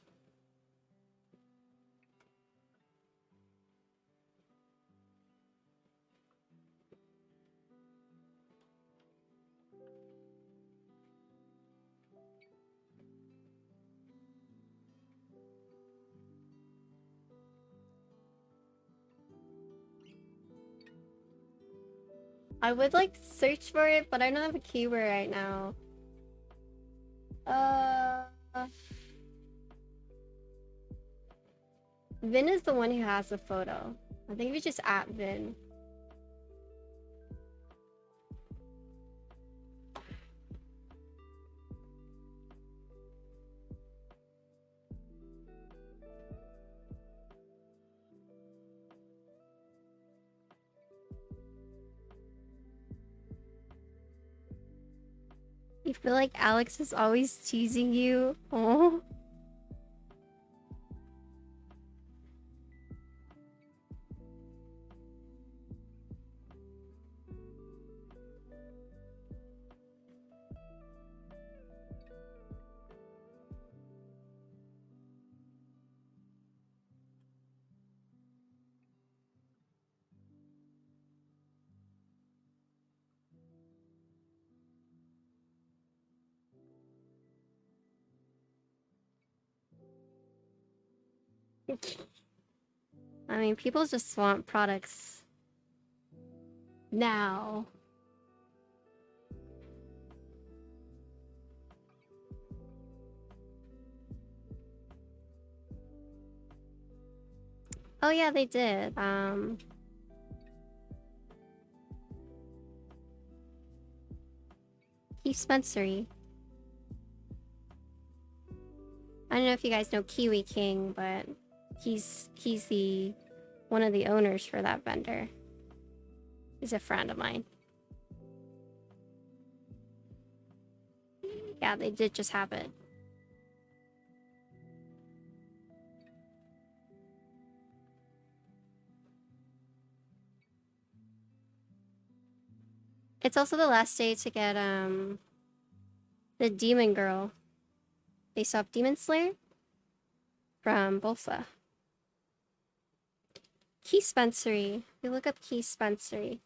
Speaker 1: I would like search for it, but I don't have a keyword right now. Vin is the one who has the photo. I think we just at Vin. You feel like Alex is always teasing you? Oh. I mean, people just want products now. Oh yeah, they did. Keep Spencery. I don't know if you guys know Kiwi King, but he's the one of the owners for that vendor. He's a friend of mine. Yeah, they did just have it. It's also the last day to get the Demon Girl based off Demon Slayer from Bolsa. Key Spencery. You look up Key Spencery.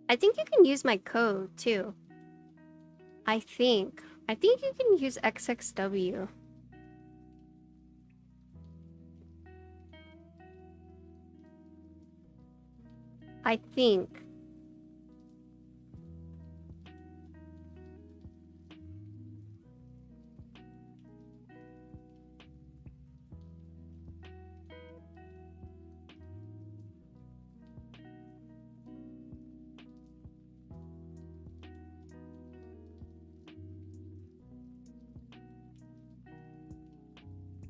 Speaker 1: I think you can use my code too. I think you can use XXW. I think.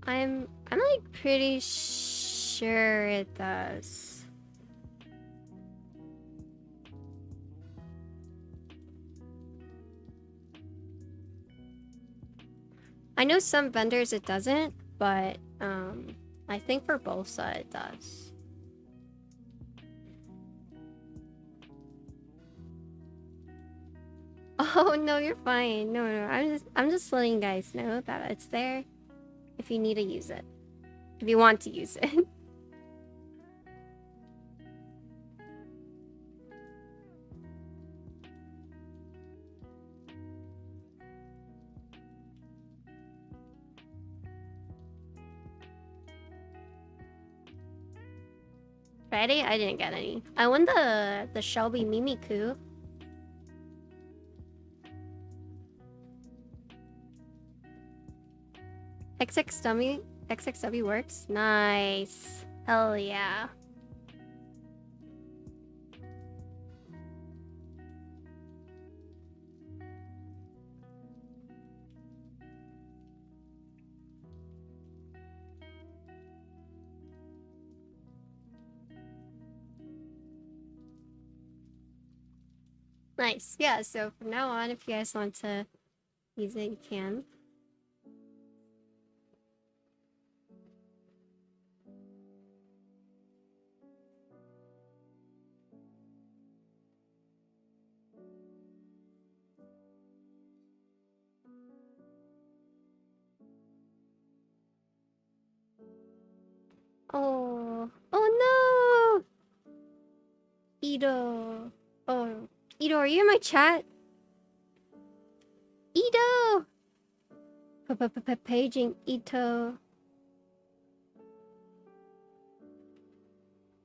Speaker 1: I'm like pretty sure it does. I know some vendors it doesn't, but I think for Bolsa it does. Oh no, you're fine. No, no, I'm just letting you guys know that it's there if you need to use it. If you want to use it. Friday, I didn't get any. I won the Shelby Mimiku. XXW works. Nice. Hell yeah. Nice. Yeah, so from now on, if you guys want to use it, you can. Oh. Oh no! Ito. Oh. Ito, are you in my chat? Ito! Paging Ito.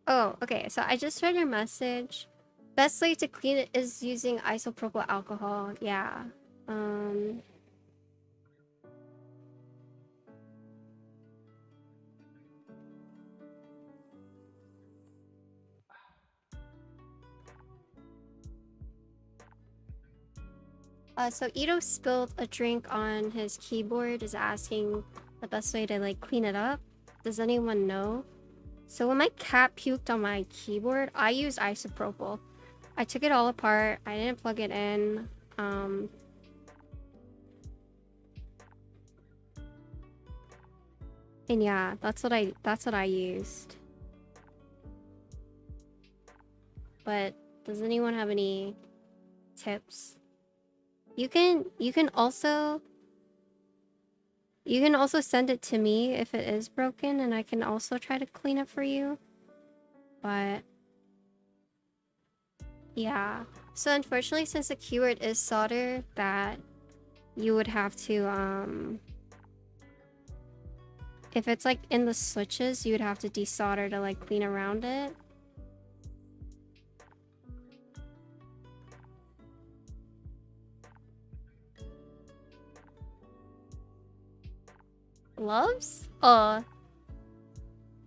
Speaker 1: Oh, okay. So I just read your message. Best way to clean it is using isopropyl alcohol. Yeah. So Ito spilled a drink on his keyboard, is asking the best way to like clean it up. Does anyone know? So when my cat puked on my keyboard, I used isopropyl. I took it all apart. I didn't plug it in. And yeah, that's what I used. But does anyone have any tips? You can also send it to me if it is broken, and I can also try to clean it for you. But yeah. So unfortunately, since the keyword is solder, that you would have to if it's like in the switches, you would have to desolder to like clean around it. Gloves?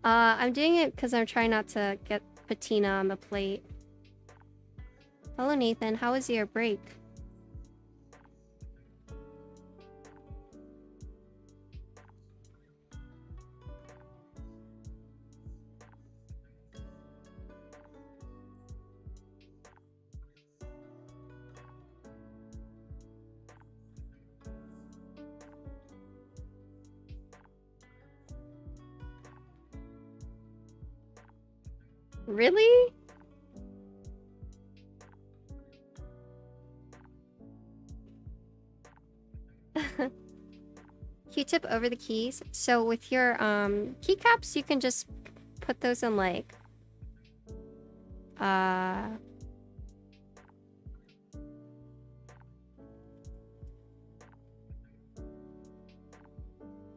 Speaker 1: I'm doing it because I'm trying not to get patina on the plate. Hello Nathan, how was your break? Really? Q-tip over the keys. So with your keycaps, you can just put those in like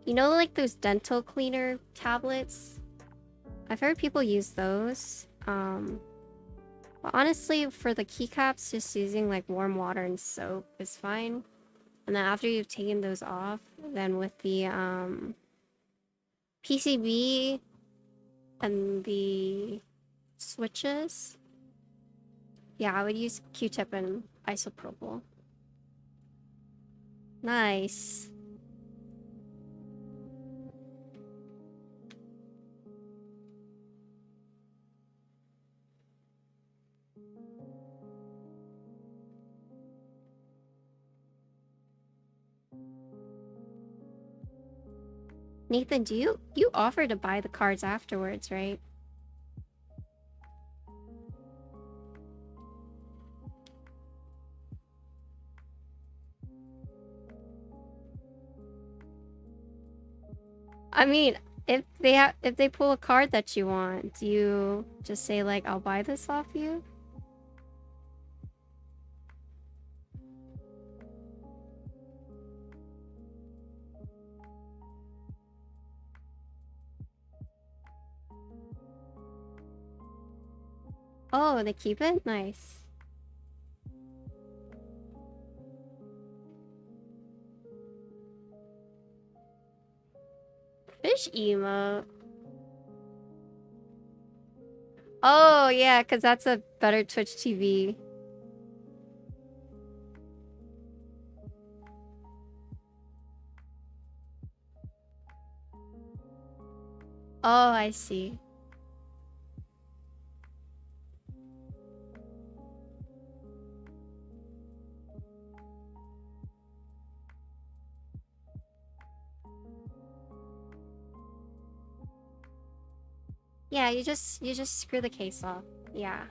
Speaker 1: you know, like those dental cleaner tablets? I've heard people use those. But honestly, for the keycaps, just using like warm water and soap is fine. And then after you've taken those off, then with the PCB and the switches, yeah, I would use Q-tip and isopropyl. Nice. Nathan, do you offer to buy the cards afterwards, right? I mean, if they pull a card that you want, do you just say like, I'll buy this off you? Oh, they keep it? Nice. Fish emote. Oh, yeah, because that's a better Twitch TV. Oh, I see. Yeah, you just screw the case off. Yeah.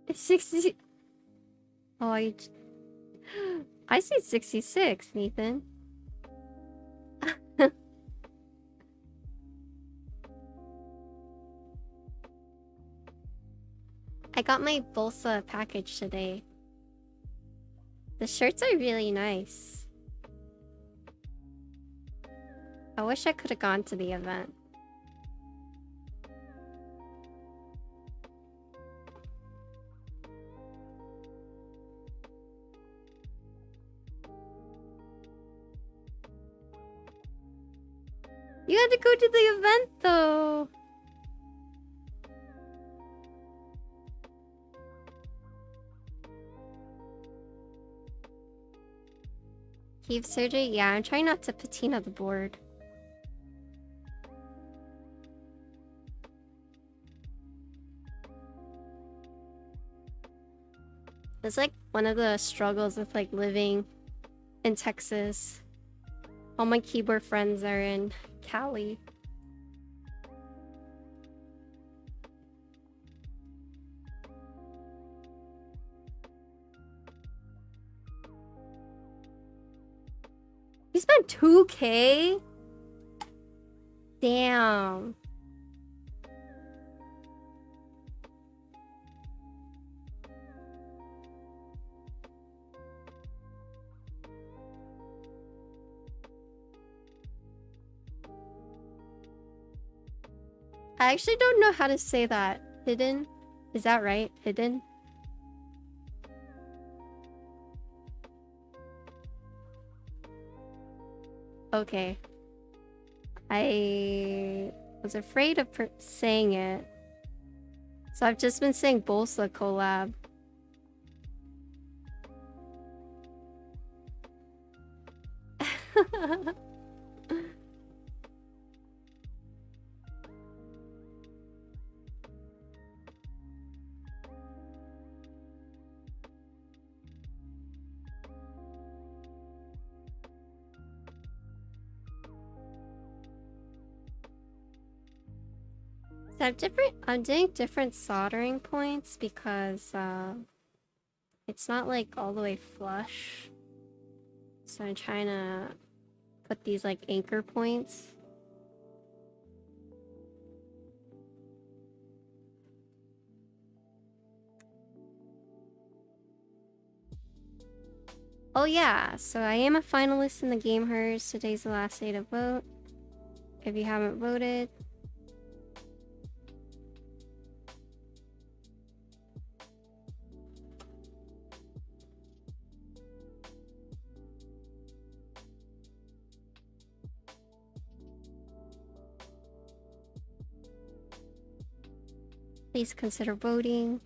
Speaker 1: It's 60. Oh, I see 66, Nathan. I got my Bolsa package today. The shirts are really nice. I wish I could have gone to the event. You had to go to the event though. Keep surgery? Yeah, I'm trying not to patina the board. It's like one of the struggles with like living in Texas. All my keyboard friends are in Cali. You spent 2K? Damn. I actually don't know how to say that. Hidden? Is that right? Hidden? Okay. I was afraid of saying it. So I've just been saying Bolsa collab. So I'm doing different soldering points because it's not like all the way flush. So I'm trying to put these like anchor points. Oh yeah, so I am a finalist in the Game Hers. Today's the last day to vote. If you haven't voted, Please consider voting.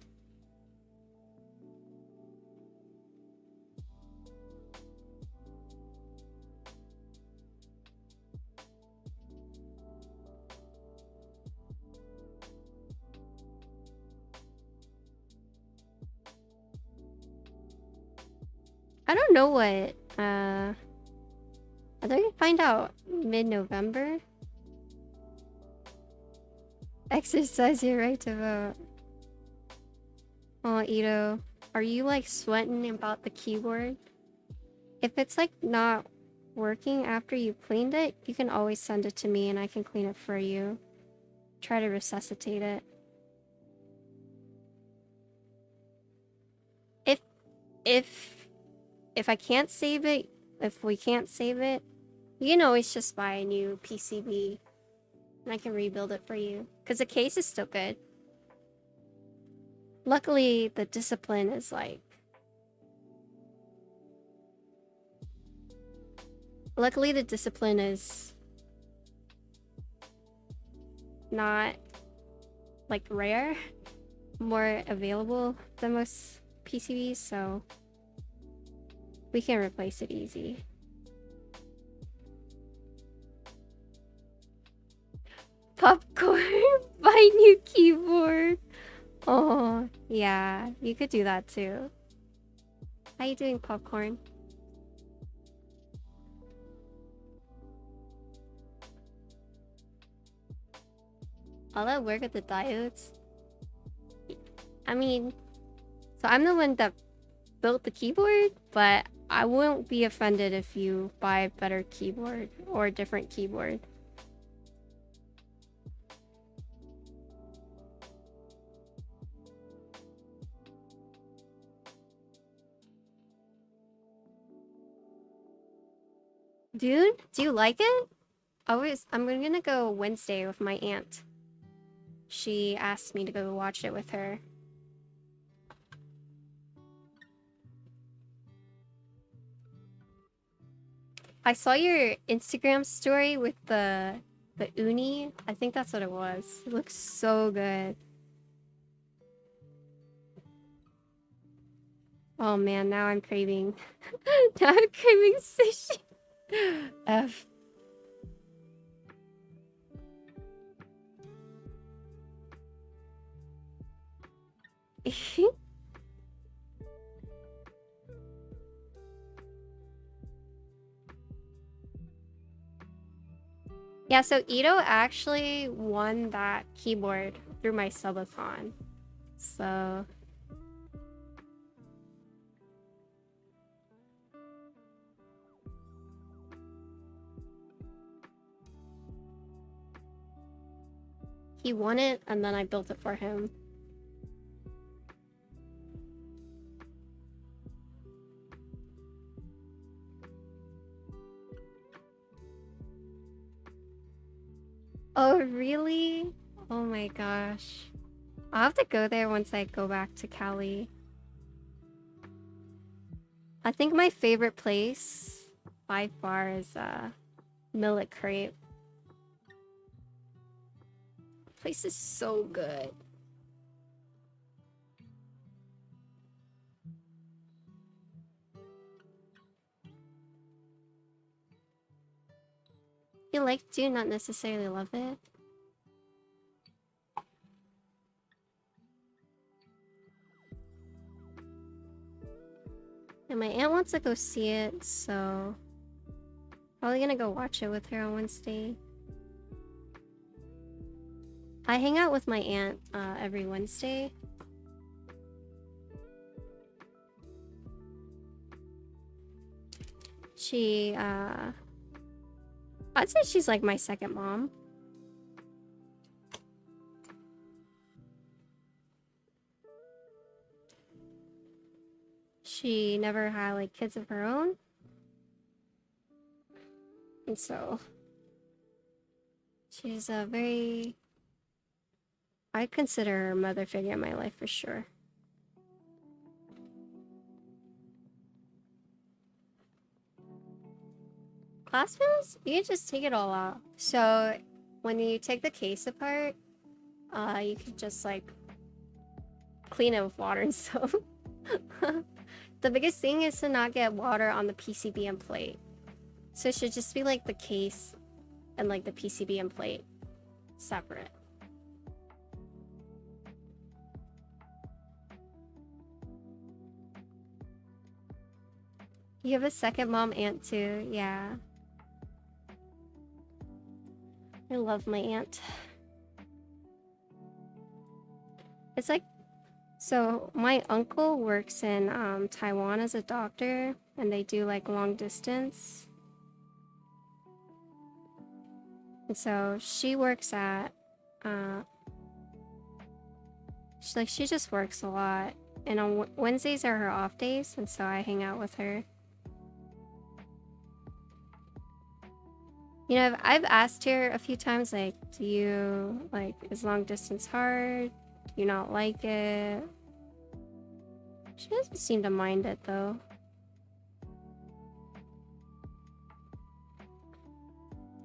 Speaker 1: I don't know what, I think we find out mid-November. Exercise your right to vote. Oh, Ito, are you like sweating about the keyboard? If it's like not working after you cleaned it, you can always send it to me and I can clean it for you. Try to resuscitate it. If I can't save it, if we can't save it, you can always just buy a new PCB and I can rebuild it for you. Because the case is still good. Luckily, the discipline is like... Luckily, the discipline is not like rare, more available than most PCBs, so we can replace it easy. Popcorn, buy new keyboard. Oh, yeah, you could do that too. How you doing, Popcorn? All that work with the diodes. I mean, so I'm the one that built the keyboard, but I won't be offended if you buy a better keyboard or a different keyboard. Dude, do you like it? I'm gonna go Wednesday with my aunt. She asked me to go watch it with her. I saw your Instagram story with the uni. I think that's what it was. It looks so good. Oh man, now I'm craving. Now I'm craving sushi. F. Yeah, so Ito actually won that keyboard through my subathon. So... he won it, and then I built it for him. Oh, really? Oh my gosh. I'll have to go there once I go back to Cali. I think my favorite place by far is Millet Crepe. The place is so good. You like to, not necessarily love it. And my aunt wants to go see it, so... probably gonna go watch it with her on Wednesday. I hang out with my aunt every Wednesday. She, I'd say she's like my second mom. She never had like kids of her own. And so she's a very... I consider her a mother figure in my life for sure. Class films? You can just take it all out. So when you take the case apart, you can just like clean it with water and soap. The biggest thing is to not get water on the PCB and plate. So it should just be like the case and like the PCB and plate separate. You have a second mom aunt too, yeah. I love my aunt. It's like, so my uncle works in Taiwan as a doctor, and they do like long distance. And so she works at, she just works a lot. And on Wednesdays are her off days, and so I hang out with her. You know, I've asked her a few times, like, do you, like, is long distance hard? Do you not like it? She doesn't seem to mind it, though.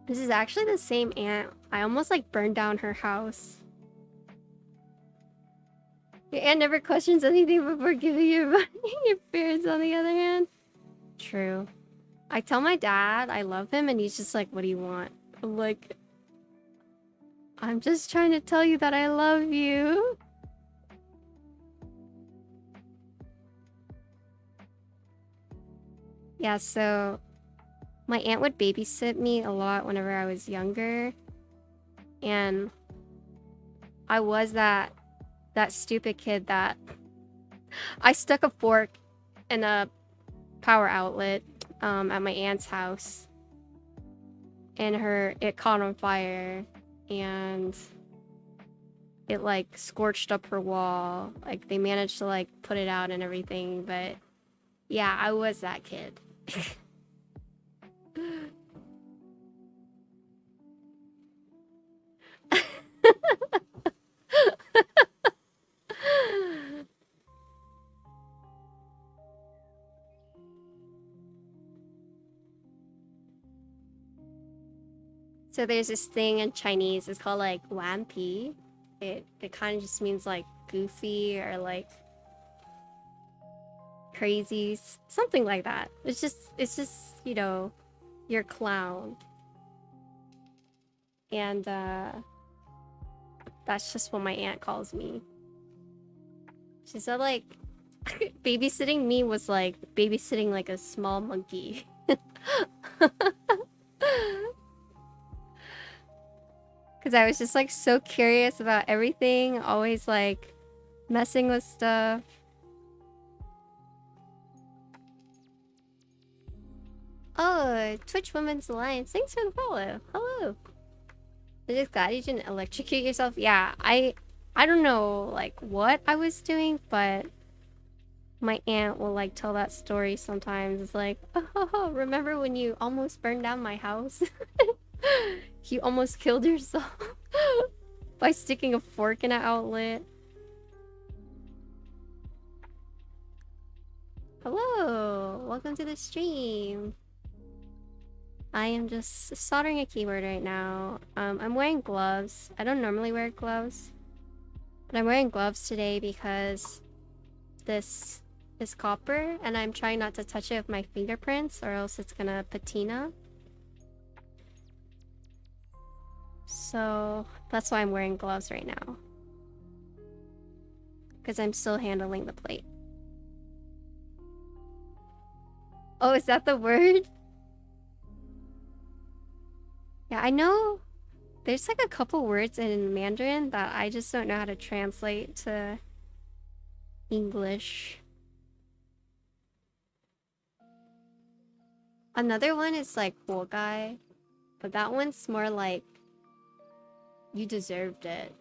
Speaker 1: This is actually the same aunt. I almost, like, burned down her house. Your aunt never questions anything before giving your money. Your parents, on the other hand. True. I tell my dad I love him, and he's just like, what do you want? I'm like, I'm just trying to tell you that I love you. Yeah, so my aunt would babysit me a lot whenever I was younger. And I was that stupid kid that I stuck a fork in a power outlet at my aunt's house, and it caught on fire, and it like scorched up her wall. Like they managed to like put it out and everything, but yeah, I was that kid. So there's this thing in Chinese, it's called like lampi. It kind of just means like goofy or like crazy, something like that. It's just, you know, your clown. And that's just what my aunt calls me. She said like babysitting me was like babysitting like a small monkey. Because I was just like so curious about everything, always like messing with stuff. Oh, Twitch Women's Alliance, thanks for the follow. Hello. I'm just glad you didn't electrocute yourself. Yeah, I don't know like what I was doing, but my aunt will like tell that story sometimes. It's like, oh, remember when you almost burned down my house? You almost killed yourself by sticking a fork in an outlet. Hello, welcome to the stream. I am just soldering a keyboard right now. I'm wearing gloves. I don't normally wear gloves, but I'm wearing gloves today because this is copper and I'm trying not to touch it with my fingerprints or else it's gonna patina. So that's why I'm wearing gloves right now, because I'm still handling the plate. Oh, is that the word? Yeah, I know there's like a couple words in Mandarin that I just don't know how to translate to English. Another one is like "huo gai," but that one's more like you deserved it.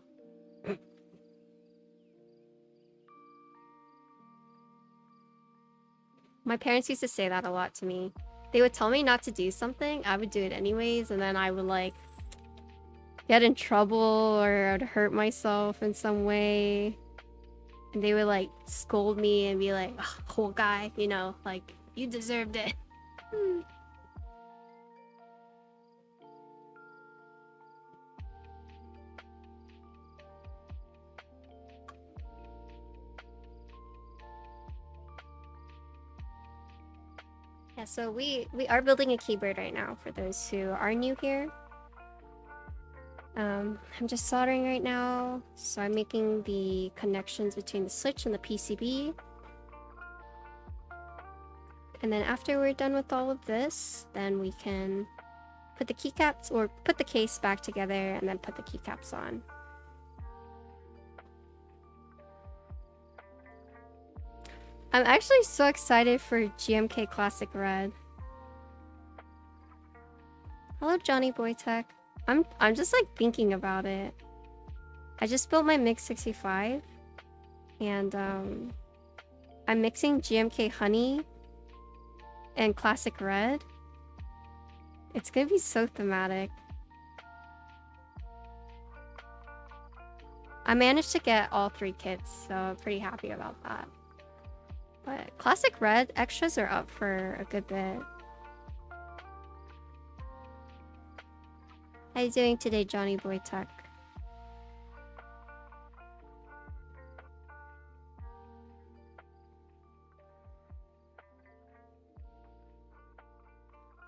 Speaker 1: My parents used to say that a lot to me. They would tell me not to do something, I would do it anyways, and then I would like get in trouble or I'd hurt myself in some way. And they would like scold me and be like, "Whole guy, you know, like you deserved it." Yeah, so we are building a keyboard right now for those who are new here. I'm just soldering right now, so I'm making the connections between the switch and the PCB. And then after we're done with all of this, then we can put the keycaps, or put the case back together and then put the keycaps on. I'm actually so excited for GMK Classic Red. Hello, Johnny Boy Tech. I'm just like thinking about it. I just built my Mix 65, and I'm mixing GMK Honey and Classic Red. It's gonna be so thematic. I managed to get all 3 kits, so I'm pretty happy about that. But Classic Red extras are up for a good bit. How you doing today, Johnny Boy Tech?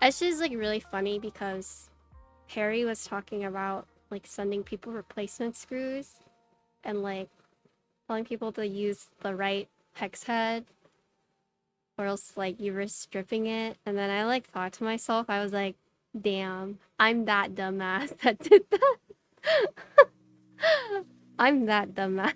Speaker 1: It's just like really funny because Harry was talking about like sending people replacement screws and like telling people to use the right hex head, or else like you risk stripping it. And then I like thought to myself, I was like, damn, I'm that dumbass that did that. I'm that dumbass.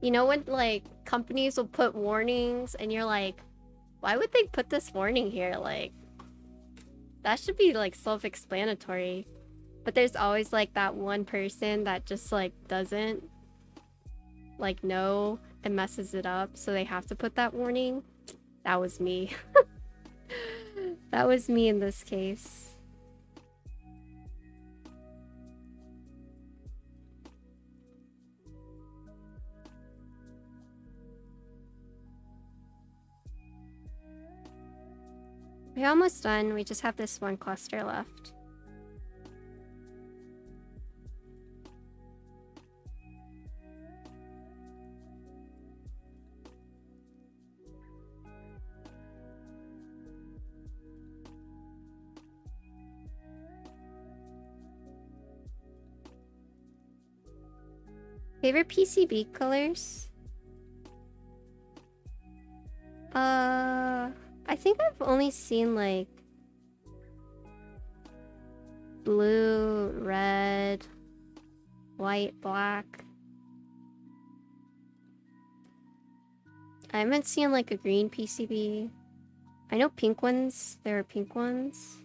Speaker 1: You know when like companies will put warnings and you're like, why would they put this warning here? Like, that should be like self-explanatory. But there's always like that one person that just like doesn't like know and messes it up, so they have to put that warning. That was me. That was me in this case. We're almost done. We just have this one cluster left. Favorite PCB colors? I think I've only seen like blue, red, white, black. I haven't seen like a green PCB. I know pink ones. There are pink ones.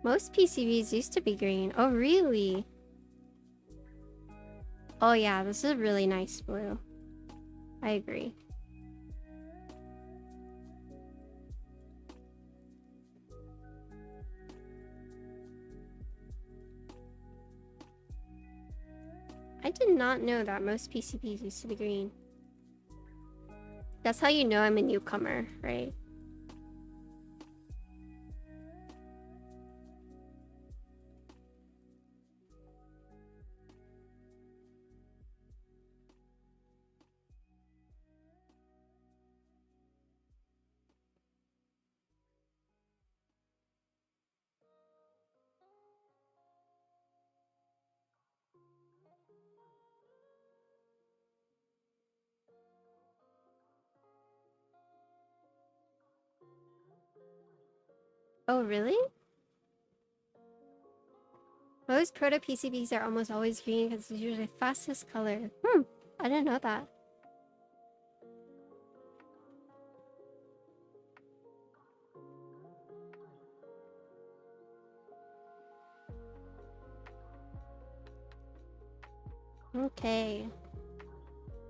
Speaker 1: Most PCBs used to be green. Oh, really? Oh yeah, this is a really nice blue. I agree. I did not know that most PCBs used to be green. That's how you know I'm a newcomer, right? Oh, really? Most proto PCBs are almost always green because it's usually the fastest color. I didn't know that. Okay.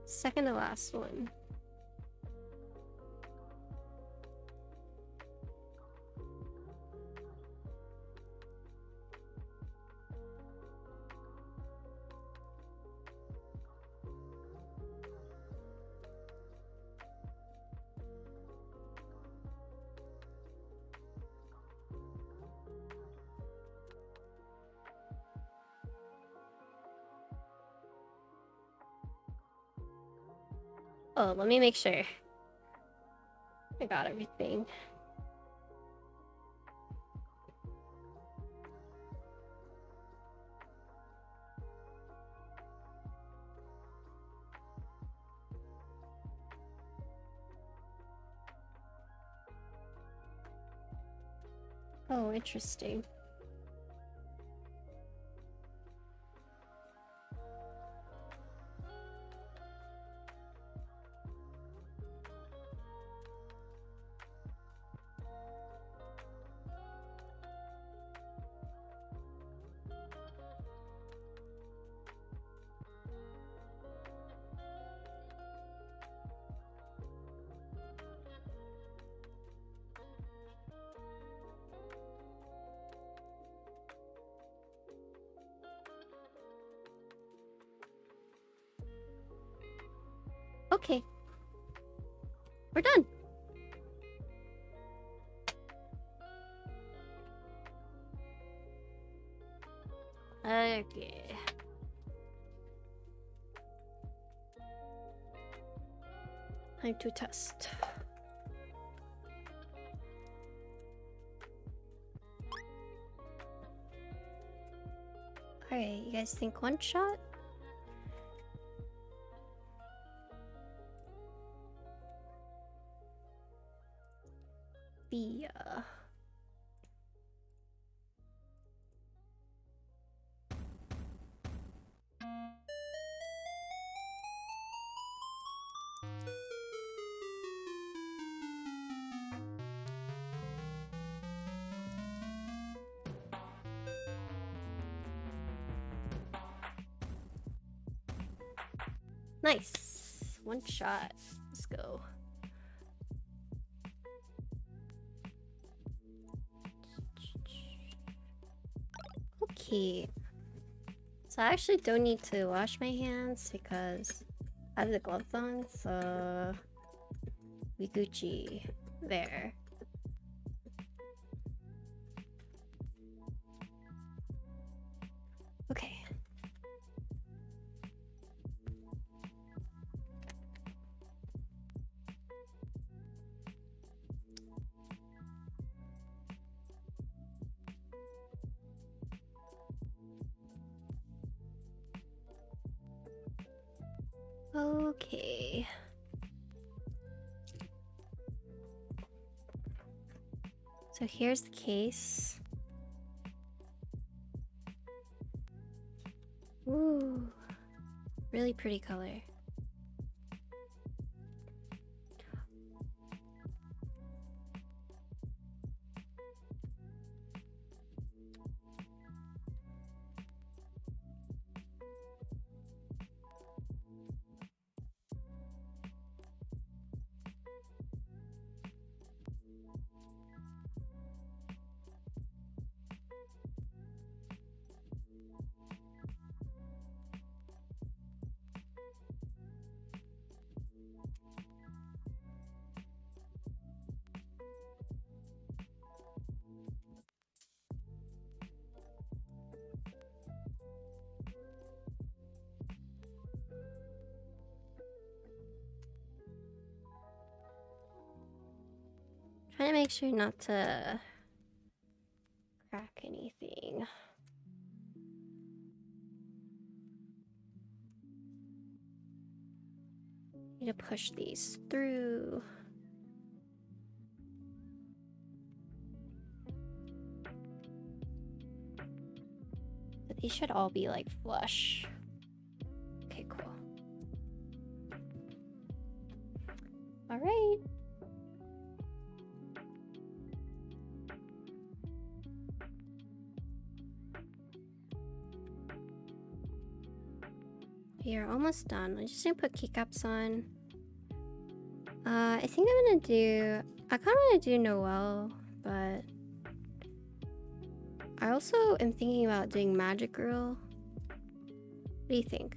Speaker 1: Second to last one. Oh, let me make sure I got everything. Oh, interesting. Okay. We're done. Okay. Time to test. Alright, you guys think one shot? Yeah. Nice. One shot. Let's go. Okay. So I actually don't need to wash my hands because I have the gloves on, so we Gucci there. Okay. Okay. So here's the case. Ooh, really pretty color. Trying to make sure not to crack anything. Need to push these through. But these should all be like flush. Okay, cool. All right. You're almost done. I'm just gonna put keycaps on. I think I'm gonna do. I kind of want to do Noel, but I also am thinking about doing Magic Girl. What do you think?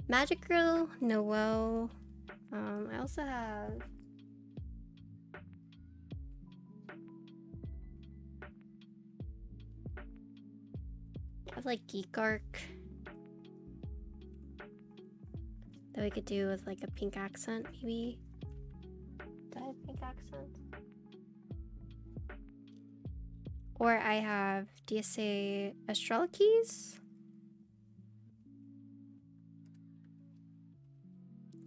Speaker 1: Magic Girl, Noel. I also have. I have like Geek Arc. that we could do with like a pink accent, maybe. Do I have pink accent? Or I have DSA Estrella keys.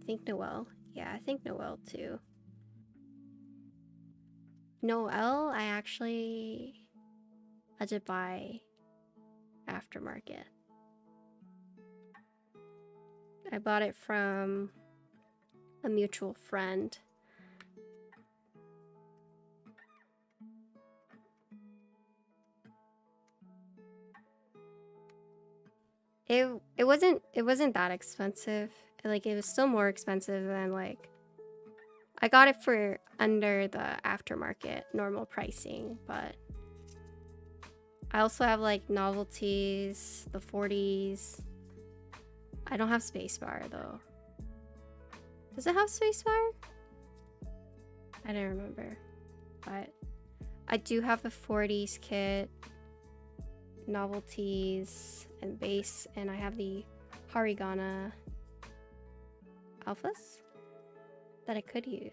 Speaker 1: I think Noel. Yeah, I think Noel too. Noel, I actually had to buy aftermarket. I bought it from a mutual friend. It wasn't that expensive. Like, it was still more expensive than like, I got it for under the aftermarket normal pricing, but I also have like novelties, the 40s. I don't have spacebar though. Does it have spacebar? I don't remember, but I do have the 40s kit, novelties, and base, and I have the Harigana alphas that I could use.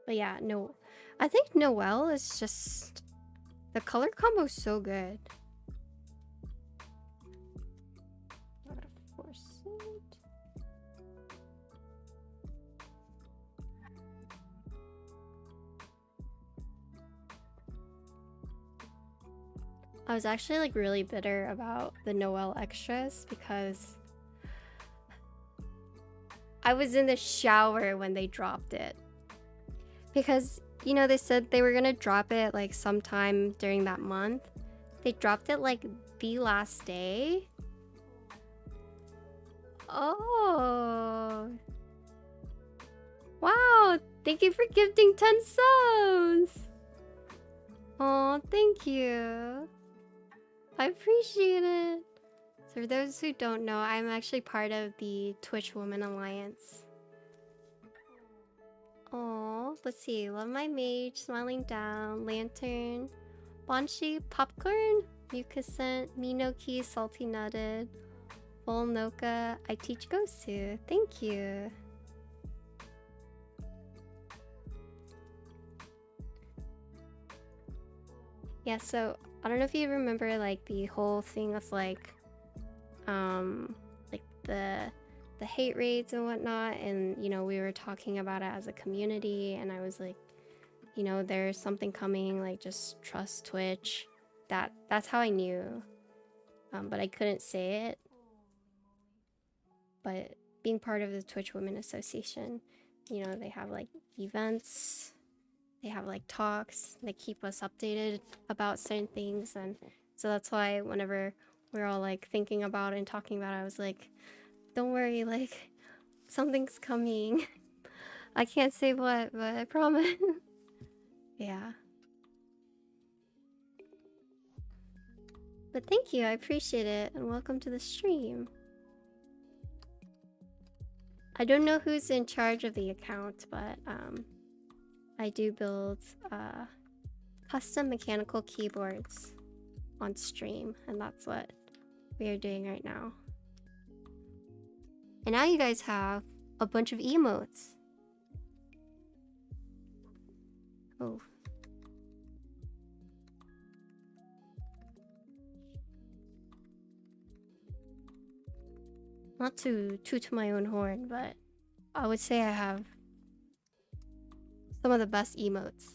Speaker 1: But yeah, no, I think Noel is just, the color combo is so good. I'm gonna force it. I was actually like really bitter about the Noel extras because I was in the shower when they dropped it. Because, you know, they said they were gonna drop it like sometime during that month. They dropped it like the last day. Oh. Wow, thank you for gifting 10 subs. Oh, thank you. I appreciate it. So for those who don't know, I'm actually part of the Twitch Women Alliance. Oh, let's see. Love my mage, smiling down, lantern, Banshee, popcorn, mucuscent, Minoki, salty nutted, Volnoka, I teach Gosu. Thank you. Yeah, so I don't know if you remember like the whole thing of like the hate raids and whatnot, and you know, we were talking about it as a community, and I was like, you know, there's something coming, like just trust Twitch. That's how I knew. But I couldn't say it. But being part of the Twitch Women Association, you know, they have like events, they have like talks, they keep us updated about certain things, and so that's why whenever we're all like thinking about it and talking about it, I was like, don't worry, like something's coming. I can't say what, but I promise. Yeah. But thank you, I appreciate it, and welcome to the stream. I don't know who's in charge of the account, but I do build custom mechanical keyboards on stream, and that's what we are doing right now. And now you guys have a bunch of emotes. Oh. Not to toot my own horn, but I would say I have some of the best emotes.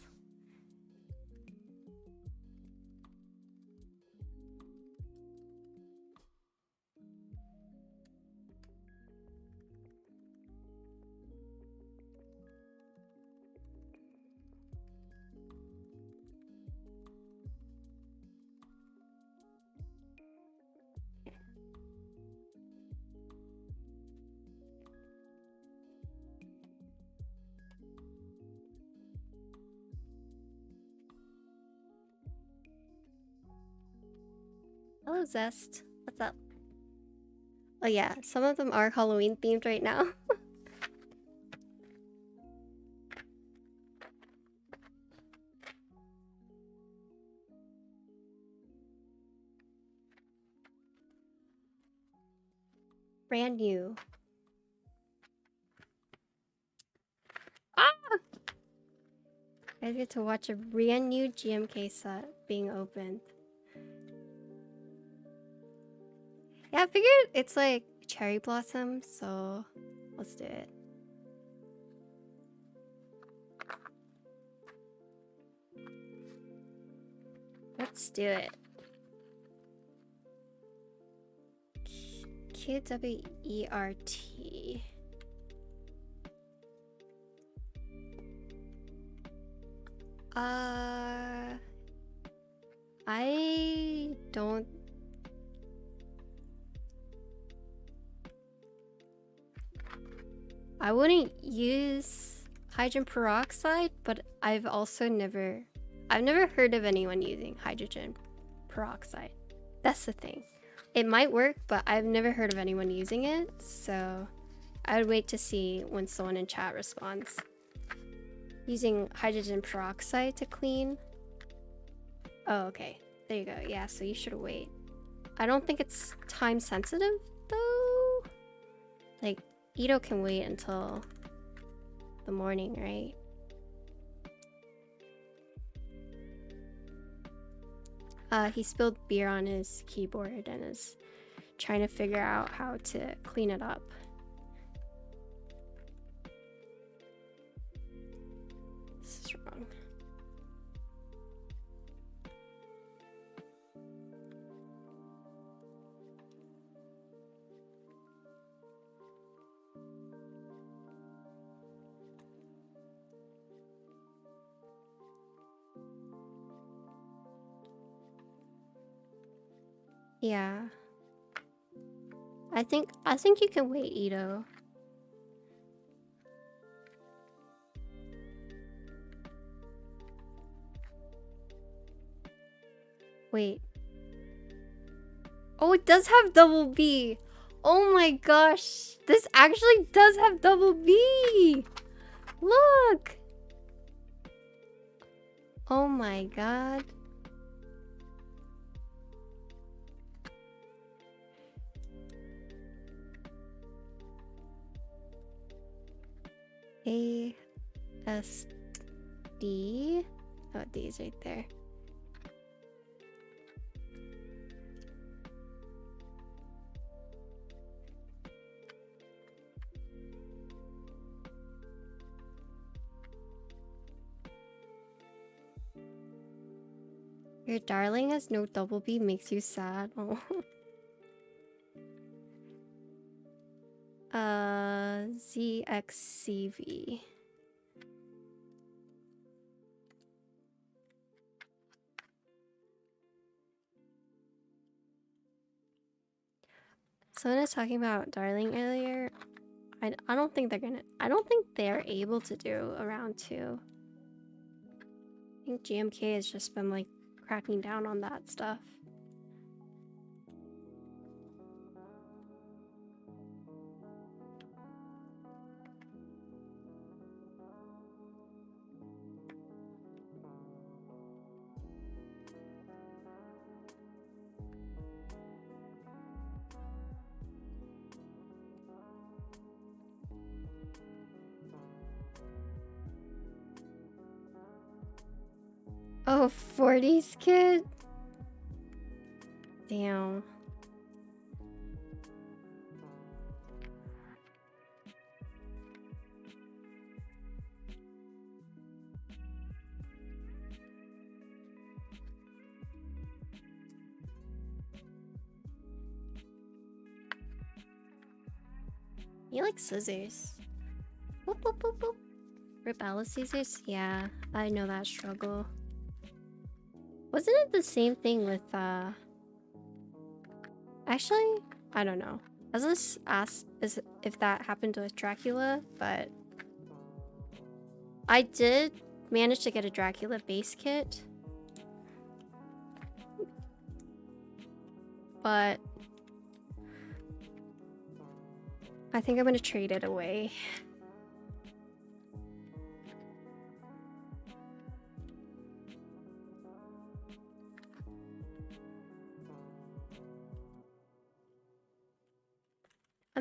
Speaker 1: Hello, Zest. What's up? Oh yeah, some of them are Halloween themed right now. Brand new. Ah! You guys get to watch a brand new GMK set being opened. Yeah, I figured it's like cherry blossom, so let's do it. Let's do it. QWERT. I don't. I wouldn't use hydrogen peroxide, but I've never heard of anyone using hydrogen peroxide. That's the thing. It might work, but I've never heard of anyone using it, so I would wait to see when someone in chat responds. Using hydrogen peroxide to clean? Oh, okay. There you go. Yeah, so you should wait. I don't think it's time sensitive, though. Like, Ito can wait until the morning, right? He spilled beer on his keyboard and is trying to figure out how to clean it up. This is wrong. Yeah. I think you can wait, Ito. Wait. Oh, it does have double B. Oh my gosh. This actually does have double B. Look. Oh my god. A S D. Oh, D is right there. Your darling has no double B makes you sad. Oh. ZXCV. Someone was talking about darling earlier. I don't think they're able to do a round 2. I think GMK has just been like cracking down on that stuff. Oh, 40s kid? Damn. You like scissors. Boop, boop, boop, boop. Rip Alice scissors? Yeah, I know that struggle. Wasn't it the same thing with, Actually, I don't know. I was just asked if that happened with Dracula, but... I did manage to get a Dracula base kit. But... I think I'm gonna trade it away.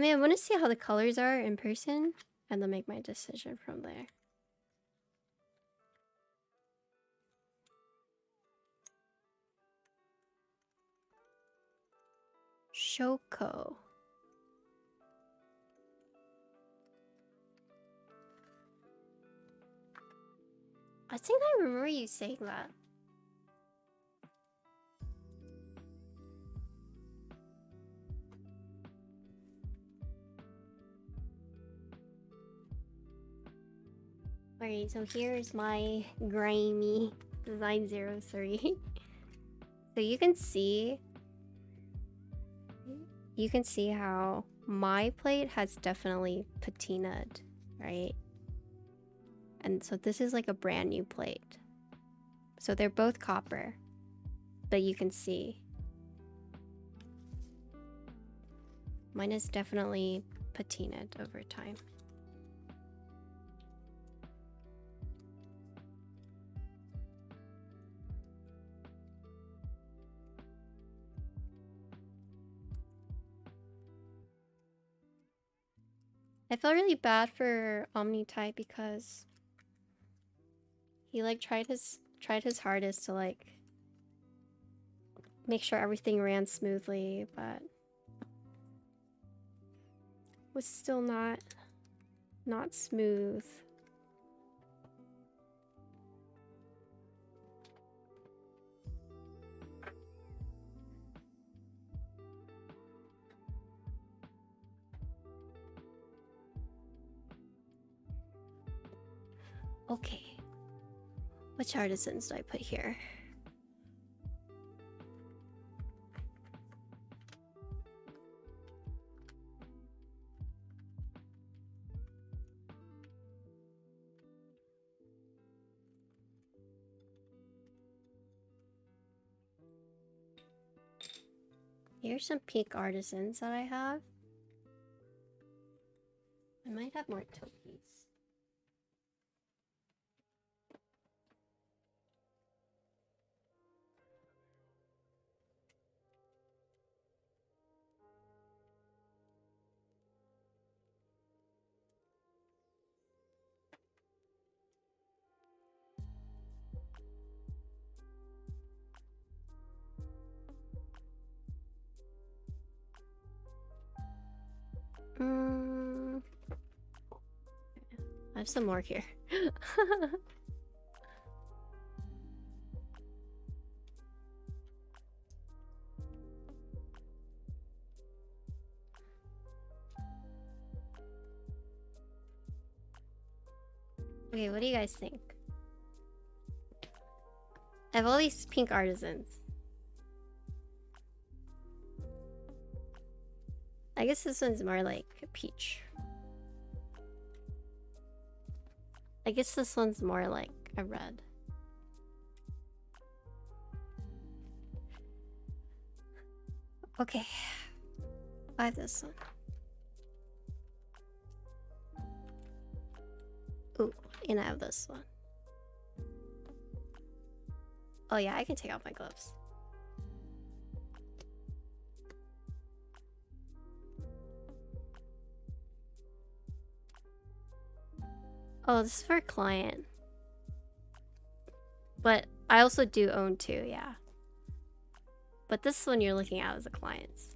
Speaker 1: mean, I want to see how the colors are in person and then make my decision from there. Shoko. I think I remember you saying that. Alright, so here's my grimy Design03. So you can see how my plate has definitely patinaed, right? And so this is like a brand new plate. So they're both copper, but you can see mine is definitely patinaed over time. I felt really bad for Omnitype because he like tried his hardest to like make sure everything ran smoothly, but was still not smooth. Okay. Which artisans do I put here? Here's some pink artisans that I have. I might have more topies. I have some more here. Okay, what do you guys think? I have all these pink artisans. I guess this one's more like a peach. I guess this one's more like a red. Okay. I have this one. Ooh, and I have this one. Oh yeah, I can take off my gloves. Oh, this is for a client. But I also do own two, yeah. But this one you're looking at as a client's.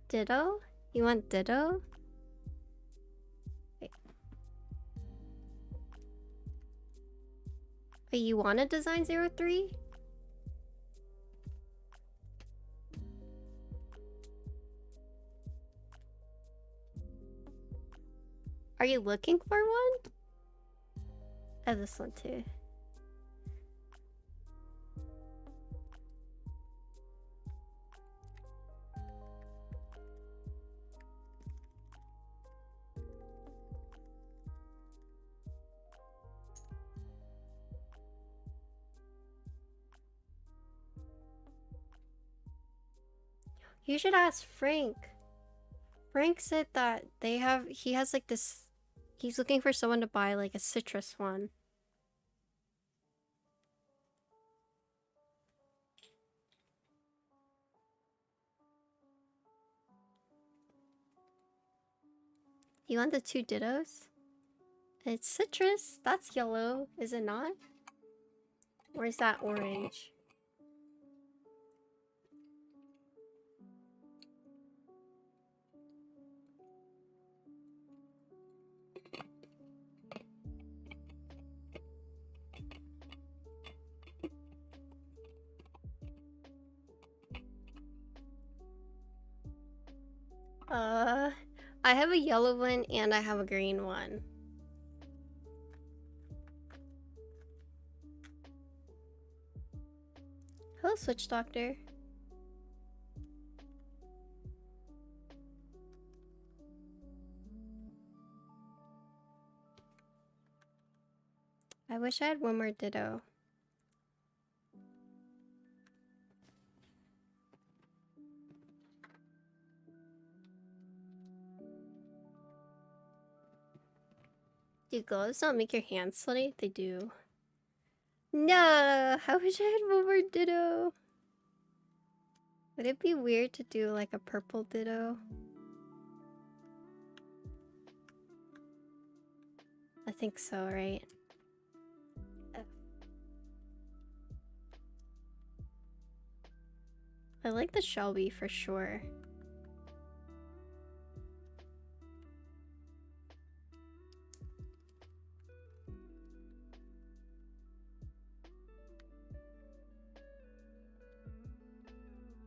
Speaker 1: Ditto? You want ditto? Wait. Wait, you want a Design03? Are you looking for one? Oh, this one too. You should ask Frank. Frank said that he has like this, he's looking for someone to buy like a citrus one. You want the 2 dittos? It's citrus. That's yellow, is it not? Or is that orange? I have a yellow one and I have a green one. Hello, Switch Doctor. I wish I had one more ditto. Do gloves not make your hands sweaty? They do. No, I wish I had one more ditto. Would it be weird to do like a purple ditto? I think so, right? I like the Shelby for sure.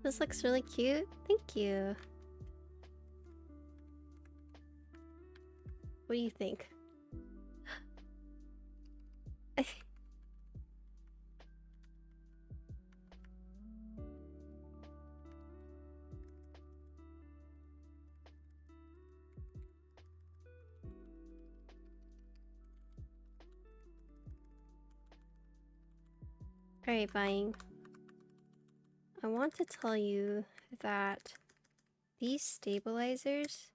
Speaker 1: This looks really cute. Thank you. What do you think? Alright, buying. I want to tell you that these stabilizers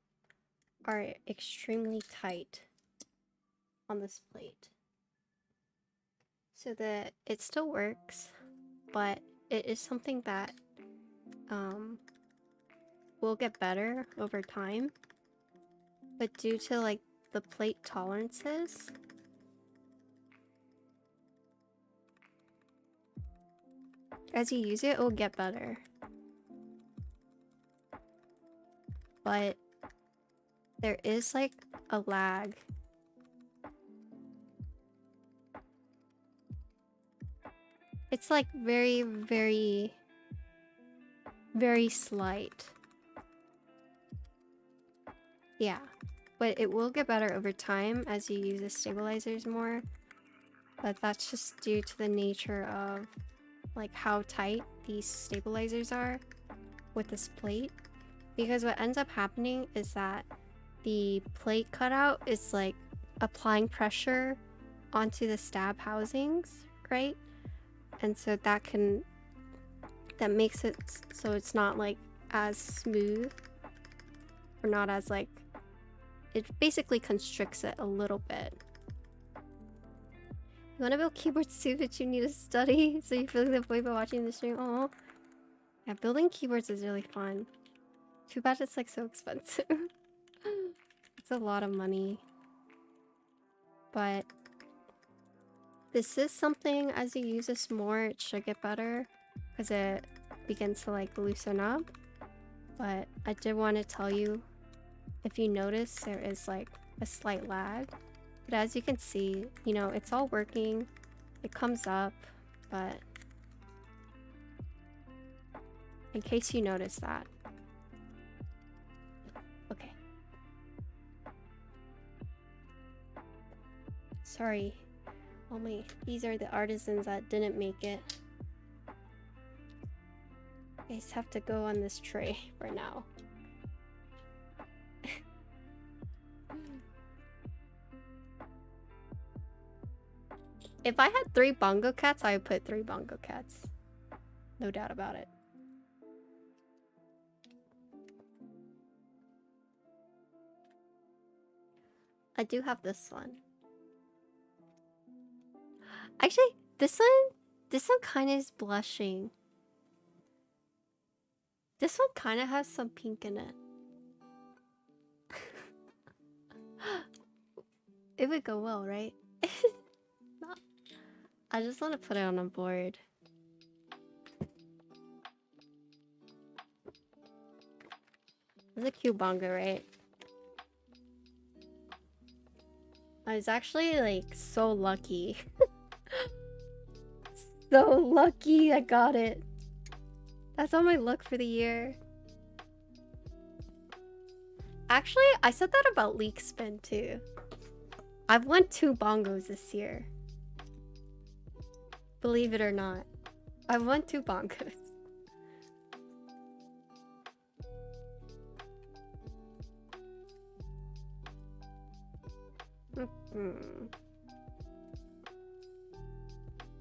Speaker 1: are extremely tight on this plate. So that it still works, but it is something that will get better over time. But due to like the plate tolerances, as you use it will get better. But there is like a lag. It's like very, very, very slight. Yeah, but it will get better over time as you use the stabilizers more. But that's just due to the nature of like how tight these stabilizers are with this plate. Because what ends up happening is that the plate cutout is like applying pressure onto the stab housings, right? And so that makes it so it's not like as smooth, or not as like, it basically constricts it a little bit. You want to build keyboards too, but you need to study, so you're feeling the void by watching the stream. Oh, yeah, building keyboards is really fun. Too bad it's like so expensive. It's a lot of money. But this is something, as you use this more, it should get better because it begins to like loosen up. But I did want to tell you, if you notice, there is like a slight lag. But as you can see, you know, it's all working. It comes up, but in case you notice that. Okay. Sorry. Oh my, these are the artisans that didn't make it. You guys have to go on this tray for now. If I had 3 bongo cats, I would put 3 bongo cats. No doubt about it. I do have this one. Actually, this one kind of is blushing. This one kind of has some pink in it. It would go well, right? No. I just want to put it on a board. It's a cute bongo, right? I was actually like so lucky. So lucky I got it. That's on my look for the year. Actually, I said that about leak spin too. I've won 2 bongos this year. Believe it or not. I've won 2 bongos.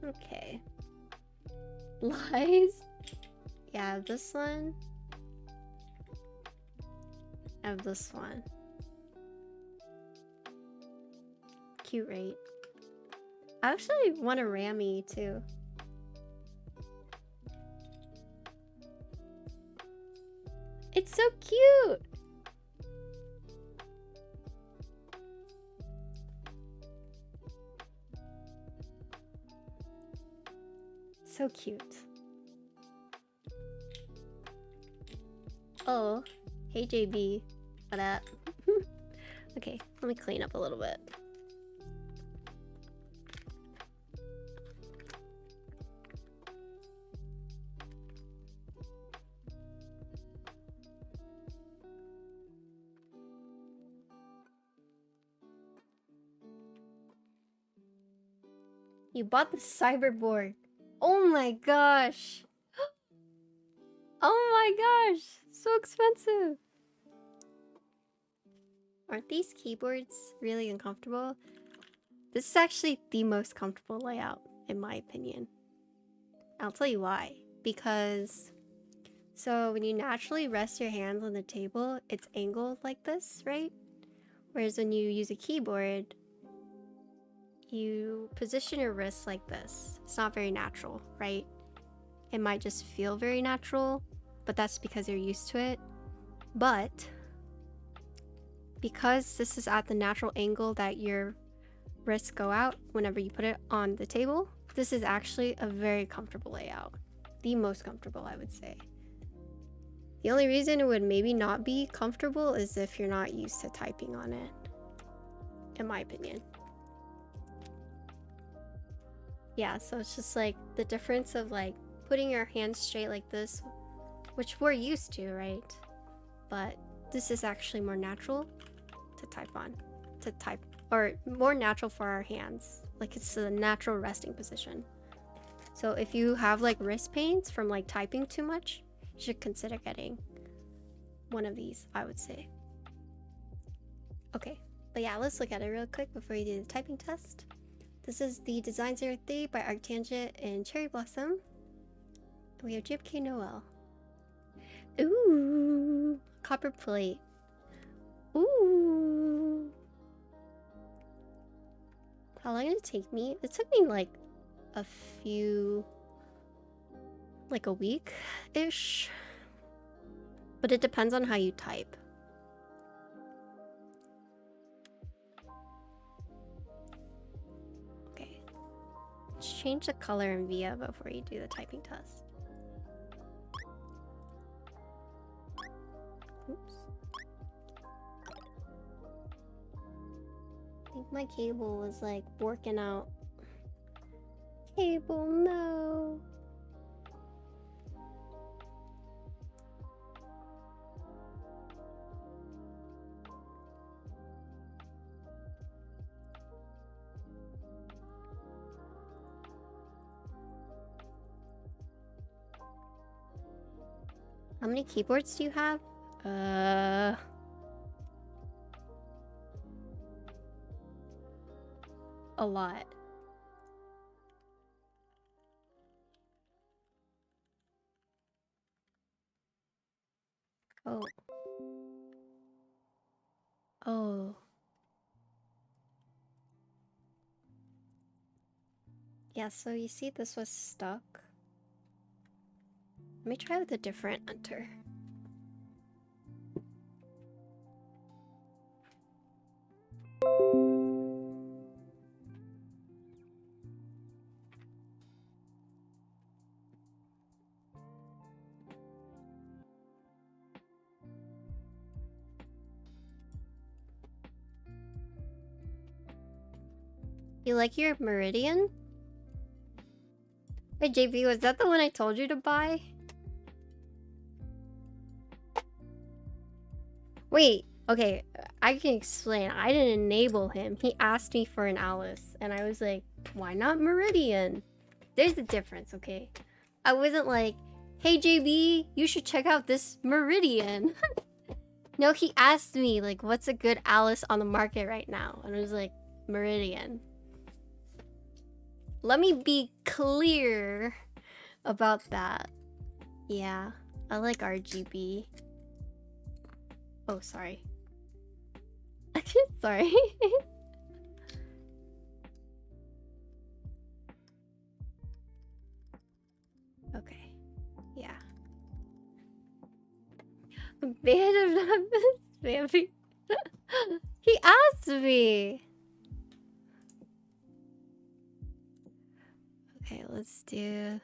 Speaker 1: Okay. Lies? Yeah, I have this one. I have this one. Cute, right? I actually want a Rammy too. It's so cute! So cute. Oh, hey JB. What up? Okay, let me clean up a little bit. You bought the cyberboard. Oh my gosh. Oh my gosh. So expensive. Aren't these keyboards really uncomfortable? This is actually the most comfortable layout, in my opinion. I'll tell you why. Because, so when you naturally rest your hands on the table, it's angled like this, right? Whereas when you use a keyboard, you position your wrists like this. It's not very natural, right? It might just feel very natural, but that's because you're used to it. But because this is at the natural angle that your wrists go out whenever you put it on the table, this is actually a very comfortable layout. The most comfortable, I would say. The only reason it would maybe not be comfortable is if you're not used to typing on it, in my opinion. Yeah, so it's just like the difference of like putting your hands straight like this, which we're used to, right? But this is actually more natural to type on, or more natural for our hands. Like it's a natural resting position. So if you have like wrist pains from like typing too much, you should consider getting one of these, I would say. Okay, but yeah, let's look at it real quick before you do the typing test. This is the Design03 by Arctangent and Cherry Blossom. We have GMK Noel. Ooh, copper plate. Ooh. How long did it take me? It took me like like a week-ish. But it depends on how you type. Okay. Let's change the color in VIA before you do the typing test. Oops. I think my cable was like working out. Cable, no. How many keyboards do you have? A lot. Oh. Oh. Yeah, so you see this was stuck. Let me try with a different enter. You like your Meridian? Hey JB, was that the one I told you to buy? Wait, okay, I can explain. I didn't enable him. He asked me for an Alice, and I was like, why not Meridian? There's the difference, okay? I wasn't like, hey JB, you should check out this Meridian. No, he asked me, like, what's a good Alice on the market right now? And I was like, Meridian. Let me be clear about that. Yeah, I like RGB. Oh, sorry. Sorry. Okay. Yeah. Band of Numbers, baby. He asked me. Okay, let's do.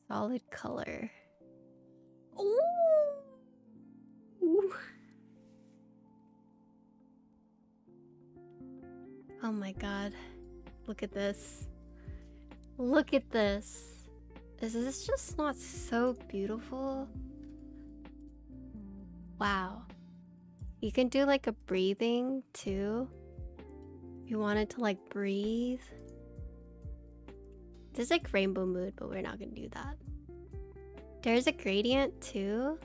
Speaker 1: Solid color. Ooh. Oh my god. Look at this. Look at this. Is this just not so beautiful? Wow. You can do like a breathing too. If you wanted to like breathe. There's like rainbow mood, but we're not gonna do that. There's a gradient too.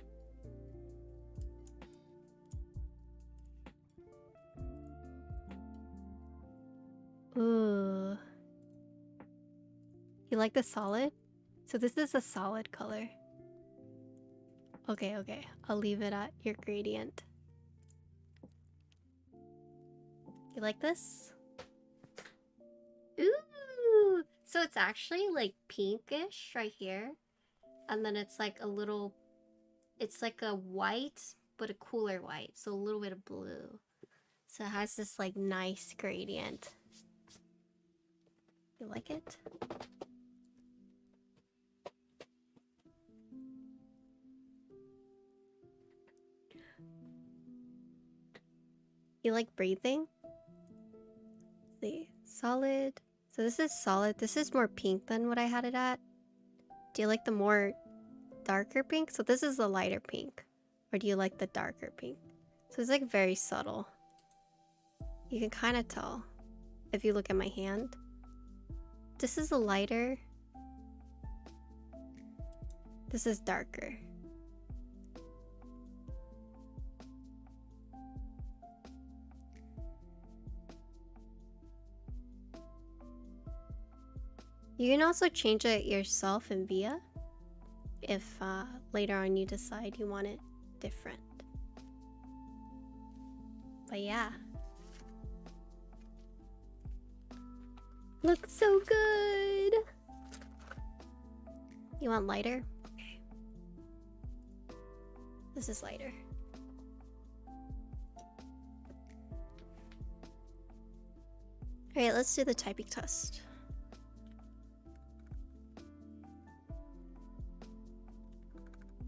Speaker 1: Ooh. You like the solid? So this is a solid color. Okay, okay. I'll leave it at your gradient. You like this? Ooh! So it's actually like pinkish right here. And then it's like a little... It's like a white, but a cooler white. So a little bit of blue. So it has this like nice gradient. You like it? You like breathing? Let's see. Solid. So this is solid. This is more pink than what I had it at. Do you like the more darker pink? So this is the lighter pink. Or do you like the darker pink? So it's like very subtle. You can kind of tell if you look at my hand. This is a lighter. This is darker. You can also change it yourself in VIA if later on you decide you want it different. But yeah. Looks so good! You want lighter? Okay. This is lighter. Alright, let's do the typing test.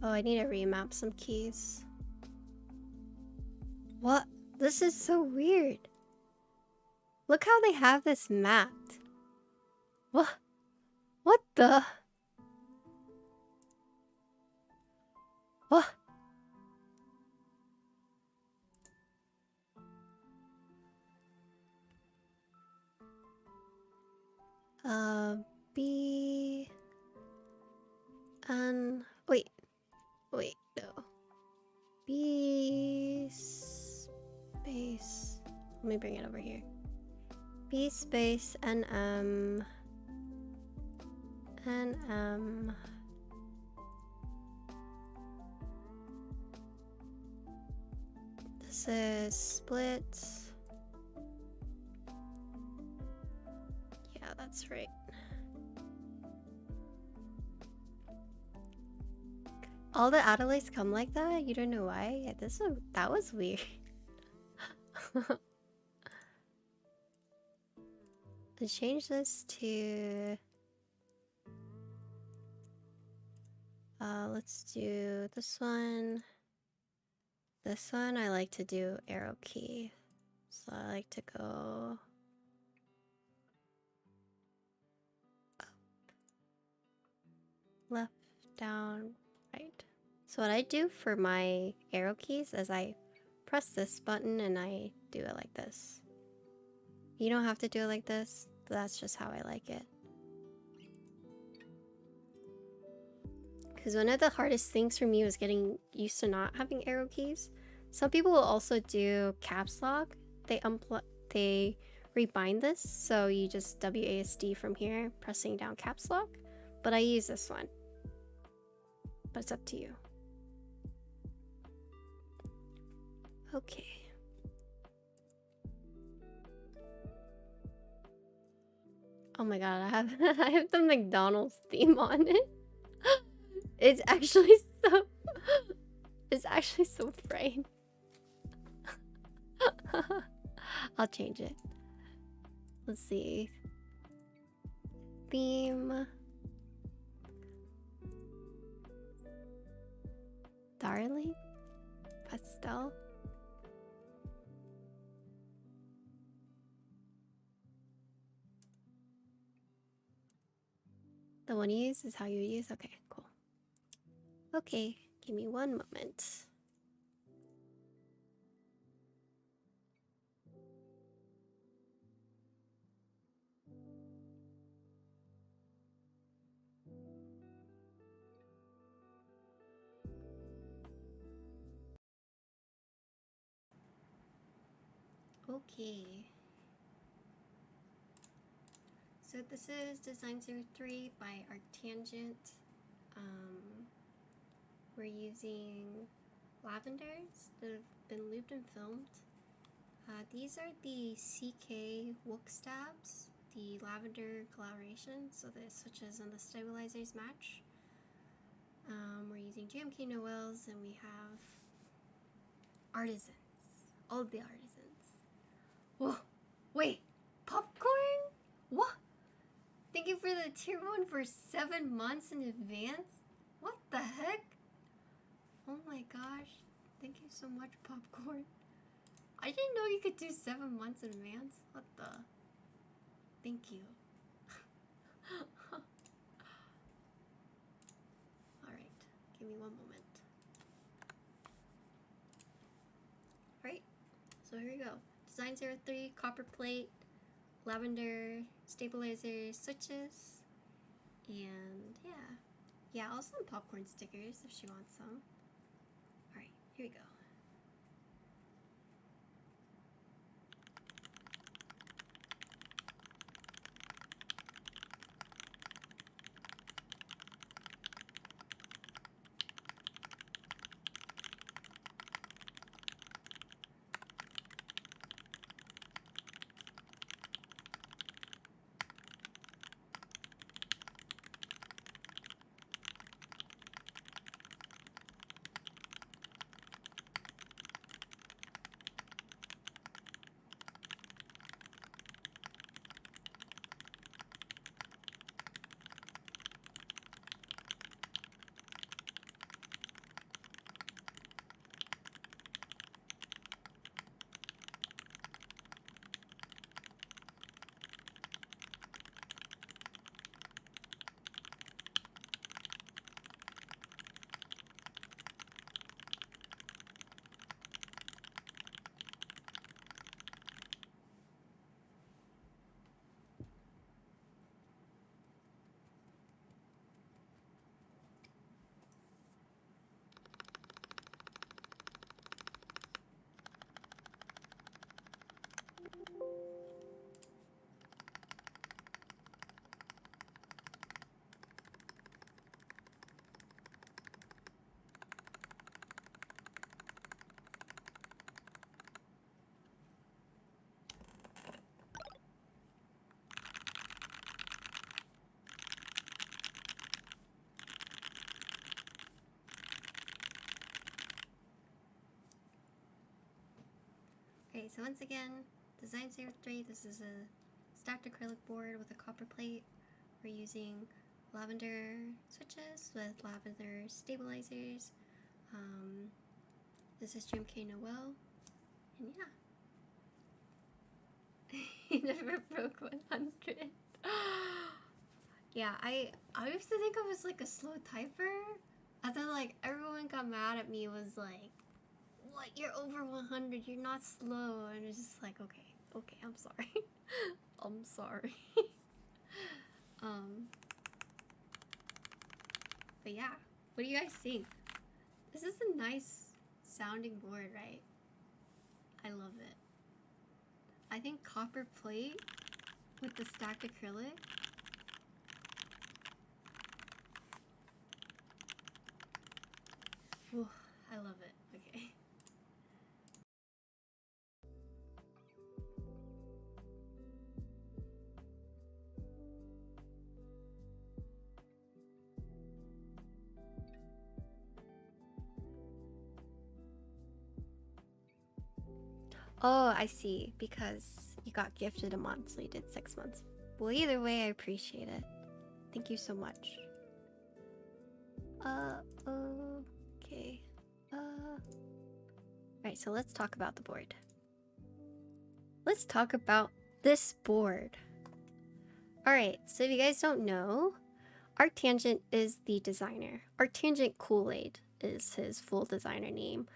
Speaker 1: Oh, I need to remap some keys. What? This is so weird. Look how they have this mapped. What? What the? What? B... Wait. Wait, no. B... space... Let me bring it over here. B space NM... NM... This is split... Yeah, that's right. All the Adelays come like that? You don't know why? Yeah, that was weird. Let's change this to... let's do this one. This one I like to do arrow key. So I like to go up, left, down, right. So what I do for my arrow keys is I press this button and I do it like this. You don't have to do it like this, but that's just how I like it. Because one of the hardest things for me was getting used to not having arrow keys. Some people will also do caps lock. They rebind this, so you just WASD from here, pressing down caps lock. But I use this one. But it's up to you. Okay. Oh my god, I have I have the McDonald's theme on it. It's actually so bright. I'll change it. Let's see. Theme. Darling? Pastel? The one you use is how you use? Okay, cool. Okay, give me one moment. Okay. So this is Design03 by Arctangent. We're using lavenders that have been lubed and filmed. These are the CK Wook stabs, the lavender coloration, so the switches and the stabilizers match. We're using GMK Noels, and we have artisans, all the artisans. Whoa, wait, popcorn? What? Thank you for the tier 1 for 7 months in advance? What the heck? Oh my gosh, thank you so much, popcorn. I didn't know you could do 7 months in advance. What the? Thank you. Alright, give me one moment. Alright, so here we go. Design03, copper plate, lavender, stabilizer, switches, and yeah. Yeah, I'll send popcorn stickers if she wants some. Alright, here we go. Okay, so once again, Design03, this is a stacked acrylic board with a copper plate. We're using lavender switches with lavender stabilizers. This is GMK Noel, and yeah. He never broke 100. Yeah, I used to think I was like a slow typer. I thought like everyone got mad at me, was like, what, you're over 100, you're not slow. And it's just like, okay, I'm sorry. I'm sorry. But yeah, what do you guys think? This is a nice sounding board, right? I love it. I think copper plate with the stacked acrylic. Ooh, I love it. Okay. Oh, I see. Because you got gifted a month, so you did 6 months. Well, either way, I appreciate it. Thank you so much. Okay. Alright, so let's talk about the board. Let's talk about this board. Alright, so if you guys don't know, Arctangent is the designer. Arctangent Kool-Aid is his full designer name,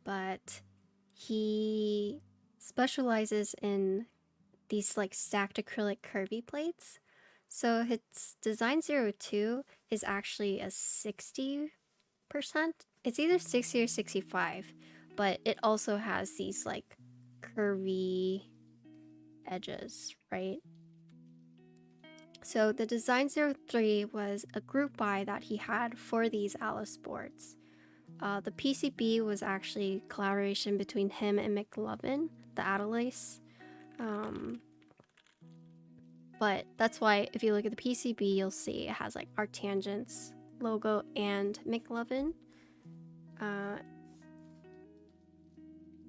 Speaker 1: but he specializes in these like stacked acrylic curvy plates. So his Design02 is actually a 60%. It's either 60 or 65, but it also has these like curvy edges, right? So the Design03 was a group buy that he had for these Alice boards. The PCB was actually a collaboration between him and McLovin, the Adelace. But that's why if you look at the PCB, you'll see it has like Arctangent's logo and McLovin.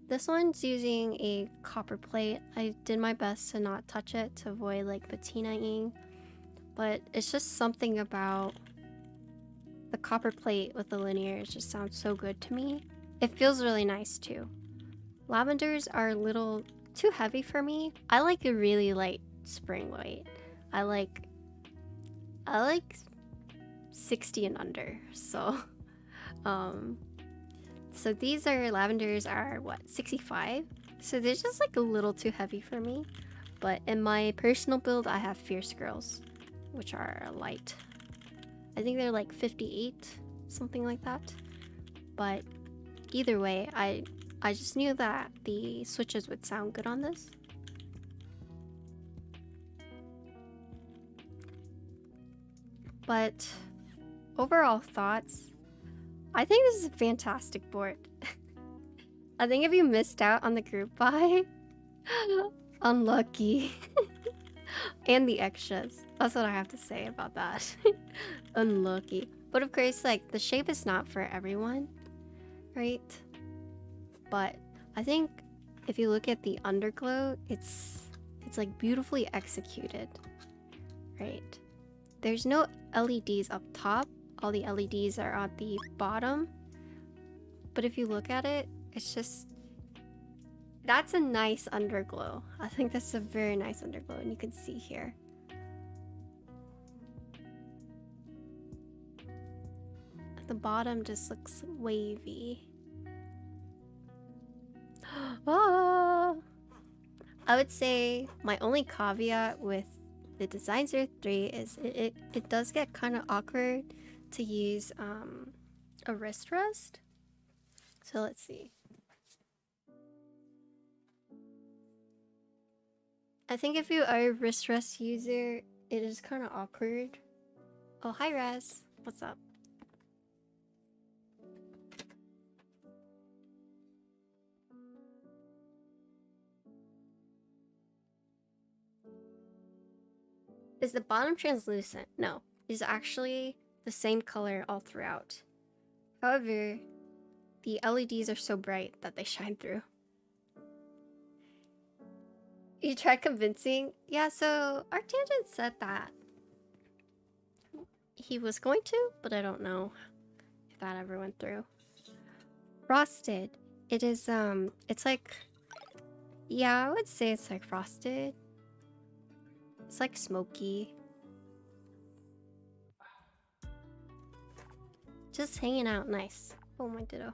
Speaker 1: This one's using a copper plate. I did my best to not touch it to avoid like patinaing, but it's just something about the copper plate with the linears just sounds so good to me. It feels really nice too. Lavenders are a little too heavy for me. I like a really light spring weight. I like 60 and under. So so these lavenders are what, 65? So they're just like a little too heavy for me. But in my personal build, I have Fierce Girls, which are light. I think they're like 58, something like that. But either way, I just knew that the switches would sound good on this. But overall thoughts, I think this is a fantastic board. I think if you missed out on the group buy, unlucky. And the extras. That's what I have to say about that. Unlucky. But of course, like, the shape is not for everyone, right? But I think if you look at the underglow, it's like beautifully executed, right? There's no LEDs up top. All the LEDs are at the bottom. But if you look at it, it's just... That's a nice underglow. I think that's a very nice underglow, and you can see here. The bottom just looks wavy. Ah! I would say my only caveat with the Design03 is it does get kind of awkward to use a wrist rest. So let's see. I think if you are a wrist rest user, it is kind of awkward. Oh, hi Raz. What's up? Is the bottom translucent? No, it's actually the same color all throughout. However, the LEDs are so bright that they shine through. You tried convincing? Yeah, so Arctangent said that he was going to, but I don't know if that ever went through. Frosted. It is it's like, yeah, I would say it's like frosted. It's like smoky. Just hanging out nice. Oh my ditto.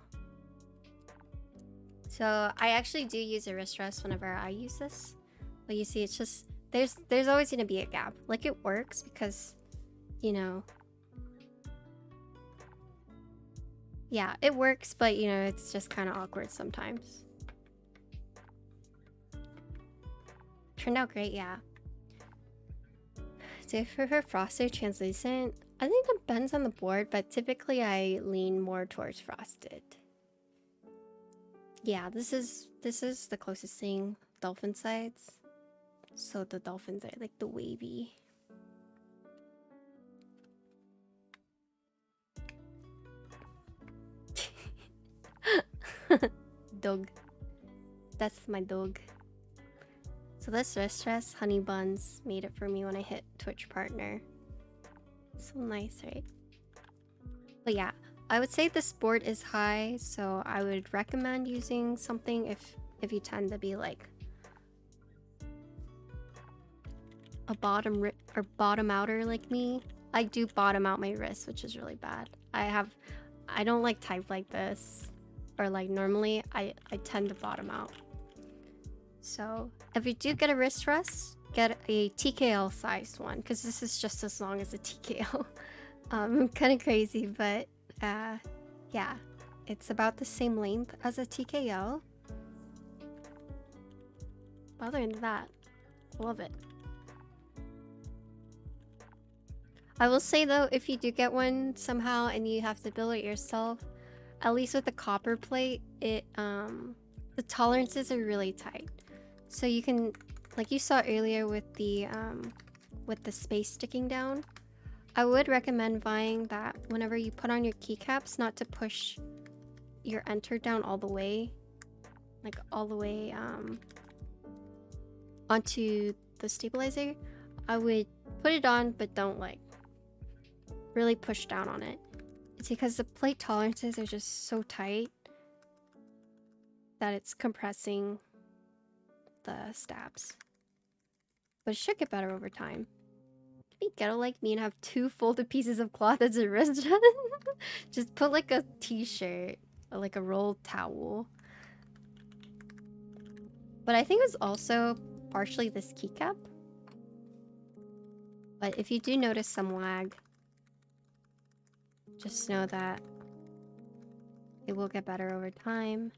Speaker 1: So I actually do use a wrist rest whenever I use this. But you see, it's just there's always gonna be a gap. Like it works because, you know, yeah, it works, but you know, it's just kind of awkward sometimes. Turned out great, yeah. Do I prefer frosted or translucent? I think it depends on the board, but typically I lean more towards frosted. Yeah, this is the closest thing. Dolphin sides. So the dolphins are like the wavy. Dog. That's my dog. So this wrist rest, Honey Buns, made it for me when I hit Twitch partner. So nice, right? But yeah, I would say this board is high, so I would recommend using something if you tend to be like a bottom outer like me. I do bottom out my wrist, which is really bad. I don't like type like this, or like normally I tend to bottom out. So if you do get a wrist rest, get a TKL sized one, because this is just as long as a TKL. Kind of crazy, but yeah, it's about the same length as a TKL. Other than that, love it. I will say though, if you do get one somehow and you have to build it yourself, at least with the copper plate, it the tolerances are really tight. So you can, like you saw earlier with the space sticking down, I would recommend buying that whenever you put on your keycaps, not to push your enter down all the way, like all the way onto the stabilizer. I would put it on, but don't like really push down on it. It's because the plate tolerances are just so tight that it's compressing the stabs. But it should get better over time. Be ghetto like me and have 2 folded pieces of cloth as a wrist. Just put like a t-shirt or like a rolled towel. But I think it was also partially this keycap. But if you do notice some lag, just know that it will get better over time.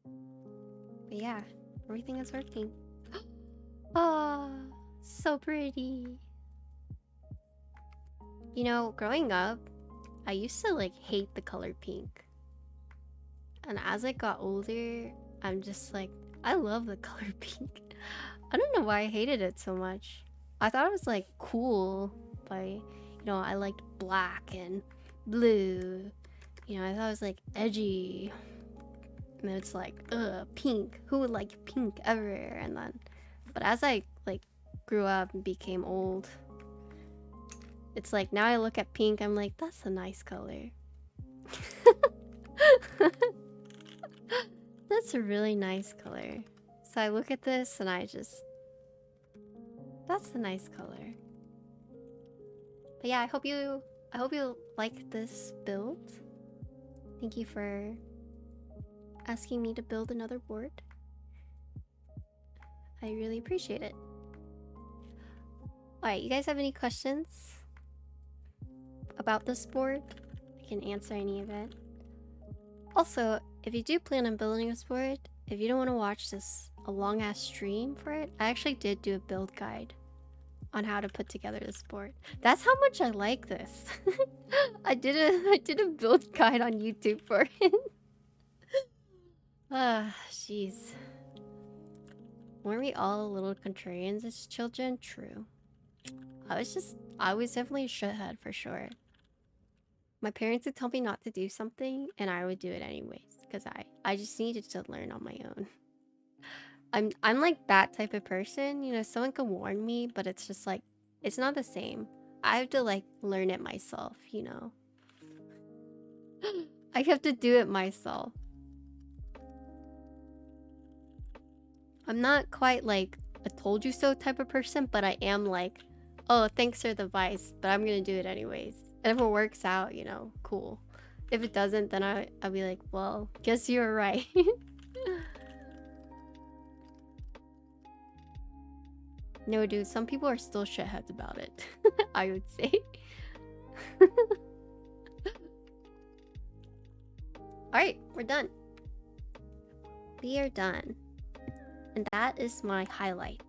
Speaker 1: But yeah, everything is working. Oh, so pretty. You know, growing up, I used to like hate the color pink. And as I got older, I'm just like, I love the color pink. I don't know why I hated it so much. I thought it was like cool, but you know, I liked black and blue. You know, I thought it was like edgy. And then it's like, ugh, pink. Who would like pink ever? And then, but as I like grew up and became old, it's like now I look at pink, I'm like, that's a nice color. That's a really nice color. So I look at this and I just, that's a nice color. But yeah, I hope you like this build. Thank you for asking me to build another board. I really appreciate it. Alright, you guys have any questions about this board? I can answer any of it. Also, if you do plan on building this board, if you don't want to watch a long ass stream for it, I actually did do a build guide on how to put together this board. That's how much I like this. I did a build guide on YouTube for it. Ah, jeez. Weren't we all a little contrarians as children? True. I was definitely a shithead for sure. My parents would tell me not to do something and I would do it anyways because I just needed to learn on my own. I'm like that type of person, you know, someone can warn me, but it's just like, it's not the same. I have to like learn it myself, you know. I have to do it myself. I'm not quite like a told you so type of person, but I am like, oh, thanks for the advice, but I'm gonna do it anyways. And if it works out, you know, cool. If it doesn't, then I'll be like, well, guess you were right. No, dude, some people are still shitheads about it. I would say. Alright, we're done. We are done. And that is my highlight.